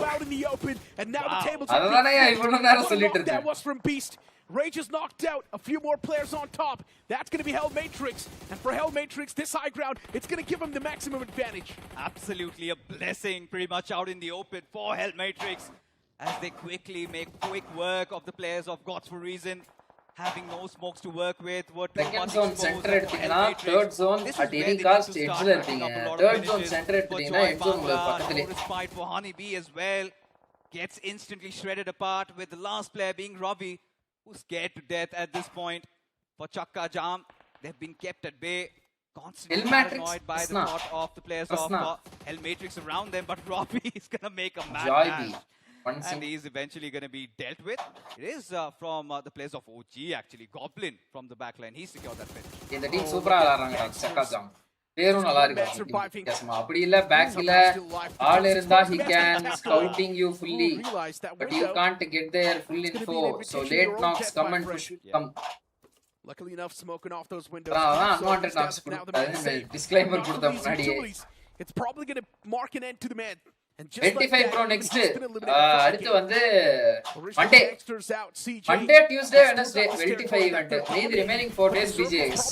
Speaker 1: அதுதானே இவ்வளவு நேரம் சொல்லிட்டு இருந்தேன்.
Speaker 2: That was from Beast. Rage is knocked out. A few more players on top. That's going to be Hell Matrix. And for Hell Matrix, this high ground, it's going to give them the maximum advantage.
Speaker 4: Absolutely a blessing pretty much out in the open for Hell Matrix as they quickly make quick work of the players of Gods for Reason. Having no smokes to work with.
Speaker 1: Second zone center எடுத்தீங்கன்னா third zone at any cost edgeல இருப்பீங்க. Third zone center எடுத்தீங்கன்னா edge zone உங்களுக்கு பக்கத்திலே.
Speaker 4: Fight for Honeybee as well. Gets instantly shredded apart with the last player being Ravi, who's scared to death at this point. For Chakka Jam, they've been kept at bay. Constantly paranoid by the thought of the players of Hell Matrix around them, but Ravi is going to make a mad dash. And he is eventually going to be dealt with. It is from the players of OG actually. Goblin from the backline. He secured that finish.
Speaker 1: இந்த team சூப்பரா விளையாடுறாங்க Chakka Jam. பேரும் நல்லா இருக்கு. யஸ்மா அப்படி இல்ல பேக்ல ஆள் இருந்தா he can scouting you fully. But you can't get their full info. So late knocks come and push come.
Speaker 2: Luckily enough, smoking off those windows.
Speaker 1: unwanted knocks கொடுத்தாரு. Disclaimer கொடுத்த முன்னாடியே.
Speaker 2: It's probably going to mark an end to the man.
Speaker 1: 25 pro next அடுத்து வந்து Monday Tuesday Wednesday 25 event need remaining 4 days BJs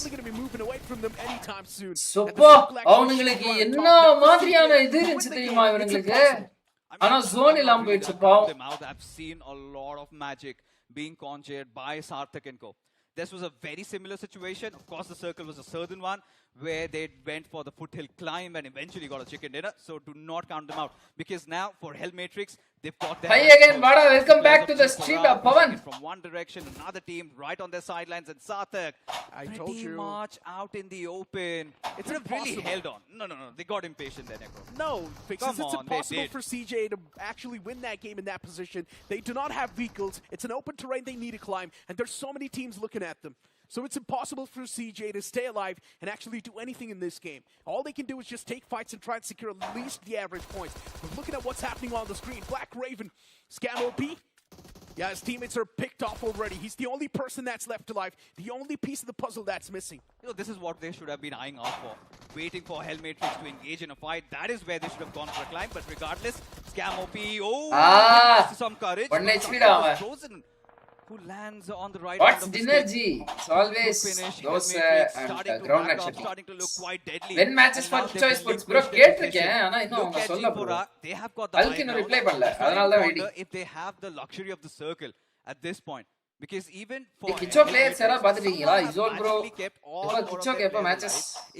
Speaker 1: சோப்பா அவங்களுக்கு என்ன மாதிரியான இது இருந்துச்சு தெரியுமா இவங்களுக்கு ஆனா zone இல்லாம போயிடுச்சு பாவம்.
Speaker 4: I've seen a lot of magic being conjured by Sarthak and Co. This was a very similar situation. Of course, the circle was a certain one where they went for the foothill climb and eventually got a chicken dinner. So do not count them out because now for Hell Matrix, they've got their...
Speaker 1: Hi again, Bada. Welcome back to the stream, Pavan.
Speaker 4: From one direction, another team right on their sidelines, and Sarthak pretty much out in the open. It's really held on. No. They got impatient there, Necro.
Speaker 2: No, Fixes, it's impossible for CJ to actually win that game in that position. They do not have vehicles. It's an open terrain they need to climb, and there's so many teams looking at them. So it's impossible for CJ to stay alive and actually do anything in this game. All they can do is just take fights and try and secure at least the average points. But looking at what's happening on the screen, Black Raven, Scam OP, yeah, his teammates are picked off already. He's the only person that's left alive, the only piece of the puzzle that's missing.
Speaker 4: You know, this is what they should have been eyeing out for. Waiting for Hell Matrix to engage in a fight. That is where they should have gone for a climb. But regardless, Scam OP, some courage.
Speaker 1: One HP down.
Speaker 4: Who lands on the right
Speaker 1: What's dinner G? It's always those and ground match.
Speaker 4: Starting to look quite deadly.
Speaker 1: Win matches for choice sports bro கேட்டிருக்கேன் ஆனா இன்னும் அவங்க சொல்ல bro.
Speaker 4: They have got the
Speaker 1: Alkin reply பண்ணல அதனால தான் waiting.
Speaker 4: If they have the luxury of the circle at this point because even for
Speaker 1: Kicho players எல்லாம் பாத்துட்டீங்களா Izol bro Kicho கேப்ப matches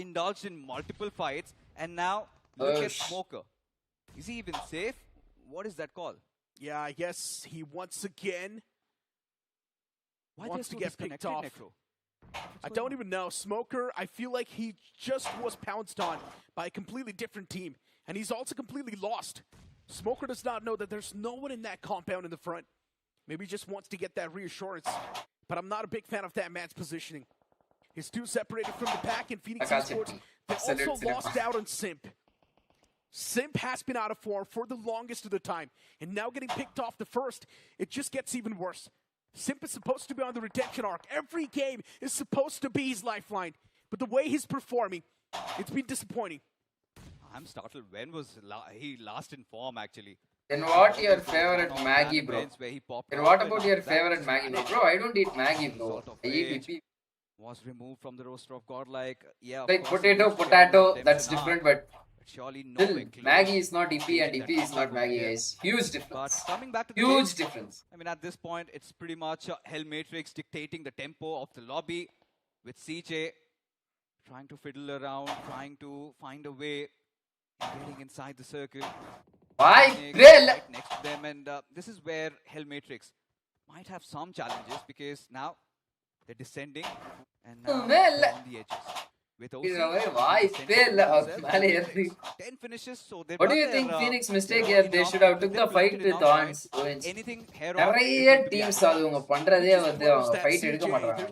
Speaker 4: indulged in multiple fights and now look at Smoker. Is he even safe? What is that call?
Speaker 2: Yeah, I guess he once again wants to get picked off. I don't even know. Smoker, I feel like he just was pounced on by a completely different team. And he's also completely lost. Smoker does not know that there's no one in that compound in the front. Maybe he just wants to get that reassurance. But I'm not a big fan of that man's positioning. He's too separated from the pack in Phoenix ESPORTS. They also lost out on Simp. Simp has been out of form for the longest of the time. And now getting picked off the first, it just gets even worse. Simp is supposed to be on the redemption arc. Every game is supposed to be his lifeline. But the way he's performing, it's been disappointing.
Speaker 4: I'm startled. When was he last in form, actually?
Speaker 1: Then what your favorite Maggie, bro? Then what about your favorite Maggie, bro? Bro, I don't eat Maggie, bro. I eat Whippy.
Speaker 4: Was removed from the roster of Godlike. Yeah,
Speaker 1: like potato, that's different, but
Speaker 4: surely
Speaker 1: still, Maggie is not Ippy and Ippy is not Maggie, guys. Huge difference.
Speaker 4: But coming back to the
Speaker 1: huge
Speaker 4: game,
Speaker 1: difference.
Speaker 4: I mean, at this point, it's pretty much Hell Matrix dictating the tempo of the lobby, with CJ trying to fiddle around, trying to find a way, getting inside the circle.
Speaker 1: Why?
Speaker 4: Right next to them, and this is where Hell Matrix might have some challenges, because now they're descending and now on the edges. With OC, 10 finishes, so they.
Speaker 1: What do you think Phoenix mistake here? They should have took the fight with Thorns.
Speaker 4: Anything
Speaker 1: நிறைய teams அதுங்க பண்றதே வந்து அவங்க fight எடுக்க மாட்டறாங்க.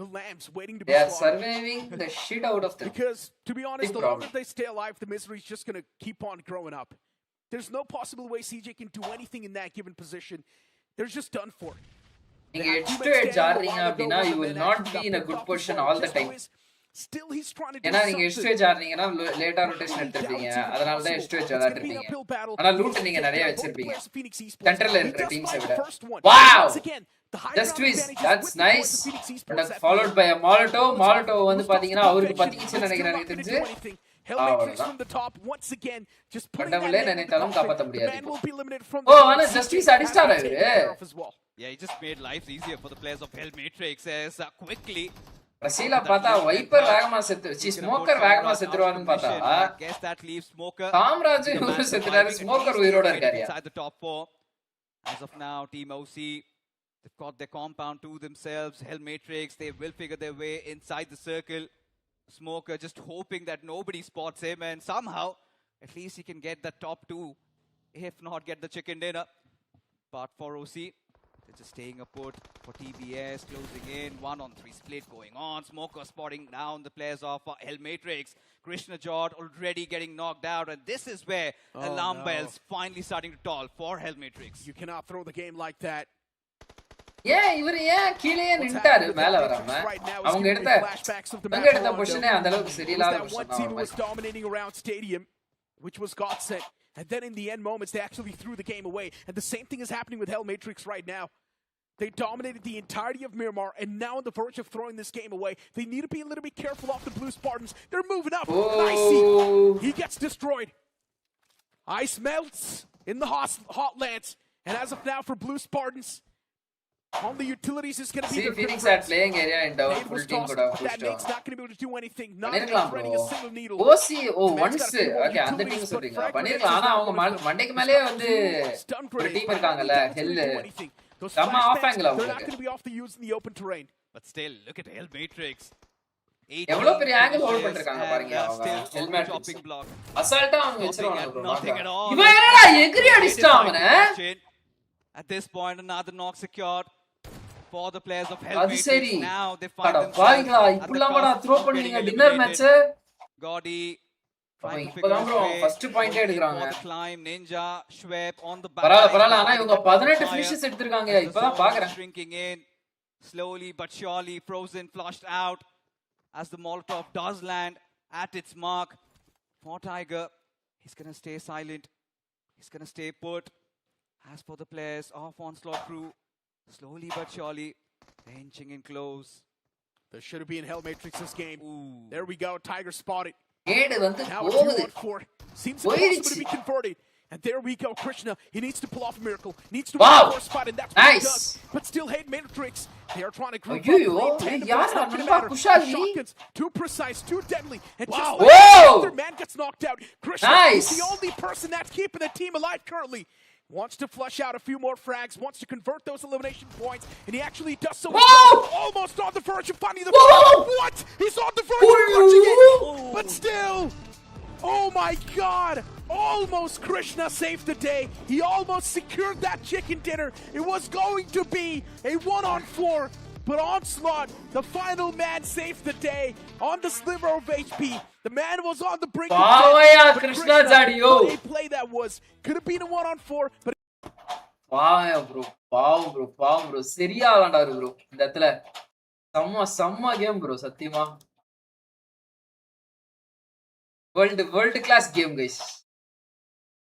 Speaker 2: The lambs waiting to be
Speaker 1: They are surviving the shit out of them.
Speaker 2: Because, to be honest, the longer they stay alive, the misery is just going to keep on growing up. There's no possible way CJ can do anything in that given position. They're just done for.
Speaker 1: நீங்க edge ஆடுறீங்க அப்படினா you will not be in a good position all the time.
Speaker 2: Still he's trying to do
Speaker 1: ஏனா நீங்க edge ஆடுறீங்கன்னா லேட்டா rotation எடுத்துப்பீங்க. அதனால தான் edge ஆடுறீங்க. ஆனா loot நீங்க நிறைய வச்சிருப்பீங்க. சென்டர்ல இருக்கிற டீம்ஸ் விட. Wow! Just twist. That's nice. But followed by a Molotov வந்து பாத்தீங்கன்னா அவருக்கு பத்திக்கிச்சு நினைக்கிறேன் எனக்கு தெரிஞ்சு.
Speaker 2: Hellmatrix from the top once again, just putting that
Speaker 1: நினைத்தாலும் காப்பாத்த முடியாது.
Speaker 2: man will be limited from
Speaker 1: ஆனா ஜஸ்டிஸ் அடிச்சாரா இவரு.
Speaker 4: Yeah, he just made life easier for the players of Hell Matrix as quickly.
Speaker 1: ரசீலா பார்த்தா வைப்பர் வேகமா ஸ்மோக்கர் வேகமா செத்துருவான்னு பார்த்தா
Speaker 4: guess that leaves Smoker.
Speaker 1: Kamraj இவரு செத்துறாரு, ஸ்மோக்கர் உயிரோட இருக்காரு.
Speaker 4: Inside the top 4. As of now, Team OC, they've got their compound to themselves. Hell Matrix, they will figure their way inside the circle. Smoker just hoping that nobody spots him, and somehow at least he can get the top 2, if not get the chicken dinner. But for OC, they're just staying a put. For TBS, closing in, 1-on-3 split going on. Smoker spotting down the players of Hell Matrix. Krishna Jord already getting knocked out, and this is where alarm bells finally starting to toll for Hell Matrix.
Speaker 2: You cannot throw the game like that.
Speaker 1: இவரு கீழே நின்னுட்டாரு மேல வராம. அவங்க எடுத்த பொசிஷனே அந்த அளவுக்கு சரியில்லாத
Speaker 2: position was dominating around stadium, which was godsend. And then in the end moments, they actually threw the game away. And the same thing is happening with Hell Matrix right now. They dominated the entirety of Miramar, and now on the verge of throwing this game away. They need to be a little bit careful off the Blue Spartans. They're moving up. Nicey. He gets destroyed. Ice melts in the hot lands. And as of now, for Blue Spartans, on the utilities is going to be
Speaker 1: their Phoenix at playing area and full team could have pushed.
Speaker 2: That nade's not going to be able to do anything. Not threading a single needle.
Speaker 1: OC once okay அந்த team சொல்றீங்க. பண்ணிரலாம். ஆனா அவங்க மண்டைக்கு மேலே வந்து ஒரு team இருக்காங்கல ஹெல். நம்ம ஆஃப் ஆங்கிள் அவங்க.
Speaker 2: They're not going to be off the use in the open terrain.
Speaker 4: But still, look at Hell Matrix.
Speaker 1: எவ்வளவு பெரிய ஆங்கிள் ஹோல்ட் பண்ணிருக்காங்க பாருங்க அவங்க. ஹெல்மெட் அசால்ட்டா அவங்க வெச்சிருவாங்க bro. இவன் என்னடா எகிரி அடிச்சான் அவனை.
Speaker 4: At this point, another knock secured for the players of Hell Matrix. Now they find
Speaker 1: themselves. இப்படிலாமடா த்ரோ பண்ணீங்க dinner match.
Speaker 4: Gaudy
Speaker 1: first point எடுக்கறாங்க.
Speaker 4: Climb Ninja Schweb on the back.
Speaker 1: பரவாயில்லை ஆனா இவங்க 18 finishes எடுத்துட்டாங்க. இப்பதான் பாக்குறேன்.
Speaker 4: Shrinking in slowly but surely. Frozen flushed out as the Molotov does land at its mark. For Tiger, he's going to stay silent. He's going to stay put. As for the players of Onslaught crew, slowly but surely, they're inching in close.
Speaker 2: There should have been Hell Matrix's game. Ooh. There we go. Tiger spotted.
Speaker 1: Now
Speaker 2: it's 2-on-4. Seems impossible to be converted. And there we go. Krishna, he needs to pull off a miracle. Needs to win the first spot, and that's what he does. But still, Hell Matrix, they are trying to group up. Shotguns, too precise, too deadly. And just like their man gets knocked out. Krishna is the only person that's keeping the team alive currently. Wants to flush out a few more frags, wants to convert those elimination points, and he actually does so. Almost on the verge of finding the what? He's on the verge of clutching it, but still, oh my God! Almost Krishna saved the day. He almost secured that chicken dinner. It was going to be a 1-on-4, but Onslaught, the final man, saved the day on the sliver of HP. The man was on the brink of death. Krishna, the play that was could have been a 1-on-4, but
Speaker 1: bro. சரியா விளையாண்டாரு bro. இந்த இடத்துல செம்ம game bro சத்தியமா. World class game, guys.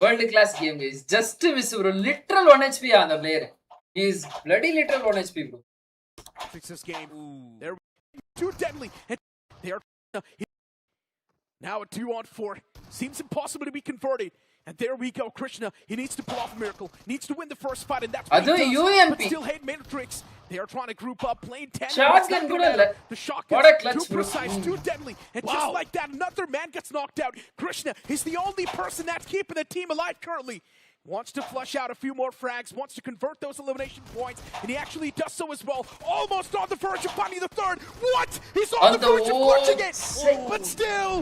Speaker 1: World class game, guys. Just miss, bro. Literal 1 HP on the player. He is bloody literal 1 HP, bro.
Speaker 2: Fix this game. They're too deadly. And they are now a 2-on-4. Seems impossible to be converted. And there we go, Krishna. He needs to pull off a miracle. Needs to win the first fight, and that's what he does.
Speaker 1: UMP.
Speaker 2: But still hate Matrix. They are trying to group up, playing 10.
Speaker 1: Shotgun good.
Speaker 2: The shotgun too precise, too deadly. And just like that, another man gets knocked out. Krishna is the only person that's keeping the team alive currently. Wants to flush out a few more frags, wants to convert those elimination points, and he actually does so as well. Almost on the verge of finding the third. What? He's on the verge of clutching it. But still,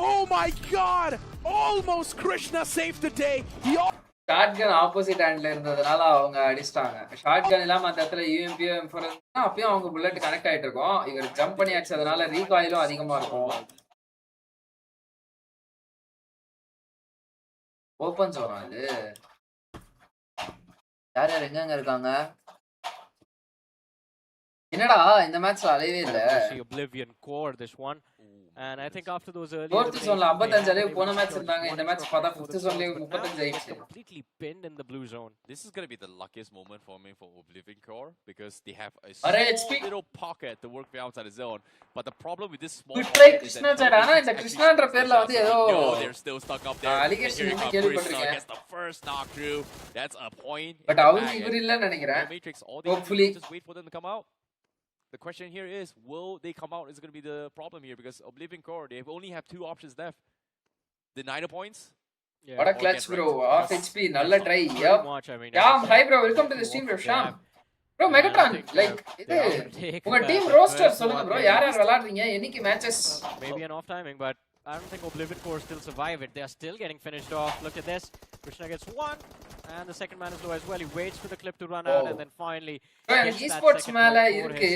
Speaker 2: oh my God! Almost Krishna saved the day.
Speaker 1: Shotgun opposite ஹேண்ட்ல இருந்ததுனால அவங்க அடிச்சிட்டாங்க. Shotgun இல்லாம அந்த இடத்துல UMP அப்பயும் அவங்க bullet connect ஆயிட்டு இருக்கும். இவர் ஜம்ப் பண்ணி அடிச்சதுனால ரீகாயிலும் அதிகமா இருக்கும். ஓபன் சோரா இது. யார் யார் எங்க இருக்காங்க? என்னடா இந்த மேட்ச்ல அலைவே இல்ல.
Speaker 3: Oblivion core this one. And I think after those early
Speaker 1: 4th zone 55 அளவு போன மேட்ச் இருந்தாங்க. இந்த மேட்ச் பார்த்தா 5th zone 35 ஆயிடுச்சு.
Speaker 3: Completely pinned in the blue zone.
Speaker 5: This is going to be the luckiest moment for me for Oblivion Core because they have a
Speaker 1: small
Speaker 5: little pocket to work outside the zone. But the problem with this small
Speaker 1: pocket is that இந்த கிருஷ்ணான்ற பேர்ல வந்து ஏதோ
Speaker 5: they're still stuck up there.
Speaker 1: Allegation கேள்விப்பட்டிருக்கேன்.
Speaker 5: Gets the first knock through. That's a point.
Speaker 1: But அவரு இவர் இல்லன்னு நினைக்கிறேன்.
Speaker 5: Matrix all they
Speaker 1: Hopefully
Speaker 5: just wait for them to come out. The question here is, will they come out? Is going to be the problem here because Oblivion Core, they only have 2 options left. Deny the points.
Speaker 1: Yeah. What a clutch, bro. Off HP, nalla try. Yep. Sham, hi bro. Welcome to the stream, bro. Sham. Bro, Megatron, like, இது உங்க team roster சொல்லுங்க bro. யார் யார் விளையாடுறீங்க? என்னைக்கு matches?
Speaker 3: Maybe an off timing, but I don't think Oblivion Core still survive it. They are still getting finished off. Look at this. Krishna gets one. And the second man is low as well. He waits for the clip to run out and then finally gets
Speaker 1: ESPORTS
Speaker 3: that
Speaker 1: மேல
Speaker 3: second
Speaker 1: இருக்கு.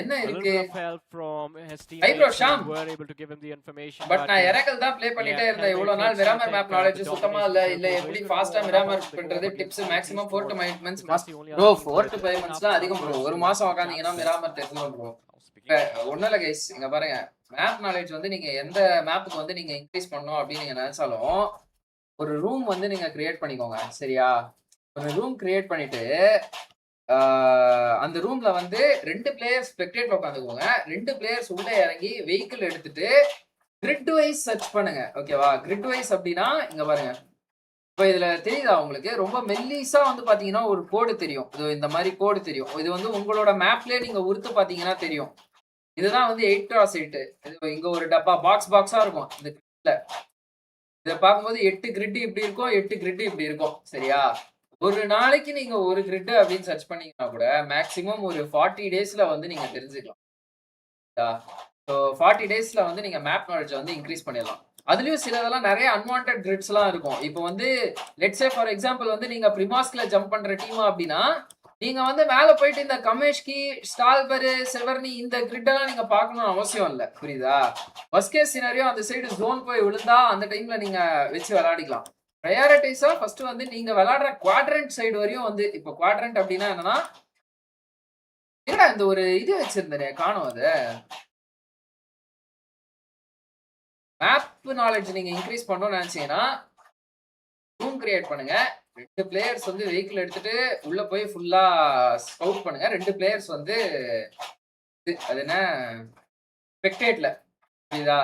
Speaker 1: என்ன
Speaker 3: A
Speaker 1: இருக்கு?
Speaker 3: little bit of help from his
Speaker 1: Hi
Speaker 3: teammates
Speaker 1: bro, Sham.
Speaker 3: who were able to give him the information.
Speaker 1: But நான் Eracle தான் play பண்ணிட்டே இருந்தேன். இவ்வளவு நாள் மிராமர் மேப் நாலேஜ் சுத்தமா இல்ல எப்படி ஃபாஸ்டா மிராமர் பண்றது tips maximum 4 to 5 months must bro 4 to 5 months தான் அதிகம் bro. ஒரு மாசம் உட்கார்ந்தீங்கன்னா மிராமர் தெரிஞ்சிரும் bro. ஒண்ணு இல்ல गाइस, இங்க பாருங்க. மேப் நாலேஜ் வந்து நீங்க எந்த மேப்புக்கு வந்து நீங்க இன்க்ரீஸ் பண்ணனும் அப்படி நீங்க நினைச்சாலும் ஒரு ரூம் வந்து நீங்க கிரியேட் பண்ணிக்கோங்க. சரியா? ஒரு ரூம் கிரியேட் பண்ணிட்டு அந்த ரூம்ல வந்து 2 பிளேயர்ஸ் ஸ்பெக்டேட்ல உட்காந்துக்கோங்க. 2 பிளேயர்ஸ் உள்ள இறங்கி வெஹிக்கிள் எடுத்துட்டு கிரிட் வைஸ் சர்ச் பண்ணுங்க. ஓகேவா? கிரிட் வைஸ் அப்படின்னா இங்க பாருங்க. இப்போ இதுல தெரியுதா உங்களுக்கு? ரொம்ப மெல்லிசா வந்து பாத்தீங்கன்னா ஒரு கோடு தெரியும். இது இந்த மாதிரி கோடு தெரியும். இது வந்து உங்களோட மேப்லயே நீங்க உருத்து பாத்தீங்கன்னா தெரியும். இதுதான் வந்து 8x8. இது இங்க ஒரு டப்பா பாக்ஸா இருக்கும். இந்த கிரிட்ல இதை பார்க்கும்போது 8 கிரிட் இப்படி இருக்கும், 8 கிரிட் இப்படி இருக்கும். சரியா? ஒரு நாளைக்கு நீங்க ஒரு கிரிட் அப்படின்னு சர்ச் பண்ணீங்கன்னா கூட மேக்ஸிமம் ஒரு 40 டேஸ்ல வந்து நீங்க தெரிஞ்சுக்கலாம். ஸோ 40 டேஸ்ல வந்து நீங்க மேப் நாலேஜ் வந்து இன்க்ரீஸ் பண்ணிடலாம். அதுலயும் சிலதெல்லாம் நிறைய அன்வான்ட் கிரிட்ஸ் எல்லாம் இருக்கும். இப்போ வந்து லெட்ஸ் சே ஃபார் எக்ஸாம்பிள் வந்து நீங்க பிரிமாஸ்க்ல ஜம்ப் பண்ற டீமா அப்படின்னா நீங்க வந்து மேல போயிட்டு இந்த கமேஷ்கி, ஸ்டால்பரு, செவர்னி இந்த கிரிட் எல்லாம் நீங்க பார்க்கணும்னு அவசியம் இல்லை. புரியுதா? ஃபர்ஸ்ட் கேஸ் சினாரியோ அந்த சைடு ஜோன் போய் விழுந்தா அந்த டைம்ல நீங்க வச்சு விளையாடிக்கலாம். ப்ரையாரிட்டைஸா ஃபர்ஸ்ட் வந்து நீங்க விளையாடுற குவாட்ரண்ட் சைடு வரையும் வந்து இப்போ குவாட்ரண்ட் அப்படின்னா என்னன்னா ஏடா இந்த ஒரு இது வச்சிருந்தேன் காணும். அது மேப் நாலேஜ் நீங்க இன்க்ரீஸ் பண்ணணும்னு நினைச்சீங்கன்னா ரூம் கிரியேட் பண்ணுங்க. 2 பிளேயர்ஸ் வந்து வெஹிக்கிள் எடுத்துட்டு உள்ள போய் ஃபுல்லா ஸ்கவுட் பண்ணுங்க. 2 பிளேயர்ஸ் வந்து அது என்ன ஸ்பெக்டேட்ல புரியுதா?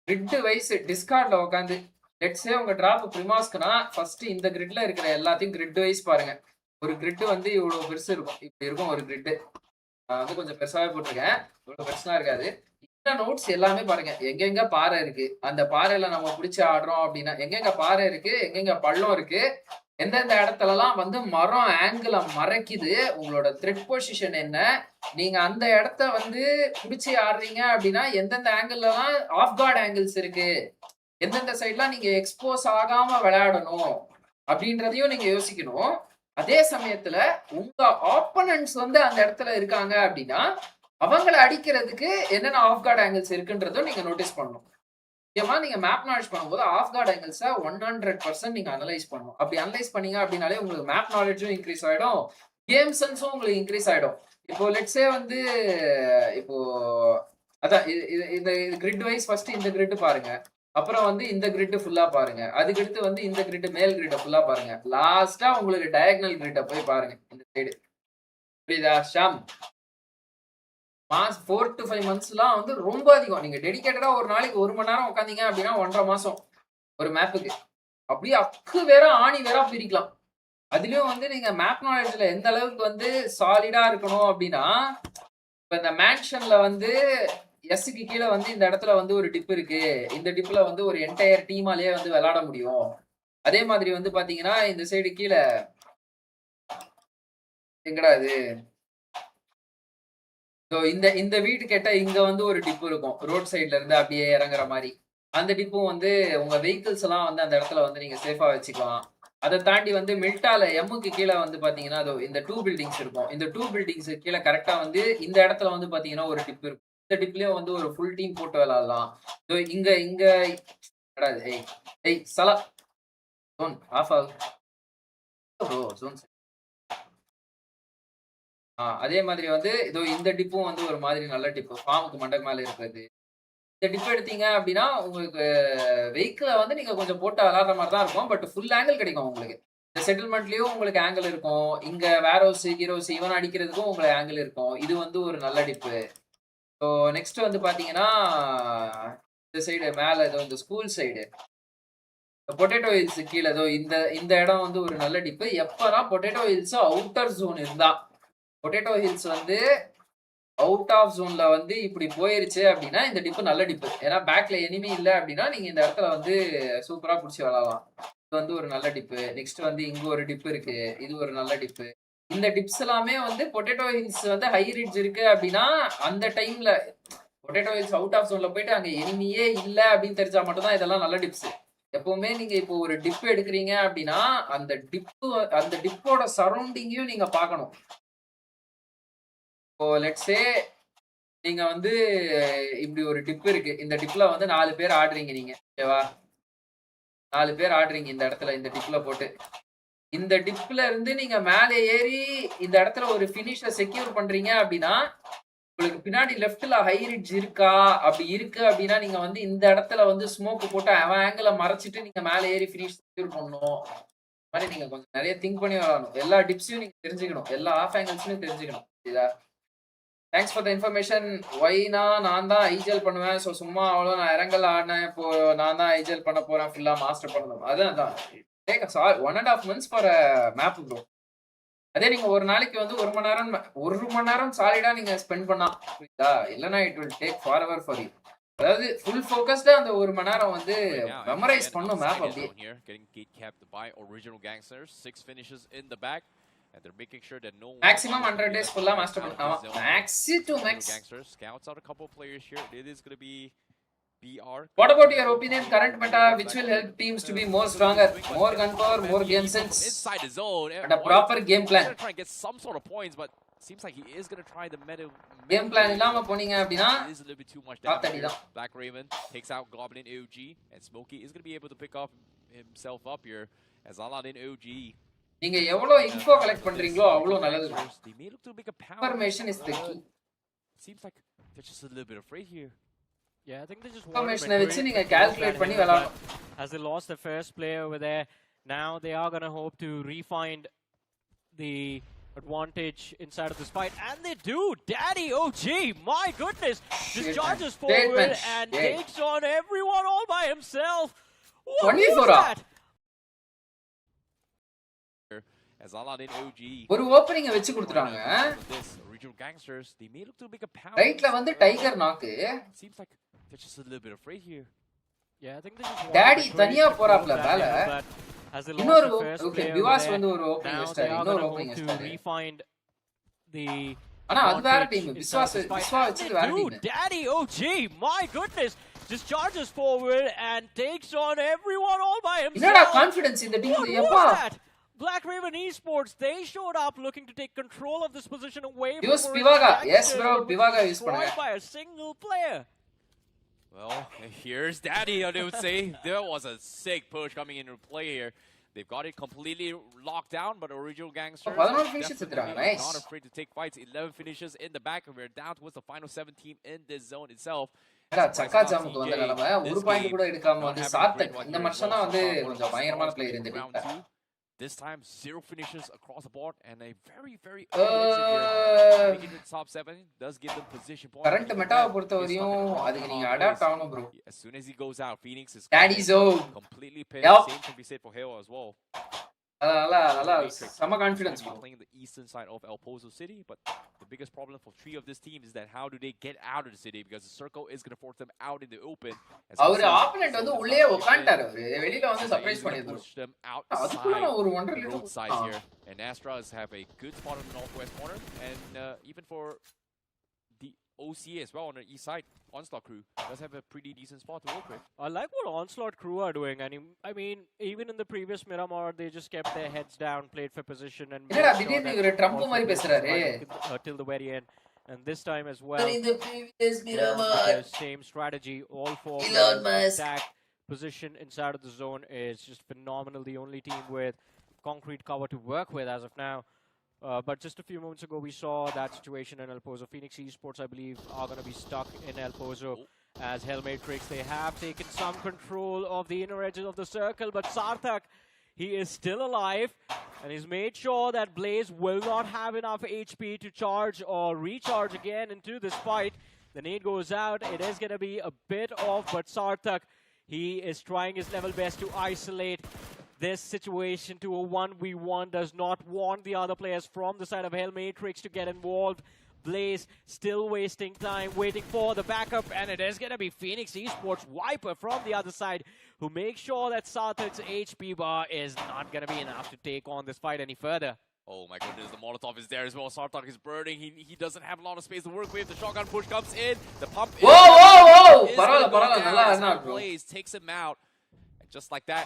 Speaker 1: கிரிட் வைஸ் டிஸ்கார்ட்ல உட்காந்து லெட்ஸ் சே உங்க டிராப் பிரிமாஸ்க்குனா ஃபர்ஸ்ட் இந்த கிரிட்ல இருக்கிற எல்லாத்தையும் கிரிட் வைஸ் பாருங்க. ஒரு கிரிட் வந்து இவ்வளவு பெருசு இருக்கும். இப்படி இருக்கும் ஒரு கிரிட். நான் வந்து கொஞ்சம் பெருசாவே போட்டிருக்கேன். இவ்வளவு பெருசா இருக்காது. இந்த நோட்ஸ் எல்லாமே பாருங்க. எங்கெங்க பாறை இருக்கு, அந்த பாறையில நம்ம பிடிச்சி ஆடுறோம் அப்படின்னா எங்கெங்க பாறை இருக்கு, எங்கெங்க பள்ளம் இருக்கு, எந்தெந்த இடத்துலலாம் வந்து மரம் ஆங்கிள மறைக்குது, உங்களோட த்ரெட் பொசிஷன் என்ன, நீங்க அந்த இடத்த வந்து பிடிச்சி ஆடுறீங்க அப்படின்னா எந்தெந்த ஆங்கிள்லாம் ஆஃப் கார்ட் ஆங்கிள்ஸ் இருக்கு, எந்தெந்த சைட்லாம் நீங்க எக்ஸ்போஸ் ஆகாம விளையாடணும் அப்படின்றதையும் நீங்க யோசிக்கணும். அதே சமயத்துல உங்க ஆப்போனன்ட்ஸ் வந்து அந்த இடத்துல இருக்காங்க அப்படின்னா அவங்களை அடிக்கிறதுக்கு என்னென்ன ஆஃப் கார்ட் ஆங்கிள்ஸ் இருக்குன்றதும் நீங்க நோட்டீஸ் பண்ணணும். முக்கியமா நீங்க மேப் நாலேஜ் பண்ணும்போது ஆஃப் கார்ட் ஆங்கிள்ஸை 100% நீங்க அனலைஸ் பண்ணணும். அப்படி அனலைஸ் பண்ணீங்க அப்படின்னாலே உங்களுக்கு மேப் நாலேஜும் இன்க்ரீஸ் ஆயிடும், கேம் சென்ஸும் உங்களுக்கு இன்க்ரீஸ் ஆயிடும். இப்போ லெட்ஸே வந்து இப்போ அதான் இந்த கிரிட் வைஸ் ஃபர்ஸ்ட் இந்த கிரிட் பாருங்க. அப்புறம் வந்து இந்த கிரிட் ஃபுல்லா பாருங்க. அதுக்கு அடுத்து வந்து இந்த கிரிட் மேல் கிரிட்ட ஃபுல்லா பாருங்க. லாஸ்டா உங்களுக்கு டயகனல் கிரிட்ட போய் பாருங்க. இந்த சைடு. புரியுதா? ஷாம். மாஸ் 4 to 5 மந்த்ஸ்லாம் வந்து ரொம்ப அதிகம். நீங்க டெடிகேட்டடா ஒரு நாளைக்கு 1 மணி நேரம் உட்கார்ந்தீங்க அப்படின்னா 1 1/2 மாசம் ஒரு மேப்புக்கு. அப்படியே அக்கு வேற ஆணி வேற பிரிக்கலாம். அதுலயும் வந்து நீங்க மேப் நாலேஜ்ல எந்த அளவுக்கு வந்து சாலிடா இருக்கணும் அப்படின்னா, இப்ப இந்த மேன்ஷன்ல வந்து எஸ்க்கு கீழ வந்து இந்த இடத்துல வந்து ஒரு டிப் இருக்கு. இந்த டிப்ல வந்து ஒரு என்டையர் டீமாலயே வந்து விளையாட முடியும். அதே மாதிரி வந்து பாத்தீங்கன்னா, இந்த சைடு கீழ எங்கடா இது? இந்த இந்த வீடு கேட்ட இங்க வந்து ஒரு டிப் இருக்கும். ரோட் சைடுல இருந்து அப்படியே இறங்குற மாரி. அந்த டிப்பும் வந்து உங்க வெஹிக்கிள்ஸ் எல்லாம் வந்து அந்த இடத்துல வந்து நீங்க சேஃபா வச்சுக்கலாம். அத தாண்டி வந்து மில்டால எம்முக்கு கீழ வந்து பாத்தீங்கன்னா, அதோ இந்த 2 பில்டிங்ஸ் இருக்கும். இந்த 2 பில்டிங்ஸ் கீழ கரெக்ட்டா வந்து இந்த இடத்துல வந்து பாத்தீங்கன்னா, ஒரு டிப் இருக்கும். இந்த டிப்லயும் வந்து ஒரு ஃபுல் டீம் போட்டு விளையாடலாம். இங்க இங்க என்னடா இது? ஏய் ஏய் சலா ஜோன் ஆஃப் ஆகு. ப்ரோ ஜோன் அதே மாதிரி வந்து இதோ இந்த டிப்பும் வந்து ஒரு மாதிரி நல்ல டிப்பு. ஃபார்முக்கு மண்டக்கு மேல இருக்கிறது. இந்த டிப் எடுத்தீங்க அப்படின்னா, உங்களுக்கு வெஹிக்கிள வந்து நீங்க கொஞ்சம் போட்டு விளையாடுற மாரி தான் இருக்கும். பட் ஃபுல் ஆங்கிள் கிடைக்கும் உங்களுக்கு. இந்த செட்டில்மெண்ட்லயும் உங்களுக்கு ஆங்கிள் இருக்கும். இங்க வேர் ஹவுஸ், கீர் ஹவுஸ் இவன் அடிக்கிறதுக்கும் உங்களுக்கு ஆங்கிள் இருக்கும். இது வந்து ஒரு நல்ல டிப்பு. ஸோ நெக்ஸ்ட் வந்து பார்த்தீங்கன்னா, இந்த சைடு மேல ஏதோ இந்த ஸ்கூல் சைடு. பொட்டேட்டோ ஹில்ஸ் கீழ ஏதோ இந்த இந்த இடம் வந்து ஒரு நல்ல டிப்பு. எப்பனா பொட்டேட்டோ ஹில்ஸ் அவுட்டர் ஜோன் இருந்தா. பொட்டேட்டோ ஹில்ஸ் வந்து அவுட் ஆஃப் ஜோன்ல வந்து இப்படி போயிருச்சு அப்படின்னா இந்த டிப்பு நல்ல டிப்பு. ஏன்னா பேக்ல எனிமி இல்ல அப்படின்னா நீங்க இந்த இடத்துல வந்து சூப்பரா புடிச்சு விளையாடலாம். இது வந்து ஒரு நல்ல டிப்பு. நெக்ஸ்ட் வந்து இங்க ஒரு டிப் இருக்கு. இது ஒரு நல்ல டிப்பு. இந்த டிப்ஸ் எல்லாமே வந்து பொட்டேட்டோ ஹில்ஸ் வந்து ஹை ரிட்ஜ் இருக்கு அப்படின்னா அந்த டைம்ல பொட்டேட்டோ ஹில்ஸ் அவுட் ஆஃப் ஜோன்ல போயிட்டு அங்க எனிமியே இல்ல அப்படின்னு தெரிஞ்சா மட்டும் தான் இதெல்லாம் நல்ல டிப்ஸ். எப்பவுமே நீங்க இப்போ ஒரு டிப் எடுக்கிறீங்க அப்படின்னா அந்த டிப்போட சரௌண்டிங்கையும் நீங்க பார்க்கணும். இப்போ லெட்ஸ் சே நீங்க வந்து இப்படி ஒரு டிப் இருக்கு. இந்த டிப்ல வந்து 4 பேர் ஆடுறீங்க நீங்க. ஓகேவா? 4 பேர் ஆடுறீங்க இந்த இடத்துல இந்த டிப்ல போட்டு. இந்த டிப்ல இருந்து நீங்க மேலே ஏறி இந்த இடத்துல ஒரு ஃபினிஷ செக்யூர் பண்றீங்க அப்படின்னா, உங்களுக்கு பின்னாடி லெஃப்ட்ல ஹை ரிட்ஜ் இருக்கா? அப்படி இருக்கு அப்படின்னா, நீங்க வந்து இந்த இடத்துல வந்து ஸ்மோக் போட்டு அவன் ஆங்கிள மறைச்சிட்டு நீங்க மேல ஏறி ஃபினிஷ் செக்யூர் பண்ணணும். இந்த மாரி நீங்க கொஞ்சம் நெறைய திங்க் பண்ணி விளையாடணும். எல்லா டிப்ஸையும் நீங்க தெரிஞ்சுக்கணும். எல்லா ஆஃப் ஆங்கிள்ஸையும் தெரிஞ்சுக்கணும். புரியுதா? Thanks for the information. ஒய்னா நான் தான் ஐஜெல் பண்ணுவேன். ஸோ சும்மா அவ்வளோ நான் இறங்கல ஆடினேன். இப்போ நான் தான் ஐஜெல் பண்ண போறேன். ஃபுல்லா மாஸ்டர் பண்ணணும். அதான் take 1.5 months for map bro. அதே நீங்க ஒரு நாளைக்கு வந்து 1 மணி நேரம் சாலிடா நீங்க ஸ்பெண்ட் பண்ணா புரியுதா? இல்லனா it will take forever for you. அதாவது ஃபுல் ஃபோக்கஸ்டா அந்த 1 மணி நேரம் வந்து மெமரைஸ் பண்ணும் மேப் அப்படியே.
Speaker 5: Getting gate capped by original gangsters. 6 finishes in the back. And they're making sure that no one
Speaker 1: maximum 100 days full master max to max
Speaker 5: gangsters scouts out a couple of players here. It is going to be BR.
Speaker 1: What about your opinion? Current meta, which will help teams to be more stronger, more gunpower, more game sense,
Speaker 5: inside the zone,
Speaker 1: and a proper game plan.
Speaker 5: He's trying to get some sort of points, but seems like he is going to try the meta
Speaker 1: game plan illama poninga appadina
Speaker 5: is a little bit too much damage. Black Raven takes out Goblin OG, and Smokey is going to be able to pick up himself up here as Aladdin OG.
Speaker 1: நீங்க எவ்வளவு info collect பண்றீங்களோ அவ்வளவு நல்லது. Information is the key.
Speaker 5: Seems like they're just a little bit afraid here.
Speaker 3: Yeah, I think they just
Speaker 1: information வெச்சு நீங்க calculate பண்ணி விளையாடணும்.
Speaker 3: As they lost their first player over there, now they are going to hope to re-find the advantage inside of this fight, and they do. Daddy OG, my goodness, just charges forward and takes on everyone all by himself. What was that?
Speaker 5: As Aladdin OG
Speaker 1: ஒரு opening வெச்சு கொடுத்துட்டாங்க.
Speaker 5: Original gangsters, they may look to make a pound.
Speaker 1: ரைட்ல வந்து tiger நாக்கு.
Speaker 5: Seems like they're just a little bit afraid here.
Speaker 3: Yeah, I think they just
Speaker 1: Daddy தனியா போறாப்ல மேல. இன்னொரு okay விவாஸ் வந்து ஒரு ஓபனிங் வெச்சாரு. இன்னொரு ஓபனிங் வெச்சாரு.
Speaker 3: Refind the
Speaker 1: ஆனா அது வேற டீம். விஸ்வாஸ் வெச்சு வேற team.
Speaker 3: Daddy OG, my goodness, just charges forward and takes on everyone all by himself.
Speaker 1: என்னடா கான்ஃபிடன்ஸ் இந்த டீம் எப்பா?
Speaker 3: Black Raven Esports, they showed up looking to take control of this position away from
Speaker 1: use Pivaga. Yes bro, Pivaga use பண்ணுங்க.
Speaker 3: By a single player.
Speaker 5: Well, here's Daddy, I would say. There was a sick push coming into play here. They've got it completely locked down, but original gangsters
Speaker 1: nice.
Speaker 5: not afraid to take fights. 11 finishes in the back, and we're down towards the final 7 team in this zone itself.
Speaker 1: சக்கா ஜாமுக்கு வந்த நிலைமை ஒரு point கூட எடுக்காம வந்து சாத்தக் இந்த வருஷம் தான் வந்து கொஞ்சம் பயங்கரமான பிளேயர் இந்த டீம்ல.
Speaker 5: This time, 0 finishes across the board and a very early exit here. Making it top 7 does give them position points.
Speaker 1: Current மெட்டாவை பொறுத்தவரையும் அதுக்கு நீங்க அடாப்ட் ஆகணும் bro.
Speaker 5: As soon as he goes out, Phoenix is completely pissed. Same can be said for Hale as well.
Speaker 1: நல்லா சம confidence
Speaker 5: playing the eastern side of El Pozo City, but the biggest problem for 3 of this team is that how do they get out of the city, because the circle is going to force them out in the open.
Speaker 1: அவர் opponent வந்து உள்ளே உட்கார்ந்தாரு, அவரு வெளியில வந்து surprise பண்ணிட்டாரு. அதுக்குள்ள ஒரு wonder little
Speaker 5: side here, and Astras have a good spot on the northwest corner, and even for the OCA as well on the east side, Onslaught crew does have a pretty decent spot to work with.
Speaker 3: I like what Onslaught crew are doing. I mean, even in the previous Miramar, they just kept their heads down, played for position, and till the very end. And this time as well,
Speaker 1: in the previous Miramar,
Speaker 3: same strategy, all four attack position inside of the zone is just phenomenal. The only team with concrete cover to work with as of now. But just a few moments ago, we saw that situation in El Pozo. Phoenix Esports, I believe, are going to be stuck in El Pozo as Hellmatrix. They have taken some control of the inner edges of the circle, but Sarthak, he is still alive, and he's made sure that Blaze will not have enough HP to charge or recharge again into this fight. The nade goes out. It is going to be a bit off, but Sarthak, he is trying his level best to isolate this situation to a 1v1, does not want the other players from the side of Hellmatrix to get involved. Blaze still wasting time, waiting for the backup, and it is going to be Phoenix Esports Viper from the other side, who makes sure that Sarthak's HP bar is not going to be enough to take on this fight any further.
Speaker 5: Oh my goodness, the Molotov is there as well. Sarthak is burning. He doesn't have a lot of space to work with. The shotgun push comes in. The pump is...
Speaker 1: Whoa!
Speaker 5: Blaze takes him out. Just like that,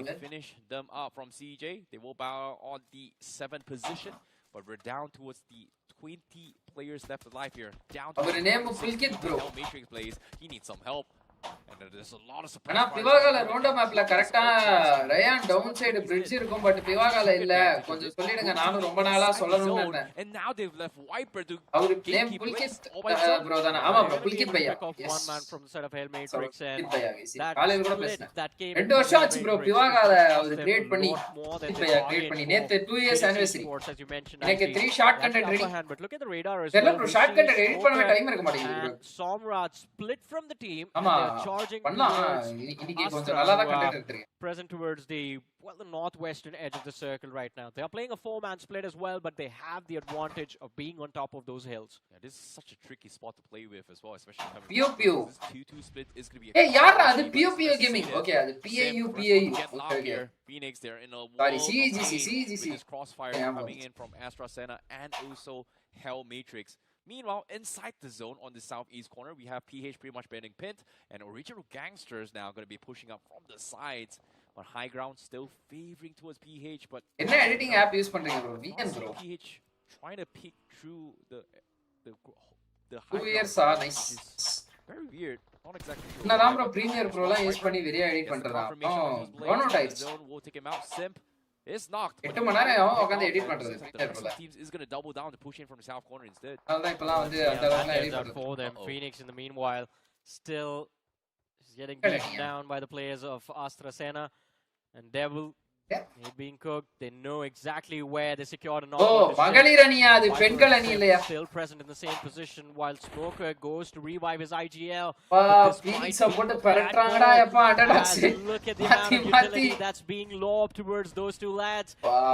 Speaker 5: they finish them up from CJ. They will bow on the 7th position, but we're down towards the 20 players left alive here. Down to the Matrix plays. He needs some help. And there's a lot of surprise.
Speaker 1: ஆனா பிவாகால rondo மேப்ல கரெக்ட்டா rayon down side bridge இருக்கும், but பிவாகால இல்ல. கொஞ்சம் சொல்லிடுங்க, நானும் ரொம்ப நாளா சொல்லணும்னு இருந்தேன்.
Speaker 5: And now they've left Viper to
Speaker 1: அவரு நேம் புல்கித் bro தான? ஆமா bro, Pulkit Bhaiya.
Speaker 3: One man from the side of Hellmatrix, and
Speaker 1: காலையில கூட பேசினேன். 2 வருஷம் ஆச்சு bro பிவாகால அவரு கிரியேட் பண்ணி, புல்கித் பையா கிரியேட் பண்ணி. நேத்து 2 years anniversary. எனக்கு 3 short content ready.
Speaker 3: But look at the radar as
Speaker 1: well. bro, short content edit பண்ணவே டைம் இருக்க மாட்டேங்குது bro.
Speaker 3: Somraj split from the team. Charging present towards the northwestern edge of the circle right now. They are playing a 4-man split as well, but they have the advantage of being on top of those hills.
Speaker 5: Yeah, this is such a tricky spot to play with as well, especially coming
Speaker 1: Pew Pew.
Speaker 5: This 2-2 split is going to be
Speaker 1: Hey, yara, the Pew Pew gaming. Okay, the PAU.
Speaker 5: Okay. Phoenix, they're in a
Speaker 1: sorry, CGC.
Speaker 5: With this crossfire coming in from AstraZeneca and also Hellmatrix. Meanwhile, inside the zone on the southeast corner, we have PH pretty much getting pinned, and original gangsters now going to be pushing up from the sides. But high ground still favoring towards PH. But
Speaker 1: what editing app use pannringa bro? Weekend bro.
Speaker 5: PH trying to peek through the
Speaker 1: high 2 years nice.
Speaker 5: Very weird. Not exactly sure.
Speaker 1: Na bro Premiere Pro la use panni video edit பண்றதா? Bono types.
Speaker 5: Zone will take him out. Simp is knocked.
Speaker 1: 8 மணி நேரம் உட்கார்ந்து edit பண்றது Premiere Pro.
Speaker 5: Teams is going to double down to push in from the south corner instead.
Speaker 1: அதான் இப்பலாம் வந்து அந்த அளவுக்கு edit பண்றது.
Speaker 3: For them, Phoenix in the meanwhile still is getting beaten down by the players of AstraZeneca, and Devil they're being cooked. They know exactly where they secured an
Speaker 1: மகளிர் அணியா அது பெண்கள் அணி இல்லையா?
Speaker 3: Still present in the same position while Smoker goes to revive his IGL.
Speaker 1: Phoenix போட்டு பரட்றாங்கடா அப்பா அடடாஸ்.
Speaker 3: Look at the amount of utility that's being lobbed towards those two lads.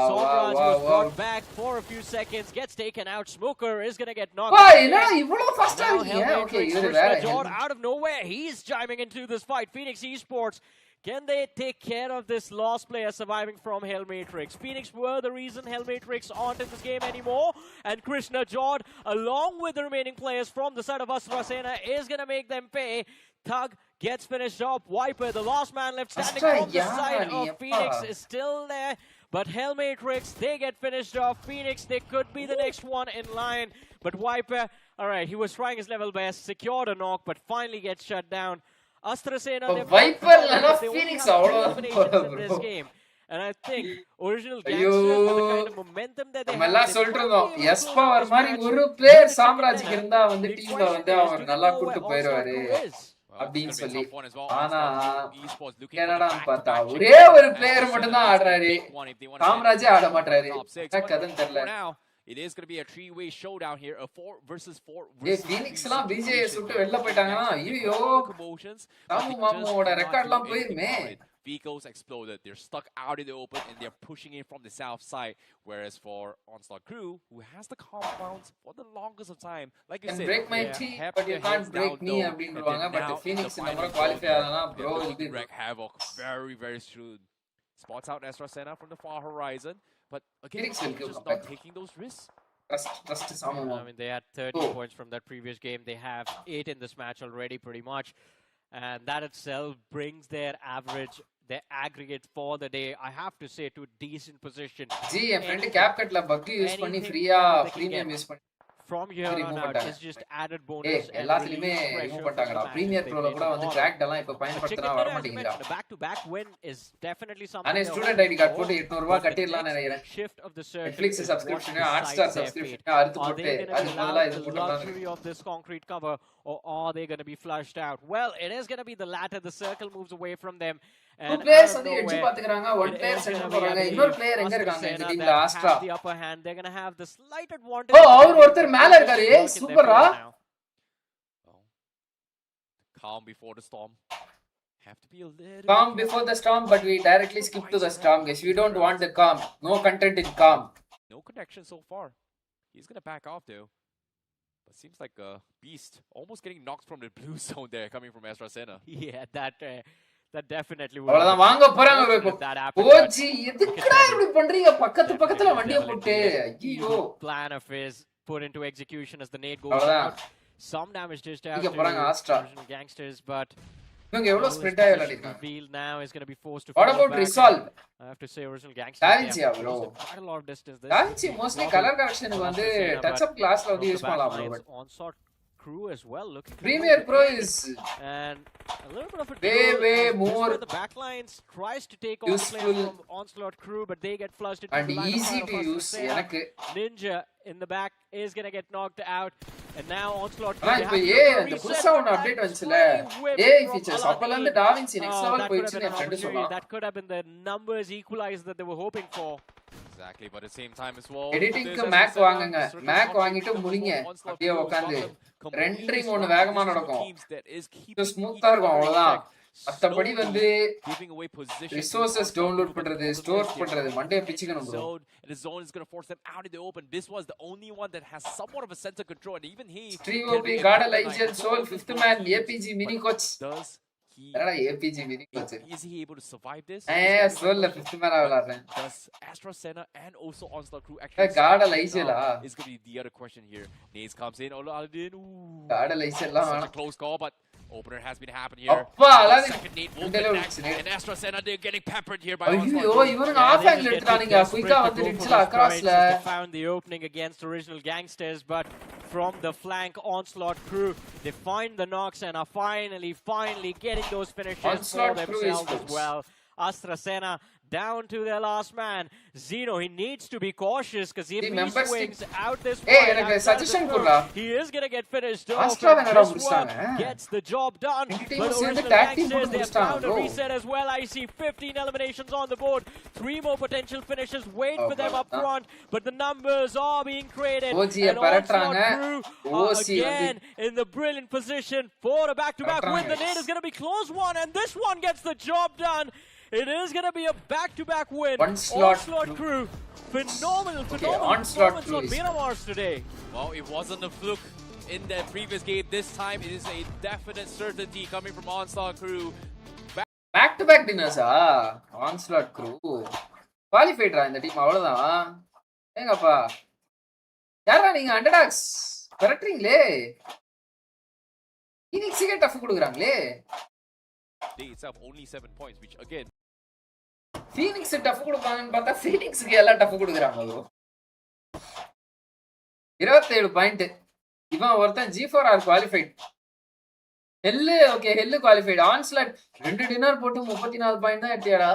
Speaker 3: Somraj was brought back for a few seconds, gets taken out. Smoker is going to get knocked out.
Speaker 1: என்ன இவ்வளவு ஃபாஸ்டா இருக்கீங்க? Okay, இது வேற.
Speaker 3: Out of nowhere, he's chiming into this fight. Phoenix Esports, can they take care of this lost player surviving from Hellmatrix? Phoenix were the reason Hellmatrix aren't in this game anymore. And Krishna Jord, along with the remaining players from the side of AstraZeneca, is going to make them pay. Thug gets finished off. Viper, the last man left standing from the side of Phoenix, is still there. But Hellmatrix, they get finished off. Phoenix, they could be the next one in line. But Viper, alright, he was trying his level best, secured a knock, but finally gets shut down. AstraZeneca,
Speaker 1: Viper and Phoenix
Speaker 3: eliminations in this game. And I think original gangsters with the kind of momentum that they have, they
Speaker 1: சொல்லிட்டு
Speaker 3: might
Speaker 1: இருந்தோம்
Speaker 3: be able to close
Speaker 1: எஸ்பவர்
Speaker 3: out this
Speaker 1: மாதிரி
Speaker 3: match.
Speaker 1: ஒரு player
Speaker 3: But it's a
Speaker 1: சாம்ராஜ்க்கு
Speaker 3: contender.
Speaker 1: இருந்தா வந்து
Speaker 3: The
Speaker 1: டீம்ல
Speaker 3: question
Speaker 1: வந்து
Speaker 3: is,
Speaker 1: our
Speaker 3: do they
Speaker 1: நல்லா
Speaker 3: know where
Speaker 1: கூட்டி
Speaker 3: Onslaught
Speaker 1: போயிடுவாரு
Speaker 3: Crew is?
Speaker 1: அப்படின்னு சொல்லி
Speaker 5: Well, it's gonna be a tough one as well.
Speaker 1: ஆனா
Speaker 5: esports looking for the
Speaker 1: என்னடான்னு
Speaker 5: back-to-back
Speaker 1: பார்த்தா
Speaker 5: check
Speaker 1: ஒரே
Speaker 5: here.
Speaker 1: ஒரு
Speaker 5: Astro
Speaker 1: பிளேயர்
Speaker 5: Center
Speaker 1: மட்டும் தான்
Speaker 5: is a
Speaker 1: ஆடுறாரு
Speaker 5: big one if they want to
Speaker 1: சாம்ராஜே
Speaker 5: stay
Speaker 1: ஆட
Speaker 5: in
Speaker 1: மாட்டாரு
Speaker 5: the top six.
Speaker 1: என்ன
Speaker 5: But
Speaker 1: கதைன்னு
Speaker 5: for
Speaker 1: தெரியல
Speaker 5: now, it is going to be a three-way showdown here, a 4 versus 4
Speaker 1: A
Speaker 5: versus
Speaker 1: Phoenix
Speaker 5: 3
Speaker 1: எல்லாம் PJ
Speaker 5: situation
Speaker 1: சுட்டு
Speaker 5: here.
Speaker 1: வெளில போயிட்டாங்கன்னா
Speaker 5: They
Speaker 1: ஐயோ
Speaker 5: call the commotions, but
Speaker 1: தாமு
Speaker 5: they
Speaker 1: மாமோட
Speaker 5: just
Speaker 1: ரெக்கார்ட்
Speaker 5: cannot
Speaker 1: எல்லாம்
Speaker 5: do anything
Speaker 1: போயிருமே
Speaker 5: about it. Vehicles exploded. They're stuck out in the open and they're pushing in from the south side. Whereas for Onslaught Crew, who has the compounds for the longest of time, like you
Speaker 1: can
Speaker 5: said,
Speaker 1: break my
Speaker 5: yeah,
Speaker 1: teeth
Speaker 5: have
Speaker 1: but you
Speaker 5: their
Speaker 1: can't
Speaker 5: heads
Speaker 1: break
Speaker 5: down
Speaker 1: me
Speaker 5: low,
Speaker 1: அப்படின்றாங்க
Speaker 5: and
Speaker 1: but
Speaker 5: then now
Speaker 1: Phoenix
Speaker 5: the
Speaker 1: இந்த முறை
Speaker 5: final
Speaker 1: qualify
Speaker 5: ball
Speaker 1: ஆனா
Speaker 5: here,
Speaker 1: bro
Speaker 5: they're
Speaker 1: இது
Speaker 5: looking to wreak havoc. Very, very shrewd. Spots out Astra Sena from the far horizon, but again,
Speaker 1: Phoenix will
Speaker 5: just
Speaker 1: come
Speaker 5: not
Speaker 1: back.
Speaker 5: taking those risks.
Speaker 1: trust Samu
Speaker 3: I mean, they had 30
Speaker 1: Oh.
Speaker 3: points from that previous game. They have 8 in this match already, pretty much. And that itself brings their average, their aggregate for the day, I have to say, to a decent position.
Speaker 1: ஜி என் friend
Speaker 3: Anything-
Speaker 1: கேப் கட்ல bug use பண்ணி
Speaker 3: anything
Speaker 1: ஃப்ரீயா
Speaker 3: that they can
Speaker 1: premium
Speaker 3: get.
Speaker 1: Use பண்ணி
Speaker 3: From here
Speaker 1: remove
Speaker 3: on out,
Speaker 1: பண்ணிட்டாங்க.
Speaker 3: it's just added bonus.
Speaker 1: ஏய்
Speaker 3: and
Speaker 1: எல்லாத்துலயுமே
Speaker 3: relief
Speaker 1: remove
Speaker 3: pressure
Speaker 1: பண்ணிட்டாங்கடா
Speaker 3: from the
Speaker 1: premier
Speaker 3: matches
Speaker 1: ப்ரோல
Speaker 3: they
Speaker 1: கூட
Speaker 3: play
Speaker 1: வந்து
Speaker 3: tomorrow.
Speaker 1: கிராக்ட் எல்லாம் இப்ப
Speaker 3: But
Speaker 1: பயன்படுத்தினா
Speaker 3: Chicken
Speaker 1: வர
Speaker 3: Dinner, as you
Speaker 1: மாட்டேங்குதுடா
Speaker 3: mentioned, a back-to-back win is definitely something
Speaker 1: நானே
Speaker 3: they're
Speaker 1: ஸ்டூடண்ட் ஐடி
Speaker 3: hoping
Speaker 1: கார்டு
Speaker 3: for.
Speaker 1: போட்டு 800 ரூபாய்
Speaker 3: But the
Speaker 1: கட்டிடலாம்னு
Speaker 3: next
Speaker 1: நினைக்கிறேன்
Speaker 3: shift of the circle
Speaker 1: Netflix
Speaker 3: is what
Speaker 1: subscription
Speaker 3: decides
Speaker 1: Hotstar
Speaker 3: their fate.
Speaker 1: Subscription அறுத்து
Speaker 3: Are
Speaker 1: போட்டு
Speaker 3: they going to
Speaker 1: அதுக்கு
Speaker 3: be
Speaker 1: பதிலா
Speaker 3: allowed
Speaker 1: இது
Speaker 3: the
Speaker 1: போட்டுடலாம்
Speaker 3: luxury of this concrete cover, or are they going to be flushed out? Well, it is going to be the latter. The circle moves away from them.
Speaker 1: டூ
Speaker 3: And
Speaker 1: players
Speaker 3: out of
Speaker 1: வந்து எட்ஜ்
Speaker 3: nowhere,
Speaker 1: பாத்துக்கறாங்க one
Speaker 3: it
Speaker 1: player
Speaker 3: is
Speaker 1: center
Speaker 3: gonna be, I
Speaker 1: போறாங்க
Speaker 3: believe,
Speaker 1: இன்னொரு player எங்க
Speaker 3: Astra
Speaker 1: இருக்காங்க இந்த
Speaker 3: Sena
Speaker 1: டீம்ல
Speaker 3: that
Speaker 1: ஆஸ்ட்ரா
Speaker 3: have the upper hand. They're going to have the slight advantage.
Speaker 1: O our
Speaker 3: depending
Speaker 1: ஒருத்தர்
Speaker 3: on
Speaker 1: மேல
Speaker 3: the
Speaker 1: இருக்காரு
Speaker 3: work in their
Speaker 1: சூப்பரா
Speaker 3: favor now.
Speaker 5: Well, calm before the storm. Have to be a little
Speaker 1: calm
Speaker 5: bit
Speaker 1: before the storm but we directly skip to the storm guys we don't want the calm no content in calm
Speaker 5: No connection so far. He's gonna back off though. But seems like a beast, almost getting knocked from the blue zone there, coming from Astra Sena.
Speaker 3: Yeah, that definitely would
Speaker 1: அவ்வளவுதான் வாங்க போறாங்க bro இப்போ
Speaker 3: if that happened. but
Speaker 1: OG எதுக்குடா இப்படி பண்றீங்க பக்கத்து பக்கத்துல வண்டிய போட்டு ஐயோ
Speaker 3: evil plan of his put into execution as the nade goes
Speaker 1: அவ்வளவுதான்
Speaker 3: out. Some damage dished out
Speaker 1: இங்க
Speaker 3: to
Speaker 1: போறாங்க ஆஸ்ட்ரா
Speaker 3: original gangsters, but
Speaker 1: இவங்க எவ்வளவு
Speaker 3: His
Speaker 1: ஸ்ப்ரெட் ஆகி
Speaker 3: position
Speaker 1: விளையாடிருக்காங்க
Speaker 3: revealed now is going to be forced to
Speaker 1: what
Speaker 3: fall
Speaker 1: about
Speaker 3: back.
Speaker 1: resolve
Speaker 3: I have to say original gangsters
Speaker 1: Da
Speaker 3: they
Speaker 1: Vinci
Speaker 3: have
Speaker 1: bro.
Speaker 3: closed quite a lot of distance. This
Speaker 1: DaVinci mostly colour கரெக்ஷனுக்கு வந்து touch அப் கிளாஸ்ல வந்து use பண்ணலாம் bro but
Speaker 3: Onslaught Crew as well looking to
Speaker 1: Premier
Speaker 3: move
Speaker 1: Pro
Speaker 3: in.
Speaker 1: is
Speaker 3: And a little bit of a
Speaker 1: way,
Speaker 3: duel
Speaker 1: way
Speaker 3: as this
Speaker 1: more
Speaker 3: where the backlines tries to take on
Speaker 1: useful
Speaker 3: players from Onslaught Crew, but they get flushed into
Speaker 1: and
Speaker 3: the line of
Speaker 1: easy
Speaker 3: fire
Speaker 1: to
Speaker 3: of
Speaker 1: use
Speaker 3: Astro
Speaker 1: எனக்கு
Speaker 3: Sena. Ninja in the back is going to get knocked out. And now Onslaught
Speaker 1: ஆனா
Speaker 3: Crew,
Speaker 1: இப்ப
Speaker 3: they
Speaker 1: A
Speaker 3: have to
Speaker 1: அந்த
Speaker 3: reset
Speaker 1: புதுசா ஒன்னு
Speaker 3: that
Speaker 1: update வந்துச்சுல
Speaker 3: flame whip
Speaker 1: AI
Speaker 3: from
Speaker 1: features
Speaker 3: Alani.
Speaker 1: அப்பல இருந்து DaVinci next level
Speaker 3: That could have
Speaker 1: போயிடுச்சுன்னு
Speaker 3: been
Speaker 1: என்
Speaker 3: an
Speaker 1: ஃப்ரெண்ட்
Speaker 3: opportunity.
Speaker 1: சொன்னான்
Speaker 3: That could have been the numbers equalized that they were hoping for.
Speaker 5: Exactly, but at the same time as well.
Speaker 1: எடிட்டிங்க்கு Mac வாங்குங்க Mac வாங்கிட்டு முடிங்க அப்படியே உட்காந்து rendering ஒன்னு வேகமா நடக்கும் ஸ்மூத்தா இருக்கும் அவ்வளவுதான் மத்தபடி வந்து ரிசோர்சஸ் டவுன்லோட் பண்றது ஸ்டோர் பண்றது மண்டைய பிச்சுக்கணும் bro
Speaker 5: The zone is going to force them out in the open. This was the only one that has somewhat of a sense of control, and even he
Speaker 1: TOP got a legend soul fifth man APG mini coach
Speaker 5: does he
Speaker 1: என்னடா APG mini coach
Speaker 5: is he able to survive this?
Speaker 1: சோல்ல fifth man விளையாடுறேன்
Speaker 5: Does Astra Sena and also Onslaught Crew actually
Speaker 1: got a
Speaker 5: survive
Speaker 1: legend
Speaker 5: now?
Speaker 1: ah
Speaker 5: Is going to be the other question here. Naze comes in. Aladdin.
Speaker 1: got a legend எல்லாம்
Speaker 5: Such a
Speaker 1: வேணாம்
Speaker 5: close call, but opener has been happening here.
Speaker 1: அப்பா Aladdin
Speaker 5: Second nade will
Speaker 1: Delivery
Speaker 5: connect,
Speaker 1: nade.
Speaker 5: and Astra Sena they're getting peppered here by
Speaker 1: ஐயோ
Speaker 5: Onslaught Crew.
Speaker 1: இவனுங்க
Speaker 3: Yeah,
Speaker 1: ஆஃப்
Speaker 3: they
Speaker 1: angle
Speaker 3: just get
Speaker 1: எடுத்துட்டானுங்க
Speaker 3: desperate
Speaker 1: குயிக்கா
Speaker 3: to
Speaker 1: வந்து
Speaker 3: go for
Speaker 1: நின்னுல
Speaker 3: those
Speaker 1: அக்ராஸ்ல
Speaker 3: points as they found the opening against original gangsters, but from the flank Onslaught Crew they find the knocks and are finally getting those finishes
Speaker 1: Onslaught
Speaker 3: for
Speaker 1: Crew
Speaker 3: themselves as
Speaker 1: esports.
Speaker 3: well. Astra Sena down to their last man. Zeno, he needs to be cautious because if
Speaker 1: The
Speaker 3: he
Speaker 1: member
Speaker 3: swings out this
Speaker 1: Hey,
Speaker 3: wide,
Speaker 1: எனக்கு
Speaker 3: outside
Speaker 1: suggestion
Speaker 3: the crew,
Speaker 1: குடுடா.
Speaker 3: he is going to get finished off.
Speaker 1: Astra
Speaker 3: and
Speaker 1: வேணாடா
Speaker 3: this one
Speaker 1: முடிச்சாங்க.
Speaker 3: gets the job done.
Speaker 1: ரெண்டு team
Speaker 3: But
Speaker 1: சேர்ந்து
Speaker 3: original
Speaker 1: tag team
Speaker 3: gangsters,
Speaker 1: போட்டு
Speaker 3: they have
Speaker 1: முடிச்சிட்டாங்க,
Speaker 3: found a
Speaker 1: bro.
Speaker 3: reset as well. I see 15 eliminations on the board. 3 more potential finishes wait for them up front, but the numbers are being created.
Speaker 1: OG ய
Speaker 3: And
Speaker 1: பரட்டுறாங்க.
Speaker 3: Onslaught Crew are
Speaker 1: OC
Speaker 3: again in the brilliant position for a back-to-back win. The
Speaker 1: பரட்டுறாங்க.
Speaker 3: nade is going to be close one, and this one gets the job done. It is going to be a back-to-back win.
Speaker 1: Onslaught
Speaker 3: Crew. Phenomenal
Speaker 1: Onslaught
Speaker 3: performance
Speaker 1: Crew
Speaker 3: on
Speaker 1: is-
Speaker 3: Miramars today.
Speaker 5: Well, it wasn't a fluke in the previous game. This time, it is a definite certainty coming from Onslaught Crew.
Speaker 1: Back to back டின்னர்ஸா Onslaught Crew குவாலிஃபைட்ரா இந்த team அவ்வளவுதான் ஏங்கப்பா யாரா நீங்க underdogs பரட்டுறீங்களே ஃபீனிக்ஸுக்கே tough கொடுக்குறாங்களே
Speaker 5: They itself only 7 points, which again,
Speaker 1: ஃபீனிக்ஸ் டஃப் கொடுப்பாங்கன்னு பார்த்தா ஃபீனிக்ஸுக்கு எல்லாம் டஃப் கொடுக்குறாங்க ப்ரோ 27 பாயிண்ட் இவன் ஒருத்தன் G4R qualified hell okay hell qualified ஆன்ஸ்லாட் 2 dinner போட்டு 34 பாயிண்ட் தான் எடுத்தியாடா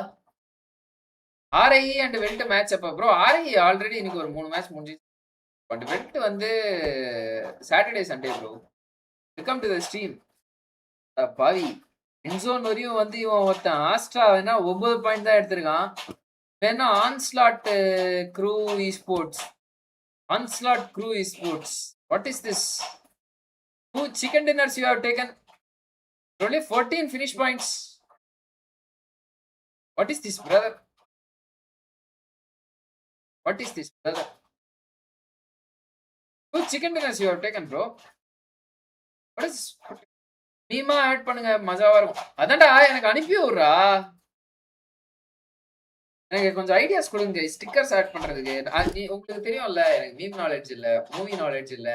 Speaker 1: RI அண்ட் வெல்ட் மேட்ச் அப்ப ப்ரோ RI ஆல்ரெடி இன்னைக்கு ஒரு 3 மேட்ச் முடிஞ்சு. பட் வெல்ட் வந்து Saturday Sunday bro. Welcome to the stream. பாவி இன்சோன் வரையும் வந்து இவன் ஒருத்தன் ஆஸ்ட்ரா வேணா 9 பாயிண்ட் தான் எடுத்திருக்கான். வேணா Onslaught crew esports. Onslaught Crew Esports. What is this? 2 chicken dinners you have taken. Only 14 finish points. What is this, brother? What is this, brother? 2 chicken dinners you have taken, bro. What is this? நீமா add பண்ணுங்க மஜாவா இருக்கும். அதான்டா எனக்கு அனுப்பி விடுறா. எனக்கு கொஞ்சம் ஐடியாஸ் கொடுங்க ஸ்டிக்கர்ஸ் ஆட் பண்றதுக்கு. உங்களுக்கு தெரியும்ல எனக்கு மீம் நாலேஜ் இல்ல, மூவி நாலேஜ் இல்ல.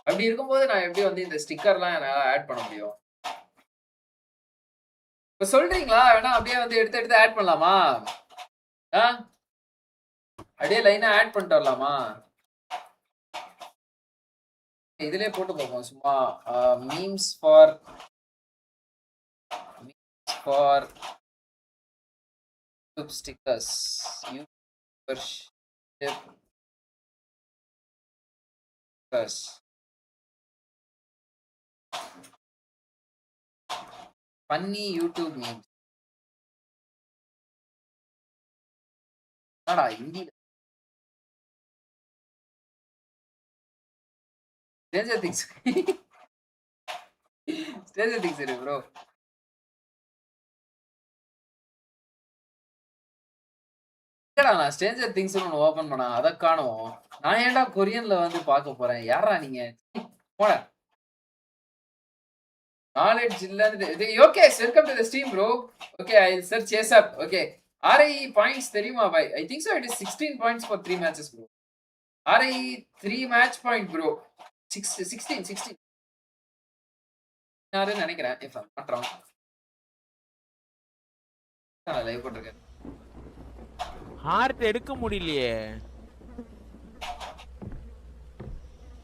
Speaker 1: அப்படி இருக்கும்போது நான் எப்படி வந்து இந்த ஸ்டிக்கர்லாம் என்னால ஆட் பண்ண முடியும்? இப்ப சொல்றீங்களா? வேணா அப்படியே வந்து எடுத்து ஆட் பண்ணலாமா? அப்படியே லைனா ஆட் பண்ணிட்டு வரலாமா? இதுலயே போட்டு போவோம் சும்மா memes for stickers. Stickers. Funny YouTube memes. Nada, Hindi. Stranger Things. Stranger Things, bro. நான் ஸ்ட்ரேஞ்சர் திங்ஸ் ஒன்று ஓபன் பண்ணா அதை காணும். நான் ஏன்டா கொரியன்ல வந்து பார்க்க போறேன்? யாரா நீங்க? போன நாலேஜ் இல்ல. Okay welcome to the stream bro. Okay I will search ASAP. Okay RI points தெரியுமா boy? I think so it is 16 points for 3 matches bro. RI 3 match point bro. 16 யாரு நினைக்கிறேன் if I'm not wrong. நான் live போட்டுருக்கேன்.
Speaker 6: Heart எடுக்க முடியலையே.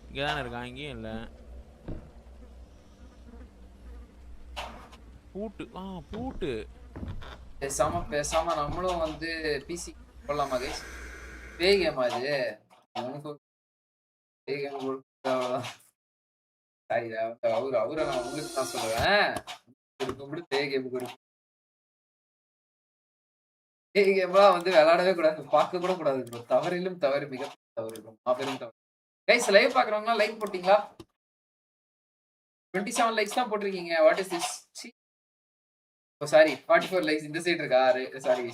Speaker 6: இங்கதானே இருக்கான், இங்கேயும் இல்லை. பூட்டு பூட்டு.
Speaker 1: பேசாம நம்மளும் வந்து பிசி போடலாமா கைஸ்? பே கேம் அது. பே கேம் சாரி அவரை நான் உங்களுக்கு தான் சொல்லுவேன். பே கேம் கேம்லாம் வந்து விளையாடவே கூடாது, பார்க்க கூட கூடாது ப்ரோ. தவறிலும் தவறு, மிக தவறு ப்ரோ, மாபெரும் தவறு. கைஸ் லைவ் பாக்குறவங்க லைக் போட்டீங்களா? 27 லைக்ஸ் தான் போட்டிருக்கீங்க. What is this? Oh sorry 44 likes இந்த சைடு இருக்கா? Sorry.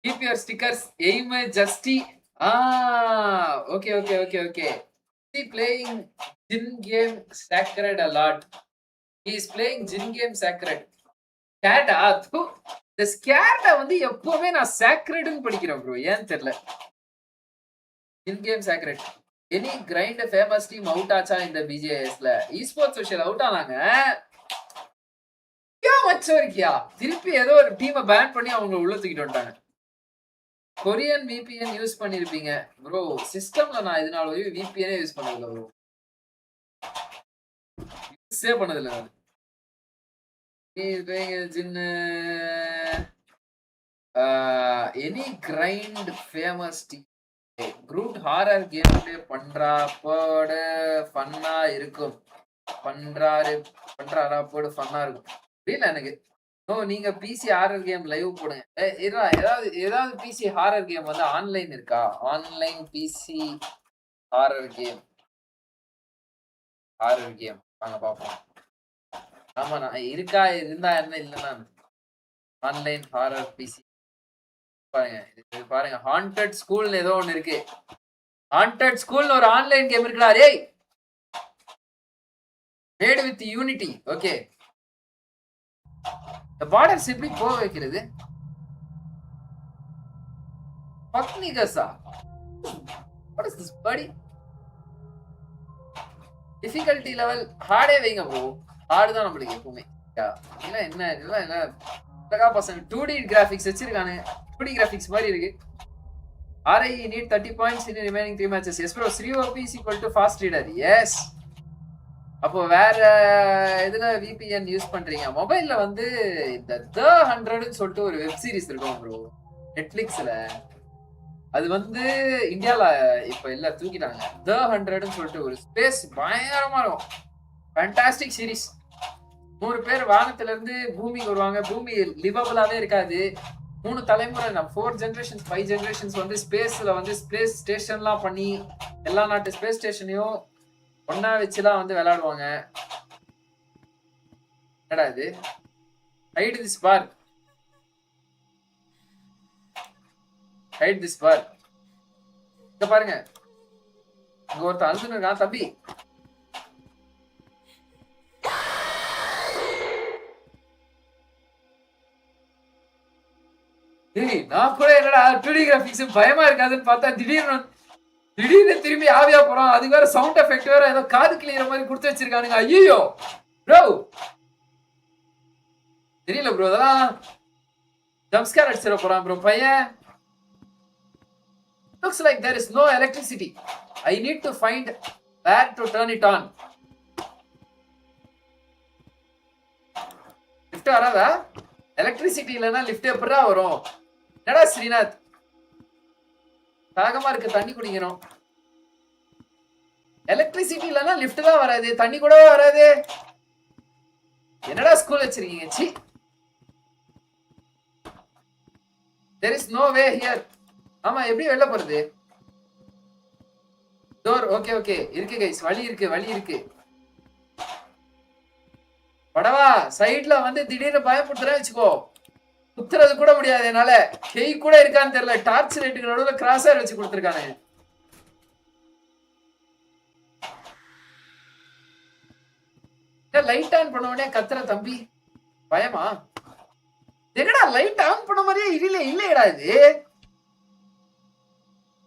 Speaker 1: Keep your stickers aim ஜஸ்டி. Okay okay okay okay. He playing Jin game Sacred a lot. He is playing Jin game Sacred. Cat ஆத்து இந்த ஸ்கேர்ட வந்து எப்பவுமே நான் சாக்ரெட்னு படிக்கிறேன் ப்ரோ, ஏன் தெரியல. இன் game sacred. Any grind famous team out ஆச்சா இந்த பிஜேஎஸ்ல? esports சோஷியல் அவுட் ஆனாங்க. ஏன் மச்சோரிக்கியா திருப்பி ஏதோ ஒரு டீமை பேன் பண்ணி அவங்க உள்ள தூக்கிட்டு வந்துட்டாங்க. கொரியன் VPN யூஸ் பண்ணிருப்பீங்க ப்ரோ. சிஸ்டம்ல நான் இதனால வரையும் VPN யூஸ் பண்ணதில்ல ப்ரோ. யூஸே பண்ணதில்லை நான். எனி கிரைண்ட் ஃபேமஸ் டீம் குரூட் ஹாரர் கேம் பிளே பண்றாப்போட ஃபன்னா இருக்கும். பண்றாராப்போட ஃபன்னா இருக்கும். புரியல எனக்கு. நீங்க பிசி ஹாரர் கேம் லைவ் போடுங்க. ஏதாவது பிசி ஹாரர் கேம் வந்து ஆன்லைன் இருக்கா? ஆன்லைன் பிசி ஹாரர் கேம் வாங்க பாப்போம். ஆமா நான் இருக்கா, இருந்தா என்ன இல்லைன்னா ஆன்லைன் ஹாரர் பிசி பாருங்க. ஹாண்டட் ஸ்கூல் ஏதோ ஒண்ணு இருக்கு. ஹாண்டட் ஸ்கூல் ஒரு ஆன்லைன் கேம் இருக்குடா. டேய் மேட் வித் யூனிட்டி. ஓகே இந்த பார்டர்ஸ் எப்படி போக வைக்கிறது? பக்னிகஸா வாட் இஸ் திஸ் படி? டிஃபிகல்ட்டி லெவல் ஹார்டே வைங்க ப்ரோ. ஹார்டு தான் நம்மளுக்கு எப்பவுமே. என்ன பசங்க 2D கிராபிக்ஸ் வச்சிருக்கானு. 2D கிராபிக்ஸ் மாதிரி இருக்கு. RI need 30 points in the remaining 3 matches. Yes bro, 3OP is equal to fast reader. Yes. அப்போ வேற இதுல VPN யூஸ் பண்றீங்க? மொபைல்ல வந்து இந்த The 100ன்னு சொல்லிட்டு ஒரு வெப் சீரிஸ் இருக்கும் ப்ரோ நெட்ஃபிளிக்ஸ்ல. அது வந்து இந்தியால இப்ப இல்ல தூக்கிட்டாங்க. The 100ன்னு சொல்லிட்டு ஒரு ஸ்பேஸ் பயங்கரமா இருக்கும். Fantastic series. 100 பேர் வானத்துல இருந்து பூமிக்கு வருவாங்க. பூமி லிவபிளாவே இருக்காது. 3 தலைமுறை 4 ஜெனரேஷன்ஸ் 5 ஜெனரேஷன்ஸ் வந்து ஸ்பேஸ்ல வந்து ஸ்பேஸ் ஸ்டேஷன்லாம் பண்ணி எல்லா நாட்டு ஸ்பேஸ் ஸ்டேஷனையும் ஒன்னா வச்சுலாம் வந்து விளையாடுவாங்க. என்னடா இது? Hide this bar. Hide this bar. இங்க பாருங்க. இங்க ஒருத்தன் அழுதுன்னு இருக்கான் தம்பி. ஏய் நான் கூட என்னடா 2D கிராபிக்ஸ் பயமா இருக்காதுன்னு பார்த்தா திடீர்னு திரும்பி ஆவியா போறான். அதுக்கு வேற சவுண்ட் எஃபெக்ட் வேற ஏதோ காது கிளியற மாதிரி கொடுத்து வச்சிருக்கானுங்க. ஐயோ ப்ரோ தெரியல ப்ரோ, அதெல்லாம் ஜம்ப்ஸ்கேர் அடிச்சிட போறான் ப்ரோ பையன். Looks like there is no electricity. I need to find where to turn it on. Lift வராதா? எலக்ட்ரிசிட்டி இல்லைன்னா லிஃப்ட் எப்படா வரும்? என்னடா ஸ்ரீநாத் தாகமா இருக்கு, தண்ணி குடிக்கணும். எலக்ட்ரிசிட்டி இல்லைன்னா லிஃப்ட் தான் வராது, தண்ணி கூட வராது. என்னடா ஸ்கூல் வச்சிருக்கீங்க? C, there is no way here. ஆமா, எப்படி வெளில போறது? டோர் ஓகே ஓகே இருக்கு கைஸ், வழி இருக்கு. படவா சைடுல வந்து திடீர்னு பயப்படுத்துறேன் வச்சுக்கோ, குத்துறது கூட முடியாது என்னால. கெய் கூட இருக்கான்னு தெரியல. டார்ச் லைட்டுக்கு நடுவுல கிராஸர் வச்சு கொடுத்துருக்கானே. லைட் ஆன் பண்ண உடனே கத்துற தம்பி, பயமா? என்னடா லைட் ஆன் பண்ண மாதிரியே இல்லையடா இது.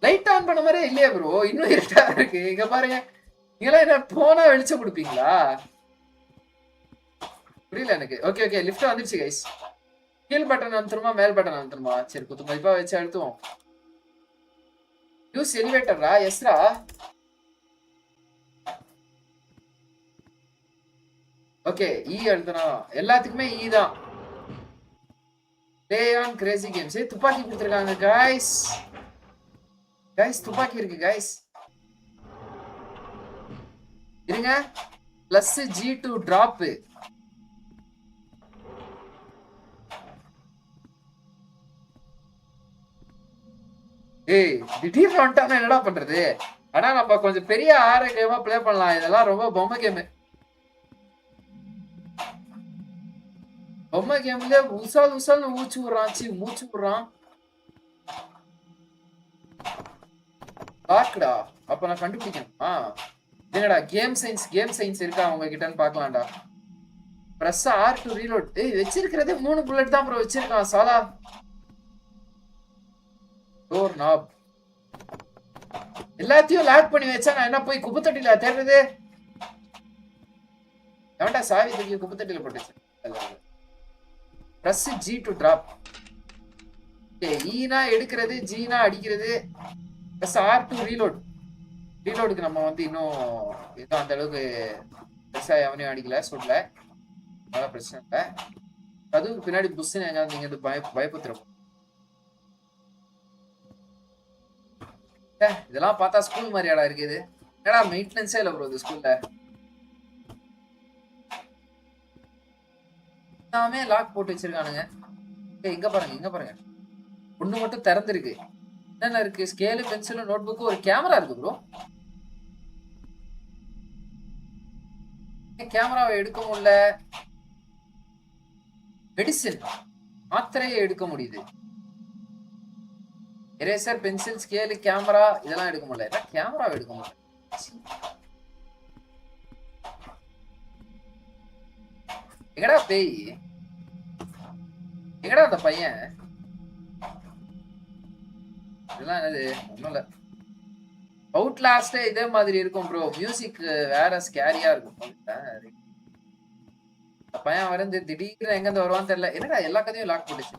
Speaker 1: லைட் ஆன் பண்ண மாதிரியே இல்லையா ப்ரோ? இன்னும் இருட்டா இருக்கு. இங்க பாருங்க, நீங்களாம் என்ன போனா வெளிச்சம் கொடுப்பீங்களா? புரியல எனக்கு. ஓகே ஓகே லிஃப்ட் வந்துருச்சு கைஸ். கீழ் பட்டன் அமுத்துறமா மேல் பட்டன் அமுத்துறமா? சரி குத்து மதிப்பா வச்சு அழுத்துவோம். யூஸ் எலிவேட்டரா? எஸ்ரா. ஓகே ஈ அழுத்தணும். எல்லாத்துக்குமே ஈ தான். Play on crazy games. துப்பாக்கி கொடுத்துருக்காங்க கைஸ். துப்பாக்கி இருக்கு கைஸ். இருங்க. Plus G2 drop. ஏய் திடீர்னு வந்துட்டானா என்னடா பண்றது? ஆனா நம்ம கொஞ்சம் பெரிய கேமா பிளே பண்ணலாம். இதெல்லாம் ரொம்ப பொம்மை கேமு. பொம்மை கேம்ல உசால்னு மூச்சு விடுறான். பாக்குடா, அப்ப நான் கண்டுபிடிக்கணும். என்னடா கேம் சயின்ஸ் இருக்கா அவங்க கிட்டன்னு பாக்கலாம்டா. Press R to reload. ஏய் வச்சிருக்கிறதே 3 புல்லட் தான் ப்ரோ வச்சிருக்கான் சாலா. டோர் நாப் எல்லாத்தையும் லாக் பண்ணி வச்சா நான் என்ன போய் குப்பத்தட்டில தேடுறது? எவன்டா சாவி தூக்கி குப்பத்தட்டில போட்டுச்சு? Press G to drop. ஈனா எடுக்கிறது, ஜீனா அடிக்கிறது. Press R to reload. ரீலோடுக்கு நம்ம வந்து இன்னும் ஏதோ அந்த அளவுக்கு பெருசா எவனையும் அடிக்கல சொல்லல, அதனால பிரச்சனை இல்லை. அதுவும் பின்னாடி புஷ்ன்னு எங்காவது நீங்க வந்து பயப்புத்துறோம். இதெல்லாம் பார்த்தா ஸ்கூல் மாதிரியாடா இருக்குது. என்னடா மெயின்டெனன்ஸே இல்லை ப்ரோ இது ஸ்கூல்ல. எல்லாமே லாக் போட்டு வச்சிருக்கானுங்க. இங்க பாருங்க ஒண்ணு மட்டும் திறந்துருக்கு. என்னென்ன இருக்கு? ஸ்கேலு, பென்சிலு, நோட் புக்கு, ஒரு கேமரா இருக்கு ப்ரோ. கேமராவை எடுக்க முடியல. மெடிசின் மாத்திரையை எடுக்க முடியுது. எரேசர், பென்சில், ஸ்கேலு, கேமரா இதெல்லாம் எடுக்க முடியல. கேமராவை எடுக்க முடியல. எங்கடா பேய்? எங்கடா அந்த பையன்? இதெல்லாம் என்னது? ஒண்ணும் இல்ல. அவுட்லாஸ்டே இதே மாதிரி இருக்கும் ப்ரோ. மியூசிக் வேற ஸ்கேரியா இருக்கும். பையன் வந்து திடீர்னு எங்க இருந்து வருவான்னு தெரியல. என்னடா எல்லா கதையும் லாக் போட்டுச்சு.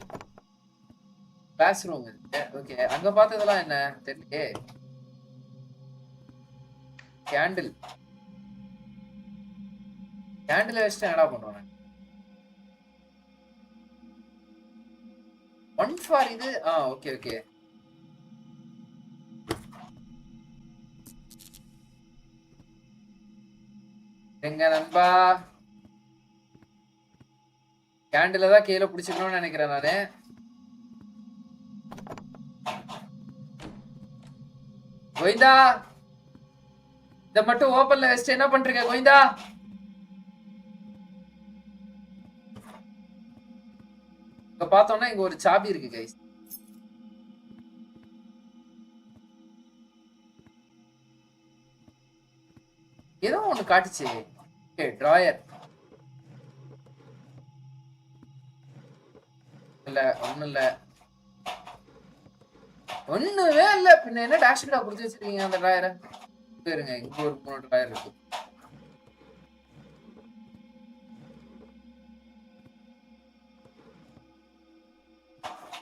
Speaker 1: Class room. ஓகே அங்க பார்த்ததெல்லாம் என்ன தெரியலையே. கேண்டில் வச்சுட்டு என்னடா பண்ணுவாங்க? 1 ஃபார் இது. ஓகே எங்க நண்பா கேண்டில தான் கீழே பிடிச்சிக்கணும்னு நினைக்கிறேன் நானு. கோவிந்தா இத மட்டும் ஓபன்ல வச்சுட்டு என்ன பண்றீங்க கோவிந்தா? இப்ப பார்த்தோம்னா இங்க ஒரு சாபி இருக்கு கைஸ். ஏதோ ஒண்ணு காட்டுச்சு. ஓகே டிராயர் இல்ல ஒண்ணும் இல்ல ஒண்ணுமே இல்ல. பின்ன என்ன டாஷ்போர்டா கொடுத்து வச்சிருக்கீங்க அந்த டிராயரை? இருங்க இங்க ஒரு 3 டிராயர் இருக்கு.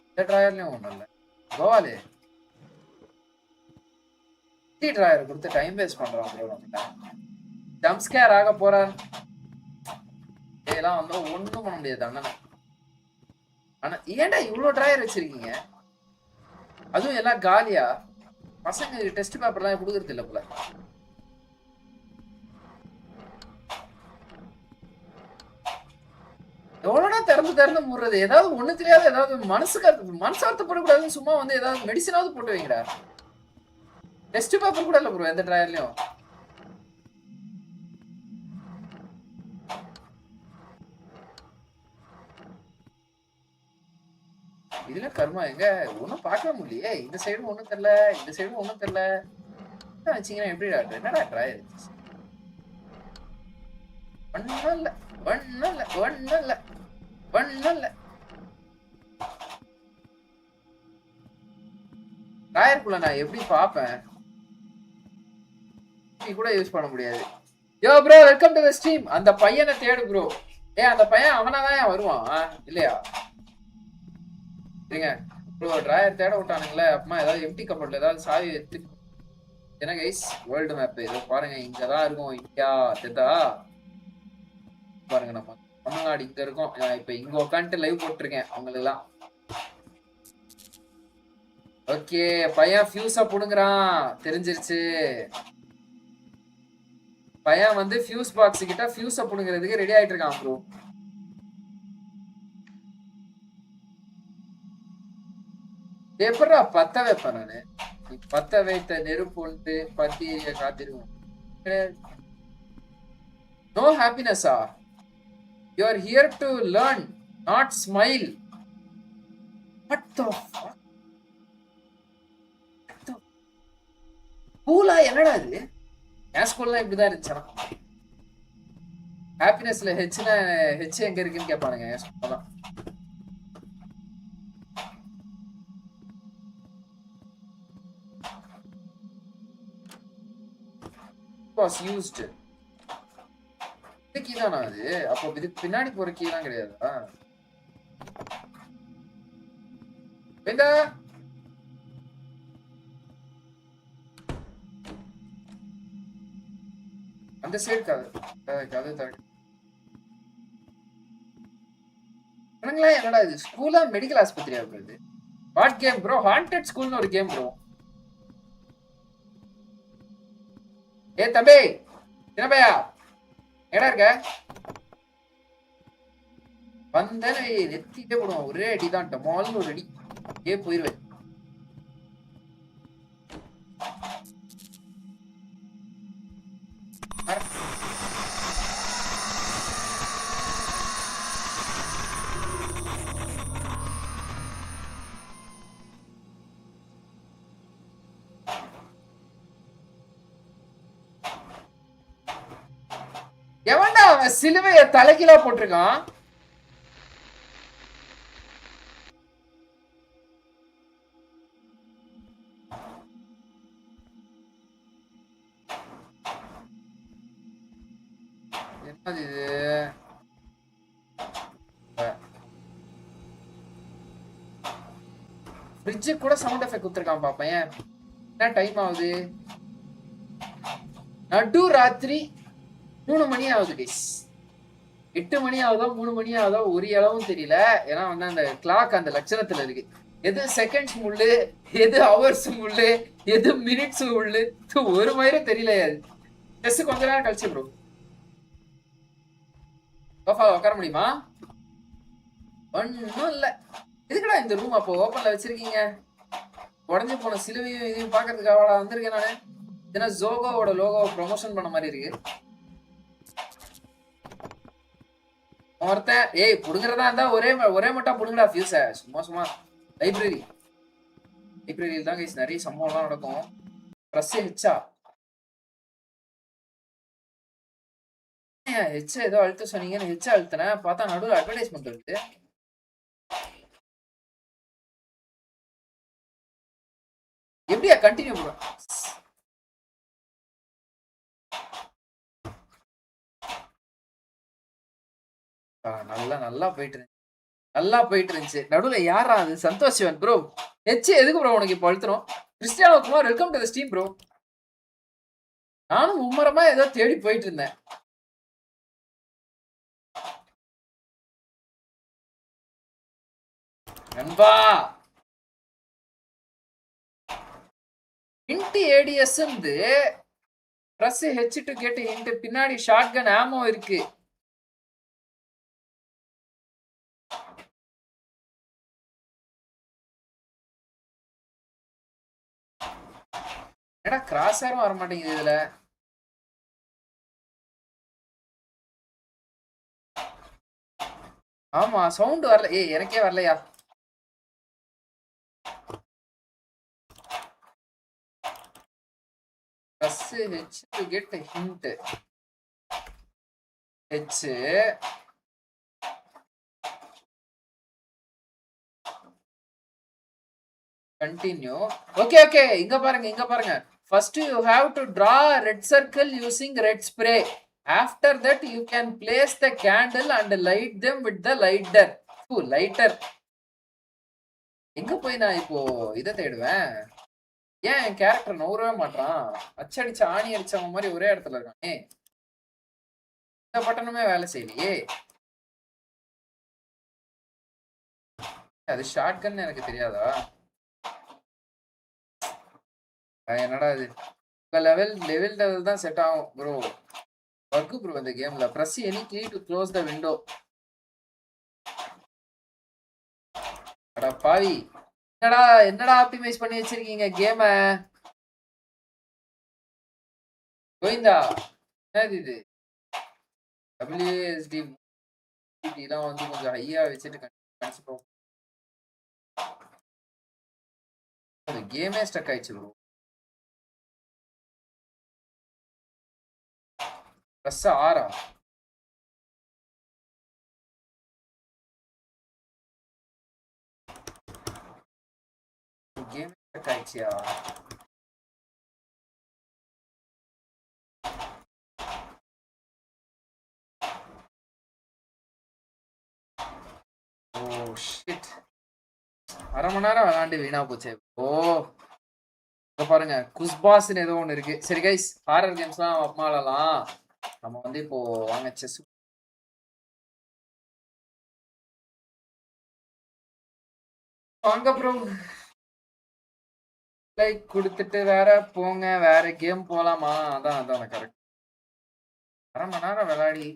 Speaker 1: இந்த டிராயர்லயும் ஒண்ணும் இல்ல. கோவாலே டிராயர் கொடுத்து டைம் வேஸ்ட் பண்றான் ப்ரோ. ஜம்ப் ஸ்கேர் ஆக போறான். இதெல்லாம் வந்து ஒண்ணும் பண்ண முடியாது அண்ணன். ஆனா ஏன்டா இவ்வளவு டிராயர் வச்சிருக்கீங்க? அதுவும் எல்லாம் காலியா? பசங்க டெஸ்ட் பேப்பர்லாம் கொடுக்கறது இல்ல போல. எவ்வளோடா திறந்து மூடுறது? ஏதாவது ஒண்ணு தெரியாது. ஏதாவது மனசார்த்தப்படக்கூடாதுன்னு சும்மா வந்து ஏதாவது மெடிசனாவது போட்டு வைங்கடா. டெஸ்ட் பேப்பர் கூட இல்ல ப்ரோ எந்த டிராயர்லயும். இதுல கர்மா எங்க ஒன்னும் பார்க்க முடியலையே. இந்த சைடும் ஒண்ணும் தெரியல, இந்த சைடும் ஒண்ணும் தெரியல. வச்சீங்கன்னா எப்படி டாக்டர்? என்னடா டிராயர்? ஒண்ணும் இல்ல ஒண்ணும் இல்ல ஒண்ணும் இல்ல ஒண்ணும் இல்ல. டிராயருக்குள்ள நான் எப்படி பாப்பேன்? கூட யூஸ் பண்ண முடியாது. Yo bro welcome to the stream. அந்த பையனை தேடு ப்ரோ. அந்த பையன் அவனாதான் வருவான் இல்லையா? சரிங்க ப்ரோ டிராயர் தேட விட்டானுங்களே. அப்புறமா ஏதாவது எம்டி கப்பல்ல ஏதாவது சாவி எடுத்து என்ன கைஸ் வேர்ல்டு மேப் இதோ பாருங்க. இங்கதான் இருக்கும். இந்தியா தெதா பாருங்க. நம்ம தமிழ்நாடு இங்க இருக்கும். இப்ப இங்க உட்காந்துட்டு லைவ் போட்டிருக்கேன் அவங்களெல்லாம். ஓகே பையன் ஃபியூஸ புடுங்குறான் தெரிஞ்சிருச்சு. பையன் வந்து ஃபியூஸ் பாக்ஸ் கிட்ட ஃபியூஸ புடுங்கிறதுக்கு ரெடி ஆயிட்டு இருக்கான் ப்ரோ. எப்படா பத்த வைப்பேன் நானு? பத்த வைத்த நெருப்பு ஒன்று பத்தி காத்திருவோம். நோ ஹாப்பினஸா? You are here to learn not smile. What the fuck? கூலா என்னடா இது? என் ஸ்கூல்லாம் இப்படிதான் இருந்துச்சுனா. ஹாப்பினஸ்ல ஹெச்னா ஹெச் எங்க இருக்குன்னு கேட்பானுங்க என் ஸ்கூல்ல. was used. இந்த கீ தானா அது? அப்போ இதுக்கு பின்னாடி போற கீலாம் கிடையாதா? வேண்டா அந்த சைடு கதை தரங்க. என்னடா இது ஸ்கூலா மெடிக்கல் ஆஸ்பத்திரியா போகுது? What game bro? ஹாண்டட் ஸ்கூல்னு ஒரு கேம் ப்ரோ. தம்பி என்ன பையா எடா இருக்க? வந்தேன்னு நெத்திட்டே போடுவோம். ஒரே அடிதான் டமால்னு ஒரு அடி போயிருவேன். எவன்டா அவன் சிலுவைய தலைகீழா போட்டிருக்கான்? என்னது இது? ஃப்ரிட்ஜ் கூட சவுண்ட் எஃபெக்ட் கொடுத்துருக்கான் பாப்பேன். என்ன டைம் ஆகுது? நடு ராத்திரி 3 மணி ஆகுது கைஸ். 8 மணி ஆகுதோ 3 மணி ஆகுதோ ஒரு அளவும் தெரியல. ஏன்னா வந்து அந்த கிளாக் அந்த லட்சணத்துல இருக்கு. எது செகண்ட்ஸ் முள்ளு, எது ஹவர்ஸ் முள்ளு, எது மினிட்ஸ் முள்ளு ஒரு மாதிரி தெரியல. ஜஸ்ட் கொஞ்ச நேரம் கழிச்சு ப்ரோ. சோஃபால உட்கார முடியுமா? ஒன்னும் இல்ல. எதுக்குடா இந்த ரூம் அப்போ ஓப்பன்ல வச்சிருக்கீங்க? உடஞ்சு போன சிலுவையும் இதையும் பாக்குறதுக்கு வந்திருக்கேன் நானு. ஏன்னா ஜோகோவோட லோகோவை ப்ரொமோஷன் பண்ண மாதிரி இருக்கு. ஒருத்தன் ஏய் புடுங்குறதா இருந்தா ஒரே மட்டும் புடுங்கடா ஃபியூஸ. சும்மா லைப்ரரியில் தான் கைஸ் நிறைய சம்பவம்லாம் நடக்கும். ப்ரெஸ் ஹெச்சா ஹெச்ச ஏதோ அழுத்த சொன்னீங்கன்னு ஹெச்ச அழுத்தினேன். பார்த்தா நடுவில் அட்வர்டைஸ்மெண்ட் இருக்கு. எப்படியா கண்டினியூ பண்ணுவேன்? நல்லா போயிட்டு இருந்துச்சு. நடுவுல யாரா அது? சந்தோஷ் சிவன் ப்ரோ. ஹெச் எதுக்கு ப்ரோ உனக்கு இப்போ அழுத்தணும்? Cristiano Kumar welcome to the stream bro. நானும் மும்மரமா ஏதோ தேடி போயிட்டு இருந்தேன். நண்பா ஹிண்ட் ஏடிஎஸ் வந்து press H to get hint பின்னாடி ஷாட்கன் ஆமோ இருக்கு. ஏடா கிராஸரும் வர மாட்டேங்குது இதுல. ஆமா சவுண்ட் வரல. ஏய் எனக்கே வரலையா? press H to get a hint. H continue. Okay இங்க பாருங்க. First you have to draw a red circle using red spray. After that you can place the candle and light them with the lighter. Lighter. எங்க போய் நான் இப்போ இதை தேடுவேன்? ஏன் என் character நூறவே மாட்டான்? அச்சடிச்ச ஆணி அடிச்சவங்க மாதிரி ஒரே இடத்துல இருக்கானே. இந்த பட்டனுமே வேலை செய்யலையே. அது ஷார்ட்கன் எனக்கு தெரியாதா? என்னடா இது? லெவல் தான் செட் ஆகும் ப்ரோ. ஒர்க் ப்ரோ இந்த கேம்ல. Press any key to close the window. அட பாவி, என்னடா ஆப்டிமைஸ் பண்ணி வச்சிருக்கீங்க கேம? கோவிந்தா என்னது இது? WASD எல்லாம் வந்து கொஞ்சம் ஹையா வச்சுட்டு கேமே ஸ்டக் ஆயிடுச்சு ப்ரோ. ப்ளஸ் 6 கேம் ஸ்டக் ஆயிடுச்சியா? ஓ ஷிட், அரை மணி நேரம் விளையாண்டு வீணா போச்சே. ஓ பாருங்க குஸ்பாஸ்ன்னு ஏதோ ஒண்ணு இருக்கு. சரி கைஸ், ஹாரர் கேம்ஸ்லாம் அம்மாலாம் நம்ம வந்து இப்போ வாங்க செஸ் வாங்க ப்ரோ. லைக் கொடுத்துட்டு வேற போங்க, வேற கேம் போலாமா? அதான் கரெக்ட். அரை மணி நேரம் விளையாடி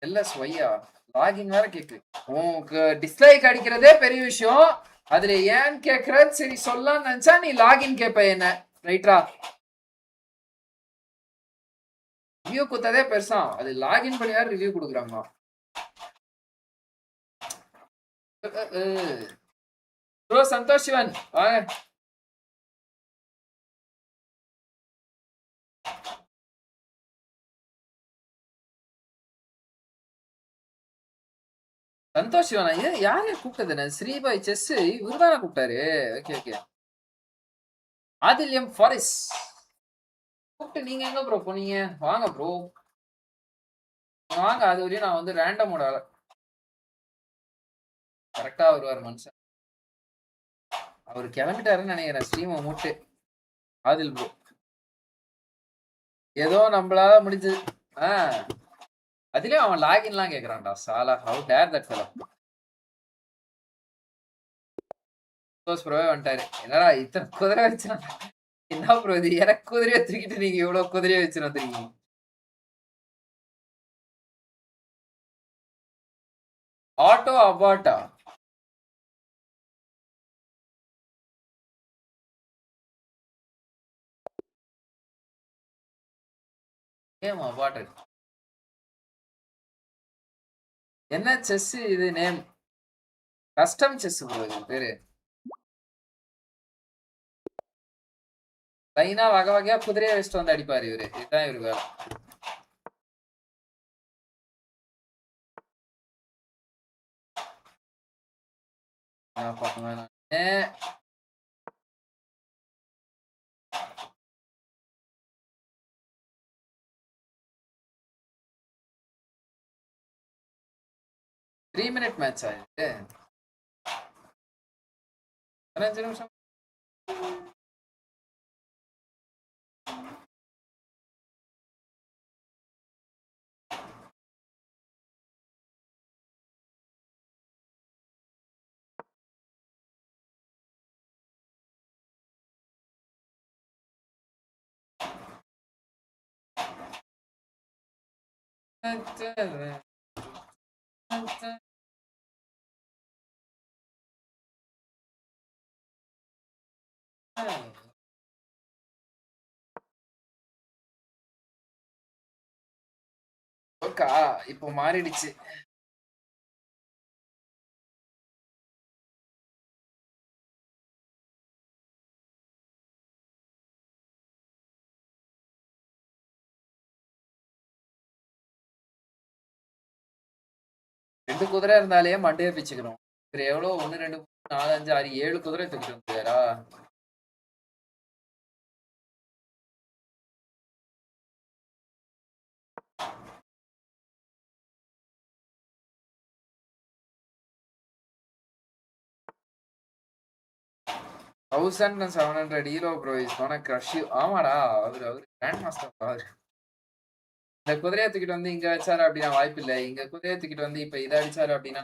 Speaker 1: எல்எஸ் ஒய்யா லாகின் வேற கேக்கு. உனக்கு டிஸ்லைக் அடிக்கிறதே பெரிய விஷயம், அதுல ஏன் கேக்குற? சரி சொல்லலாம் நினைச்சா நீ லாகின் கேப்ப என்ன? ரைட்டா, ரிவ்யூ கொடுத்ததே பெருசா, அது லாகின் பண்ணி வேற ரிவ்யூ கொடுக்குறாங்க. ப்ரோ சந்தோஷ் சிவன் வாங்க. சந்தோஷ் சிவனா? இது யாரையும் கூப்பிட்டது? ஸ்ரீபாய் செஸ் இவருதானே கூப்பிட்டாரு. ஓகே ஆதில்யம் ஃபாரிஸ் கூப்பிட்டு நீங்க எங்க ப்ரோ போனீங்க? வாங்க ப்ரோ வாங்க. அது வரையும் நான் வந்து ரேண்டமோட கரெக்டா வருவார் மனுஷன். அவரு கிளம்பிட்டாருன்னு நினைக்கிறேன் ஸ்ட்ரீமை மூட்டு. ஆதில் ப்ரோ ஏதோ நம்மளால முடிஞ்சது. அதுலயும் அவன் லாகின்லாம் கேக்குறான்டா சாலா. How dare that fellow. ப்ரோவே வந்துட்டாரு. என்னடா இத்தனை குதிரை வச்சு என்ன ப்ரோ இது? எனக்கு குதிரையை தூக்கிட்டு நீங்க இவ்வளவு குதிரையை வச்சு வந்துருக்கீங்க. ஆட்டோ அபாட்டா கேம் அபாட்டட் என்ன செஸ் இது நேம் கஸ்டம் செஸ் ப்ரோ இது பேரு லைனா வகை வகையா குதிரையை வச்சுட்டு வந்து அடிப்பாரு இவரு இதுதான் இவரு வேலை பண்ணுவேன் 3 minute மேட்ச் ஆயிடுச்சு 15 நிமிஷம் இப்போ மாறிடுச்சு ரெண்டு குதிரை இருந்தாலே மண்டையை பிச்சுக்கணும் எவ்வளவு 1 2 3 4 5 6 7 குதிரை தூக்கிட்டு வந்துருக்கா $1,700 bro is gonna crush you ஆமாடா அவரு கிராண்ட் மாஸ்டர் அவரு இந்த குதிரையை தூக்கிட்டு வந்து இங்க வச்சாரு அப்படின்னா வாய்ப்பு இல்லை இங்க குதிரையை தூக்கிட்டு வந்து இப்ப இதை அடிச்சாரு அப்படின்னா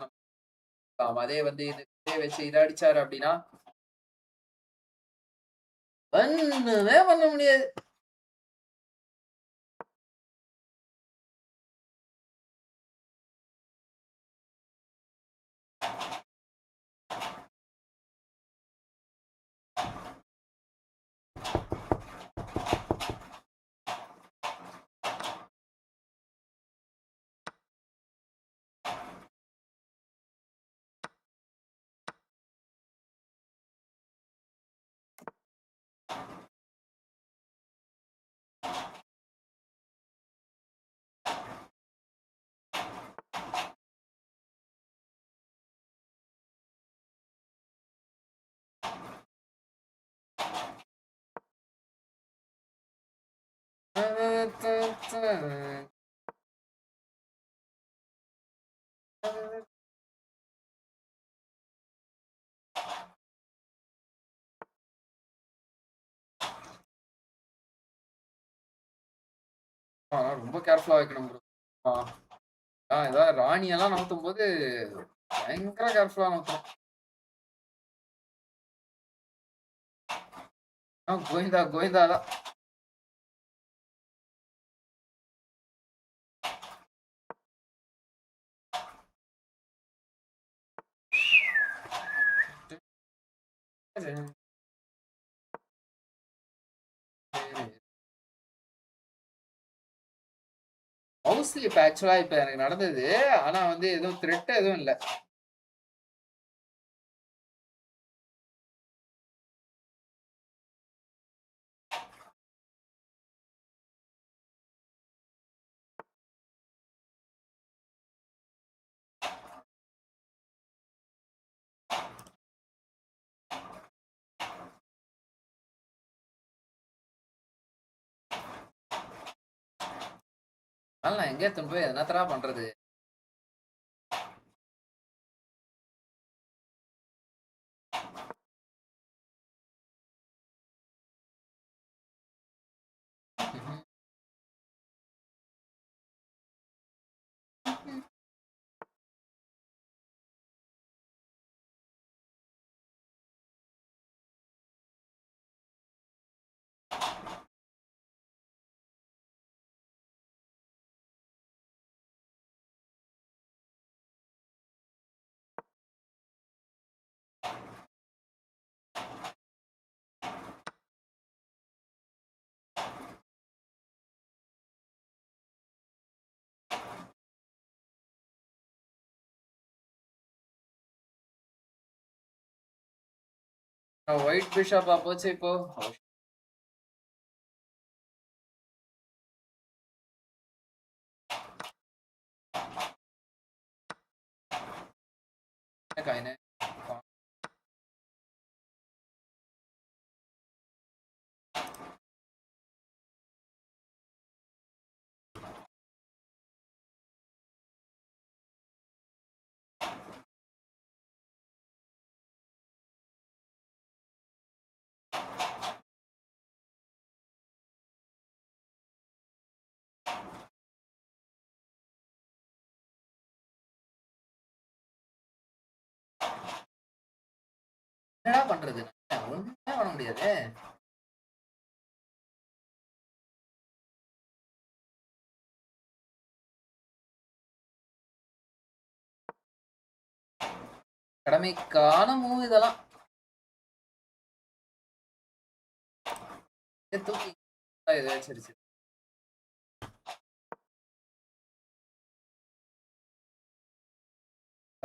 Speaker 1: அதே வந்து இந்த குதிரையை வச்சு இதை அடிச்சாரு அப்படின்னா ஒண்ணுமே பண்ண முடியாது ரொம்ப கேர்ஃபுல்லா வைக்கணும் ப்ரோ ஏதாவது ராணி எல்லாம் நவுத்தும் போது பயங்கர கேர்ஃபுல்லா நவுத்தணும் கோவிந்தா கோவிந்தா தான் மோஸ்ட்லி இப்ப ஆக்சுவலா இப்ப எனக்கு நடந்தது ஆனா வந்து எதுவும் த்ரெட் எதுவும் இல்லை அதனால நான் எங்கே எடுத்துன்னு போய் என்னத்தரா பண்றது ஒயிட் பிஷப்பா போச்சு இப்போ. காயினு என்னடா பண்றது? ஒண்ணுமே பண்ண முடியாது. கடமைக்கான மூவ் இதெல்லாம். தூக்கி சரி சரி.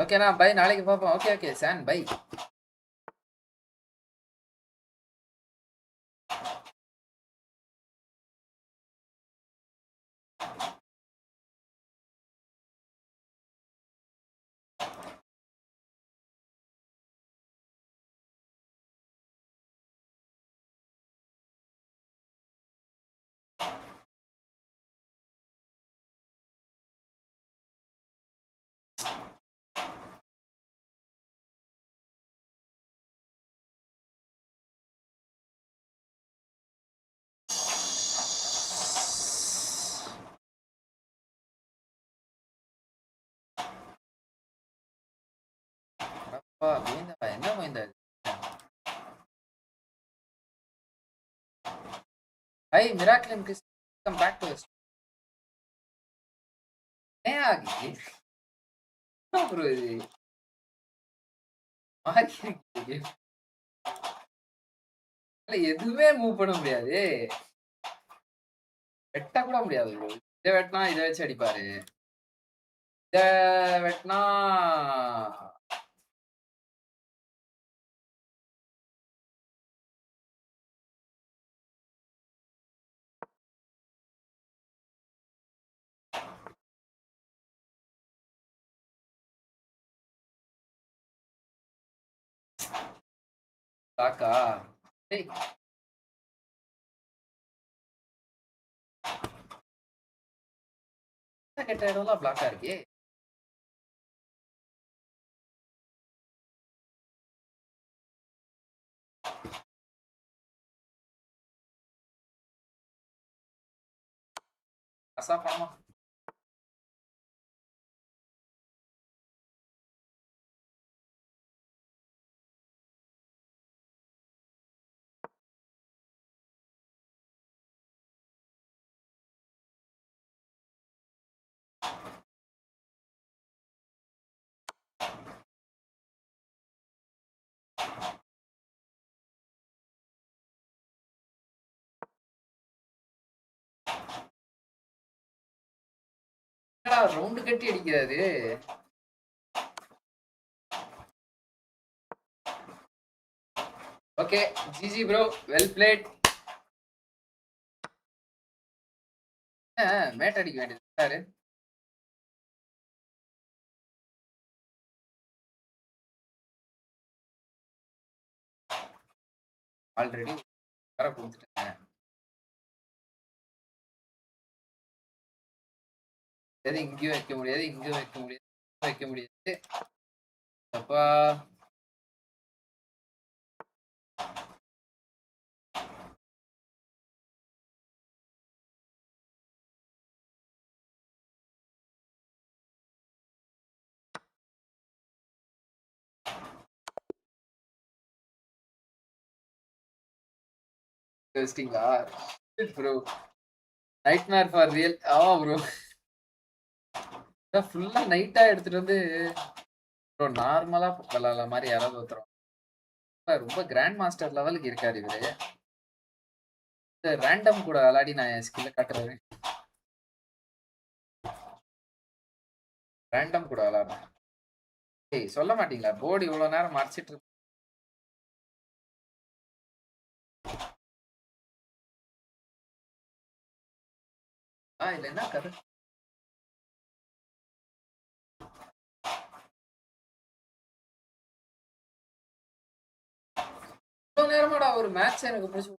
Speaker 1: ஓகேண்ணா பை, நாளைக்கு பார்ப்போம். ஓகே ஓகே சான் பை. என்ன போயிருந்தா Hi, Miracle and Chris, come back to us. ஏன் ஆகி ப்ரோ இது எதுவுமே மூவ் பண்ண முடியாது. வெட்ட கூட முடியாது ப்ரோ. இதை வெட்டினா இதை வச்சு அடிப்பாரு. இதை வெட்டினா தாக்கா. கெட்ட இடம்லாம் பிளாக்கா இருக்கே. அசாப்பாமா ரவுண்டு கட்டி அடிக்கிறாரு. Okay GG bro, well played. மேட் அடிக்க வேண்டியது சார். ஆல்ரெடி வர கொடுத்துட்டேன். இங்கேயும் வைக்க முடியாது, இங்கேயும் வைக்க முடியாது, வைக்க முடியாது. அப்பா இன்ட்ரெஸ்டிங்கா ப்ரோ. Nightmare for real. ஆமா ப்ரோ, ஃபுல்லா நைட்டா எடுத்துட்டு வந்து ப்ரோ நார்மலா விளாட்ற மாதிரி யாராவது ஒருத்தரும் ரொம்ப கிராண்ட் மாஸ்டர் லெவலுக்கு இருக்காரு இவரு. ரேண்டம் கூட விளையாடி நான் என் ஸ்கில்ல காட்டுறேன். ரேண்டம் கூட விளையாடுறேன். ஏய் சொல்ல மாட்டீங்களா போர்டு இவ்வளவு நேரம் மறைச்சிட்டு இல்ல என்ன கதை? இவ்வளவு நேரமாடா ஒரு மேட்ச் எனக்கு பிடிச்சு.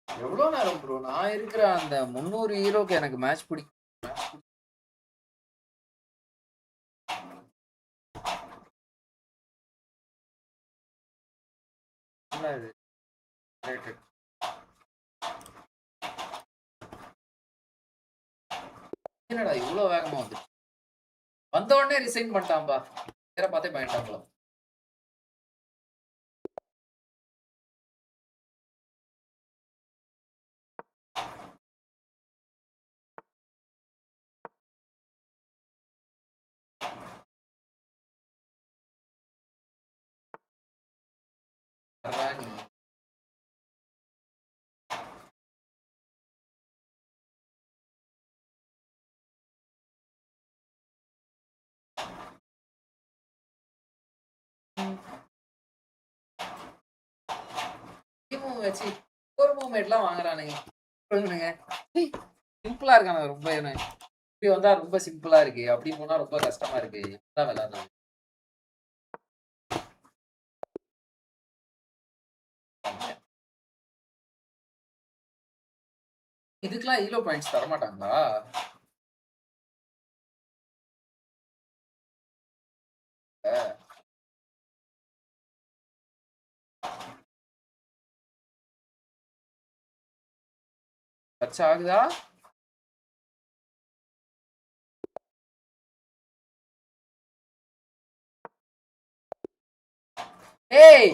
Speaker 1: எவ்வளவு நேரம் ப்ரோ? நான் இருக்கிற அந்த 300 ஹீரோக்கு எனக்கு மேட்ச் பிடிக்கும். என்னடா இவ்வளவு வேகமா வந்து வந்த உடனே ரிசைன் பண்ணிட்டான்பா. பேரை பார்த்தே பயன்ட்டாங்களோ. ராணி வச்சு ஒரு மூவ்மெண்ட்லாம் வாங்குறானுங்க. சிம்பிளா இருக்கானு ரொம்ப. இப்படி வந்தா ரொம்ப சிம்பிளா இருக்கு, அப்படி போனா ரொம்ப கஷ்டமா இருக்கு. எல்லாம் விளையாடுறாங்க. இதுக்கெல்லாம் ஹீரோ பாயிண்ட்ஸ் தர மாட்டாங்களா? டச் ஆகுதா? ஏய்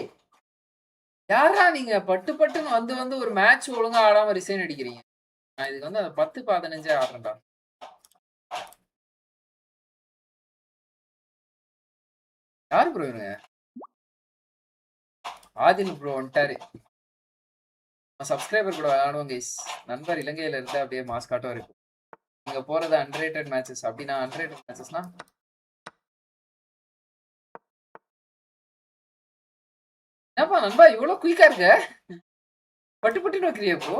Speaker 1: யாரா நீங்க பட்டு பட்டுன்னு வந்து வந்து ஒரு மேட்ச் ஒழுங்கா ஆடாம ரிசைன் அடிக்கிறீங்க? நான் இதுக்கு வந்து அந்த 10-15 ஆடுறேன்டா. யாரு ப்ரோ இவனுங்க? ஆதில் ப்ரோ வந்துட்டாரு. சப்ஸ்கிரைபர் கூட விளையாடுவோம் கைஸ். நண்பர் இலங்கையில இருந்து அப்படியே மாஸ்காட்டும் இருக்கு. நீங்க போறது அன்ரேட்டட் மேட்சஸ். அப்படின்னா அன்ரேட்டட் மேட்சஸ்னா ஏப்பா நண்பா இவ்வளவு குயிக்கா இருக்க? பட்டு பட்டு வைக்கிறியா ப்ரோ?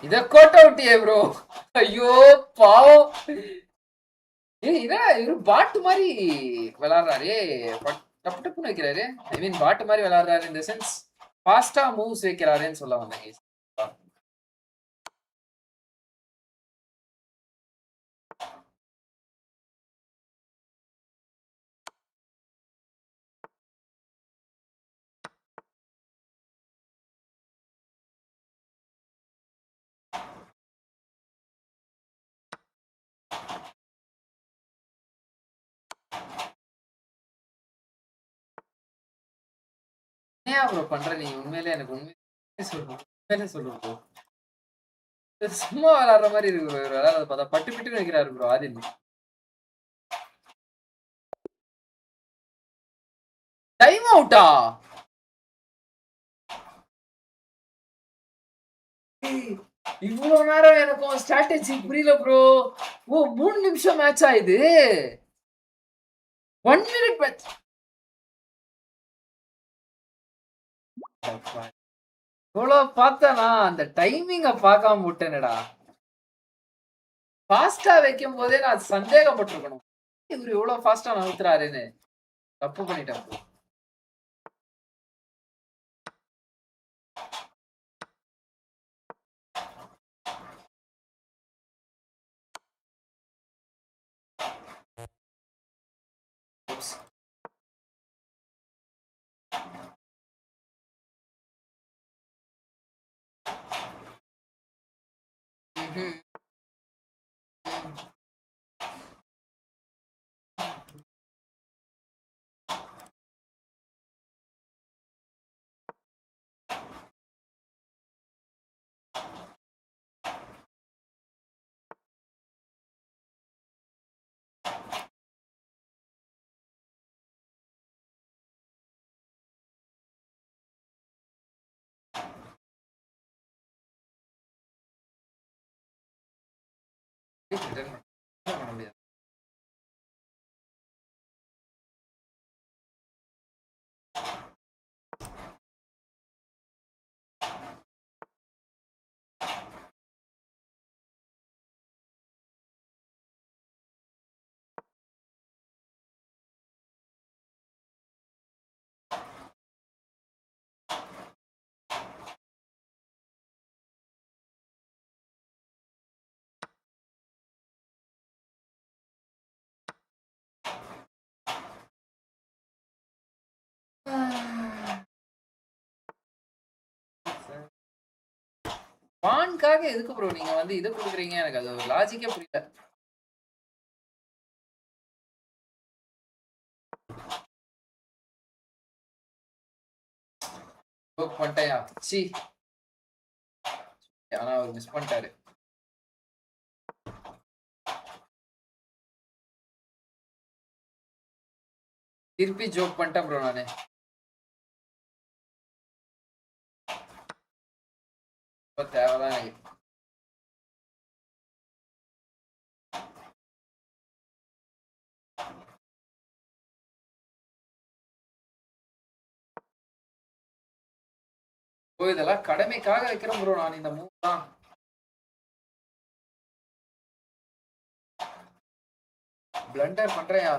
Speaker 1: இத கோட் அவுட்டியே ப்ரோ. ஐயோ பாவம். இவரு பாட்டு மாதிரி விளையாடுறாரு. டப்பு டப்புன்னு வைக்கிறாரு. ஐ மீன் பாட்டு மாதிரி விளையாடுறாரு இந்த சென்ஸ் ஃபாஸ்டா மூவ்ஸ் வைக்கிறாருன்னு சொல்ல வந்தேன். ஏன் ப்ரோ பண்ற நீ? உண்மையிலே எனக்கு உண்மையிலே சொல்லு ப்ரோ. சும்மா விளையாடுற மாதிரி இருக்கு ப்ரோ. விளையாடுறத பார்த்தா பட்டு பிட்டு வைக்கிறாரு ப்ரோ ஆதில். டைம் அவுட்டா? இவ்வளவு நேரம் எனக்கும் ஸ்ட்ராட்டஜி புரியல ப்ரோ. ஓ 3 நிமிஷம் மேட்ச் ஆயுது. 1 minute match. இவ்வளவு பார்த்தனா அந்த டைமிங்க பார்க்காம விட்டேனடா. ஃபாஸ்டா வைக்கும் போதே நான் சந்தேகப்பட்டிருக்கணும். இவரு இவ்வளவு ஃபாஸ்டா நவுத்துறாருன்னு. தப்பு பண்ணிட்டேன் ப்ரோ. பண்ண முடியாது. பான்காக எதுக்கு ப்ரோ நீங்க வந்து இத குடுக்குறீங்க? எனக்கு அது ஒரு லாஜிக்கே புரியல. ஜோக் பண்ணிட்டயா? ச்சீ! ஆனா அவர் மிஸ் பண்ணிட்டாரு. திருப்பி ஜோக் பண்ணிட்டேன் ப்ரோ நானு. இப்ப தேவைதான் எனக்கு. ப்ரோ இதெல்லாம் கடமைக்காக வைக்கிறேன் ப்ரோ நான் இந்த மூவ்லாம். பிளண்டர் பண்றேயா?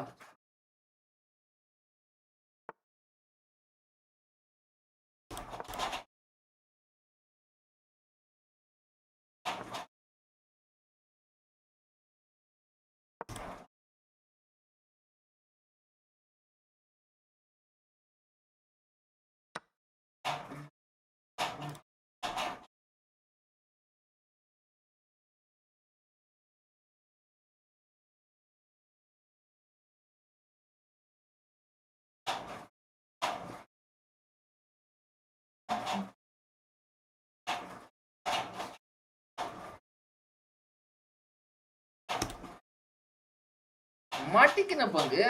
Speaker 1: மாட்டிக்கின பங்கு.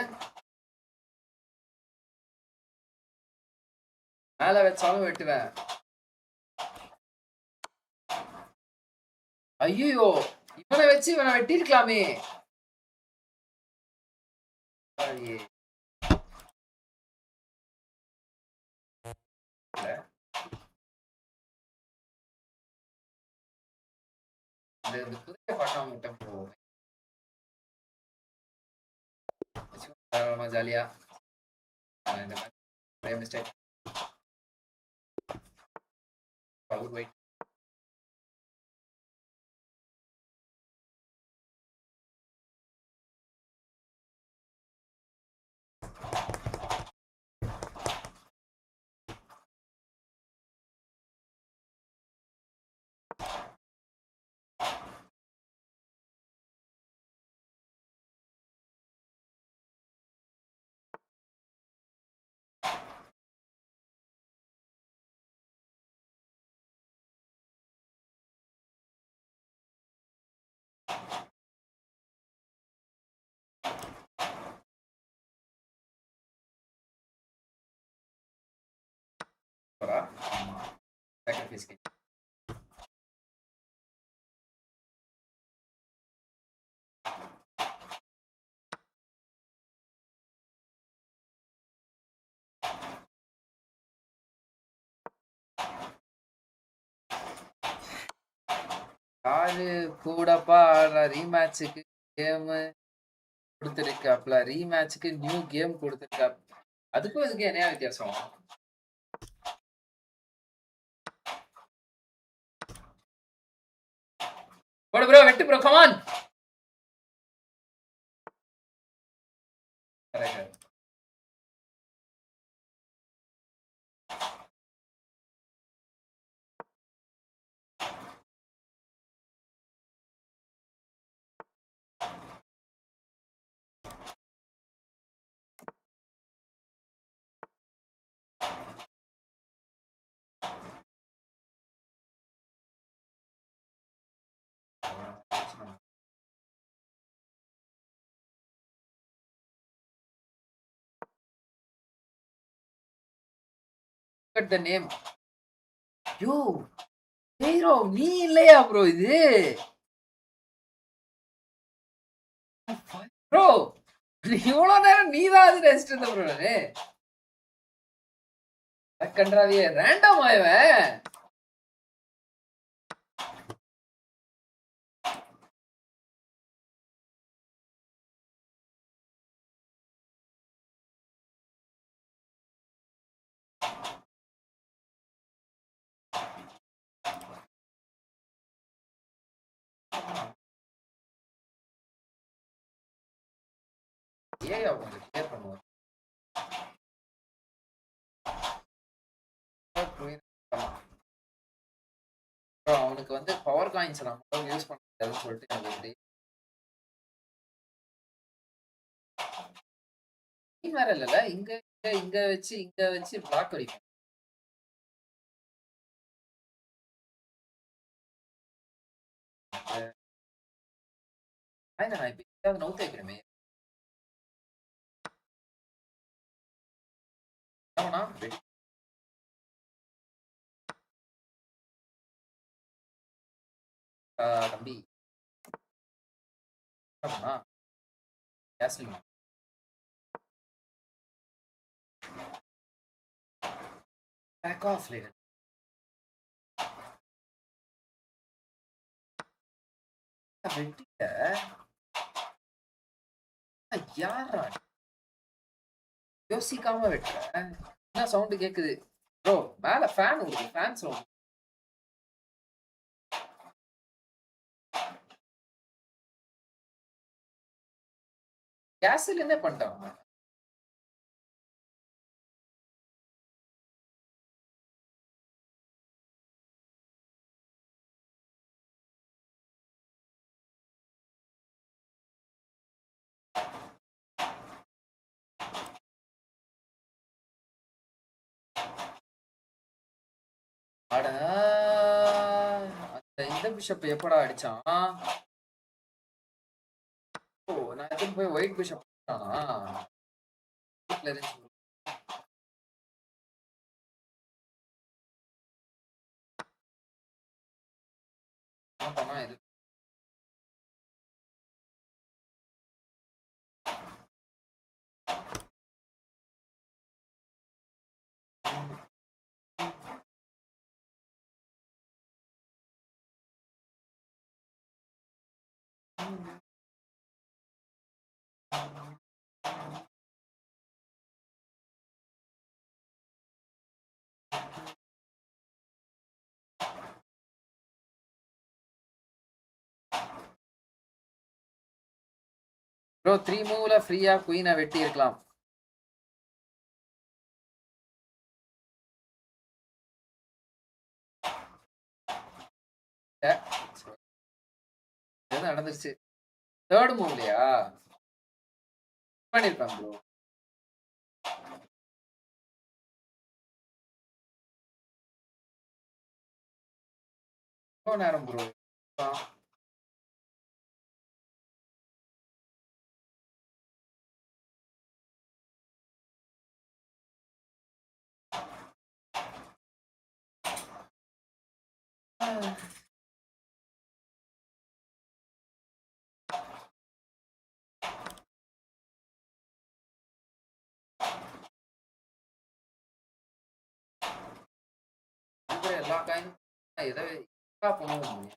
Speaker 1: மேல வச்சாலும் வெட்டுவேன். ஐயோ! இவனை வச்சு இவனை வெட்டிருக்கலாமே. இந்த குதிரை பண்ணாம விட்டேன் ப்ரோ. ஜாலியா இந்த மாதிரி மிஸ்டேக். வெயிட். Sacrifice. யாரு கூடப்பா ரீமேட்சுக்கு கேம் கொடுத்துருக்காப்ல, ரீமேட்சுக்கு நியூ கேம் கொடுத்துருக்காப். அதுக்கும் இதுக்கு என்ன வித்தியாசம்? போடு ப்ரோ, வெட்டு bro, come on. Look at the name. Yo, hero நீ இல்லையா ப்ரோ இது? ப்ரோ இவ்வளோ நேரம் நீ தான் அது ரெஸ்ட் இருந்த ப்ரோ நானு கன்றாவியே ரேண்டம் ஆயவன் ஏன் அவங்க கிளியர் பண்ணுவாங்க அவனுக்கு வந்து பவர் காயின்ஸ் நம்ம யூஸ் பண்ண முடியாதுன்னு சொல்லிட்டு எனக்கு வேற இல்ல இங்க இங்க வச்சு பிளாக் அடிக்கும் நான் இப்ப நோட் வைக்கிறேமே தம்பி பேக் ஆஃப் லேடர் வெட்டிட்ட யாரா யோசிக்காம வெட்டுற என்ன சவுண்ட் கேக்குது ப்ரோ மேல ஃபேன் ஓடுது ஃபேன் சவுண்ட் கேஸ்ல இருந்தே பண்ணிட்டாங்க அட அந்த இந்த பிஷப் எப்படா அடிச்சான் ஓ நான் எதுவும் போய் ஒயிட் பிஷப் வீட்டுல இருந்துச்சு பண்ணா இது ப்ரோ 3 மூவ்ல ஃப்ரீயா குயினை வெட்டி இருக்கலாம் நடந்துருச்சு தேர்ட் மூவ்லையா பண்ணிருப்பான் ப்ரோ நேரம் ப்ரோ எல்லா காயினும் எதை பண்ணுவோம்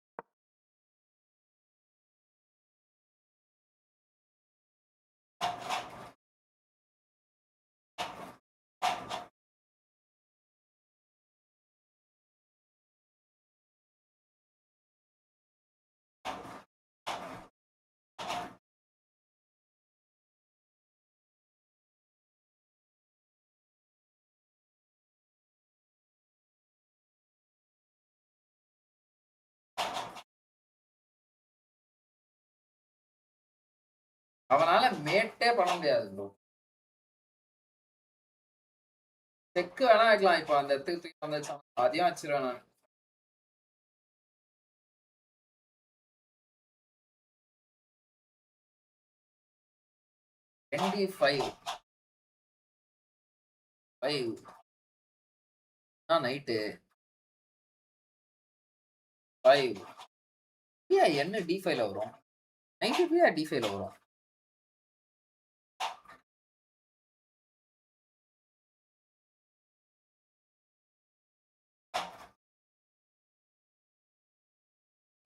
Speaker 1: அவனால மேட்டே பண்ண முடியாது ப்ரோ செக்கு வேணா வைக்கலாம் இப்போ அந்த இடத்துக்கு வந்துச்சான் அதையும் வச்சிருவேன் நான் 25 நைட்டு 5 என்ன D5ல வரும் 95 D5ல வரும்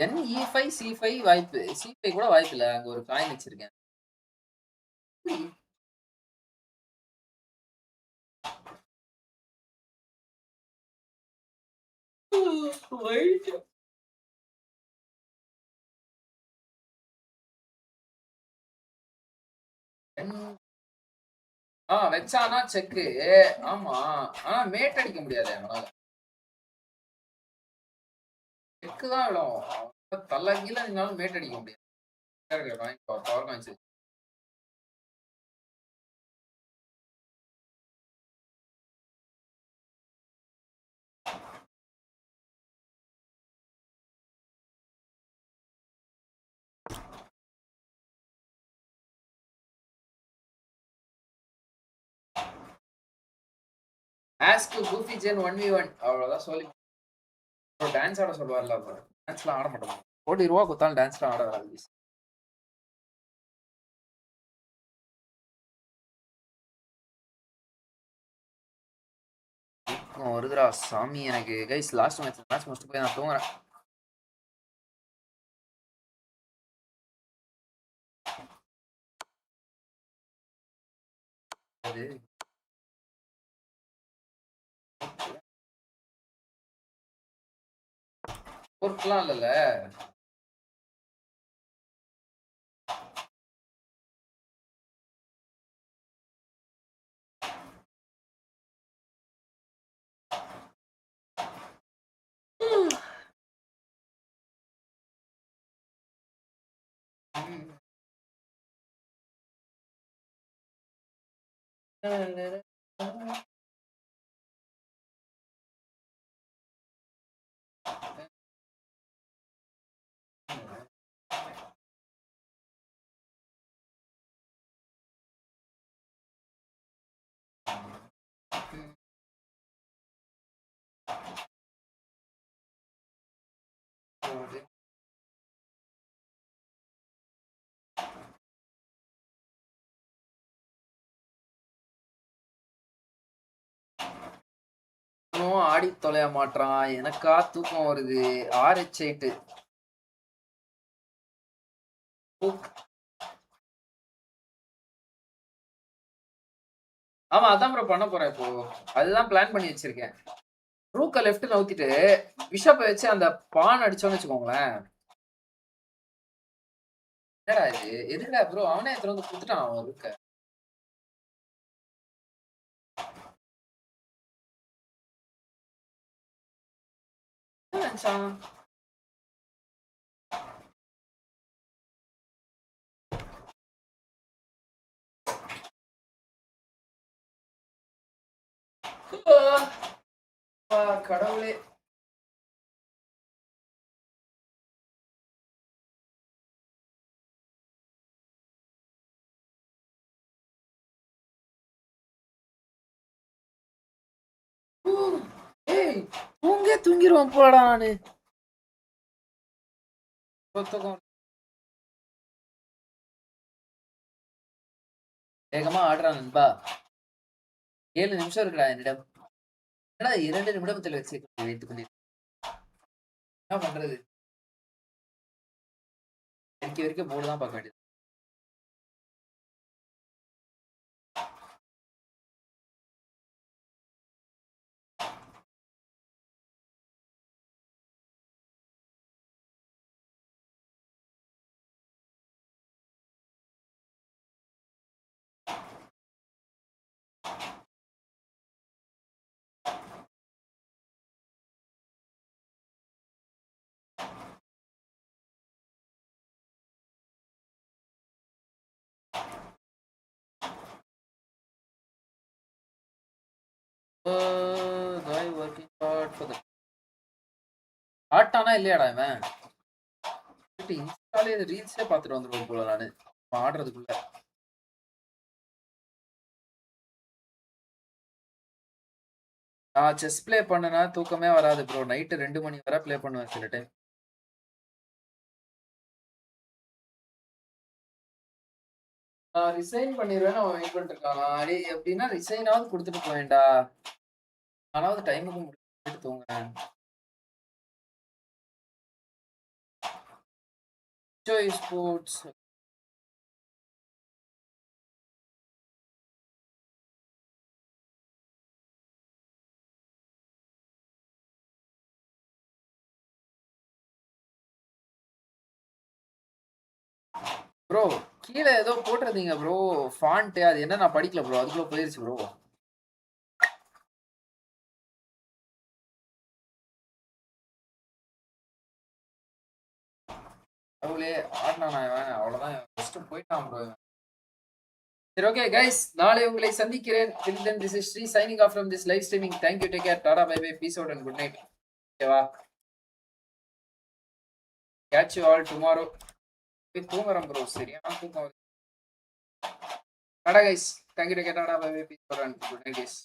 Speaker 1: NE5 C5 வாய்ப்பு. C5 கூட வாய்ப்பு இல்ல. அங்க ஒரு காயின் வச்சிருக்கேன். வச்சானா செக்கு. ஆமா. ஆனா மேட் அடிக்க முடியாது அவனால. செக்கு தான் விடும். தள்ள கீழ நின்னாலும் மேட் அடிக்க முடியாது. Power coins. ஆஸ்க் கூஃபி ஜென் 1v1 அவ்வளவுதான் சொல்லி டான்ஸ் ஆட சொல்லுவார்ல அப்ப. டான்ஸ்லாம் ஆட மாட்டோம். ₹1 கோடி குத்தாலும் டான்ஸ்லாம் ஆட வராது. வருதுடா சாமி எனக்கு. கைஸ் லாஸ்ட் மேட்ச் முடிச்சுட்டு போய் நான் தூங்குறேன். அது ஒர்க்லாம் இல்லல. ஆடி தொலைய மாட்டான். எனக்கா தூக்கம் வருது. RH8 ஆமா அதான் ப்ரோ பண்ண போறேன் இப்போ. அதுதான் பிளான் பண்ணி வச்சிருக்கேன். ரூக்க லெஃப்ட் நவுத்திட்டு பிஷப்பை வச்சு அந்த பான் அடிச்சோன்னு வச்சுக்கோங்களேன். என்னடா இது? எதுக்குடா ப்ரோ? அவனே எடுத்துட்டு வந்து குடுத்துட்டான் அவன் ரூக்க. என்ன நினைச்சான்? கடவுளே. ஏய் தூங்கிருவான் போடா நானு. வேகமா ஆடுறான் நண்பா. 7 நிமிஷம் இருக்குடா என்னிடம். என்னடா 2 நிமிடத்தில் வச்சு வைத்துக் கொண்டீர்கள். என்ன பண்றது? வரைக்கும் போர்டு தான் பார்க்க வேண்டியது. guy working hard for the ஆட்டானா இல்லையாடா இவன்? இன்ஸ்டாலே ரீல்ஸே பார்த்துட்டு வந்துருவோம் போல நானு ஆடுறதுக்குள்ள. நான் செஸ் பிளே பண்ணனா தூக்கமே வராது ப்ரோ. நைட்டு 2 மணி வரை பிளே பண்ணுவேன் சில டைம். நான் ரிசைன் பண்ணிடுவேன்னு அவன் வெயிட் பண்ணிட்டு இருக்கான். அடே எப்படின்னா ரிசைனாவது கொடுத்துட்டு போவேன்டா. ஆனாவது டைமுக்கு முடிச்சுட்டு தூங்குறேன். ESPORTS. ப்ரோ கீழ ஏதோ போட்டிருந்தீங்க ப்ரோ ஃபாண்ட் அது என்ன நான் படிக்கல ப்ரோ அதுக்குள்ள போயிருச்சு ப்ரோ அவளே ஆடினானா இவன் அவ்வளவுதான் ஃபர்ஸ்ட் போயிட்டான் ப்ரோ சரி ஓகே கைஸ் நாளை உங்களை சந்திக்கிறேன் till then this is Sri signing off from this live streaming thank you take care Tata bye bye peace out and good night ஓகேவா catch you all tomorrow போய் தூங்குறேன் ப்ரோ சரியா தூக்கம் Tata guys thank you take care Tata bye bye peace out and good night guys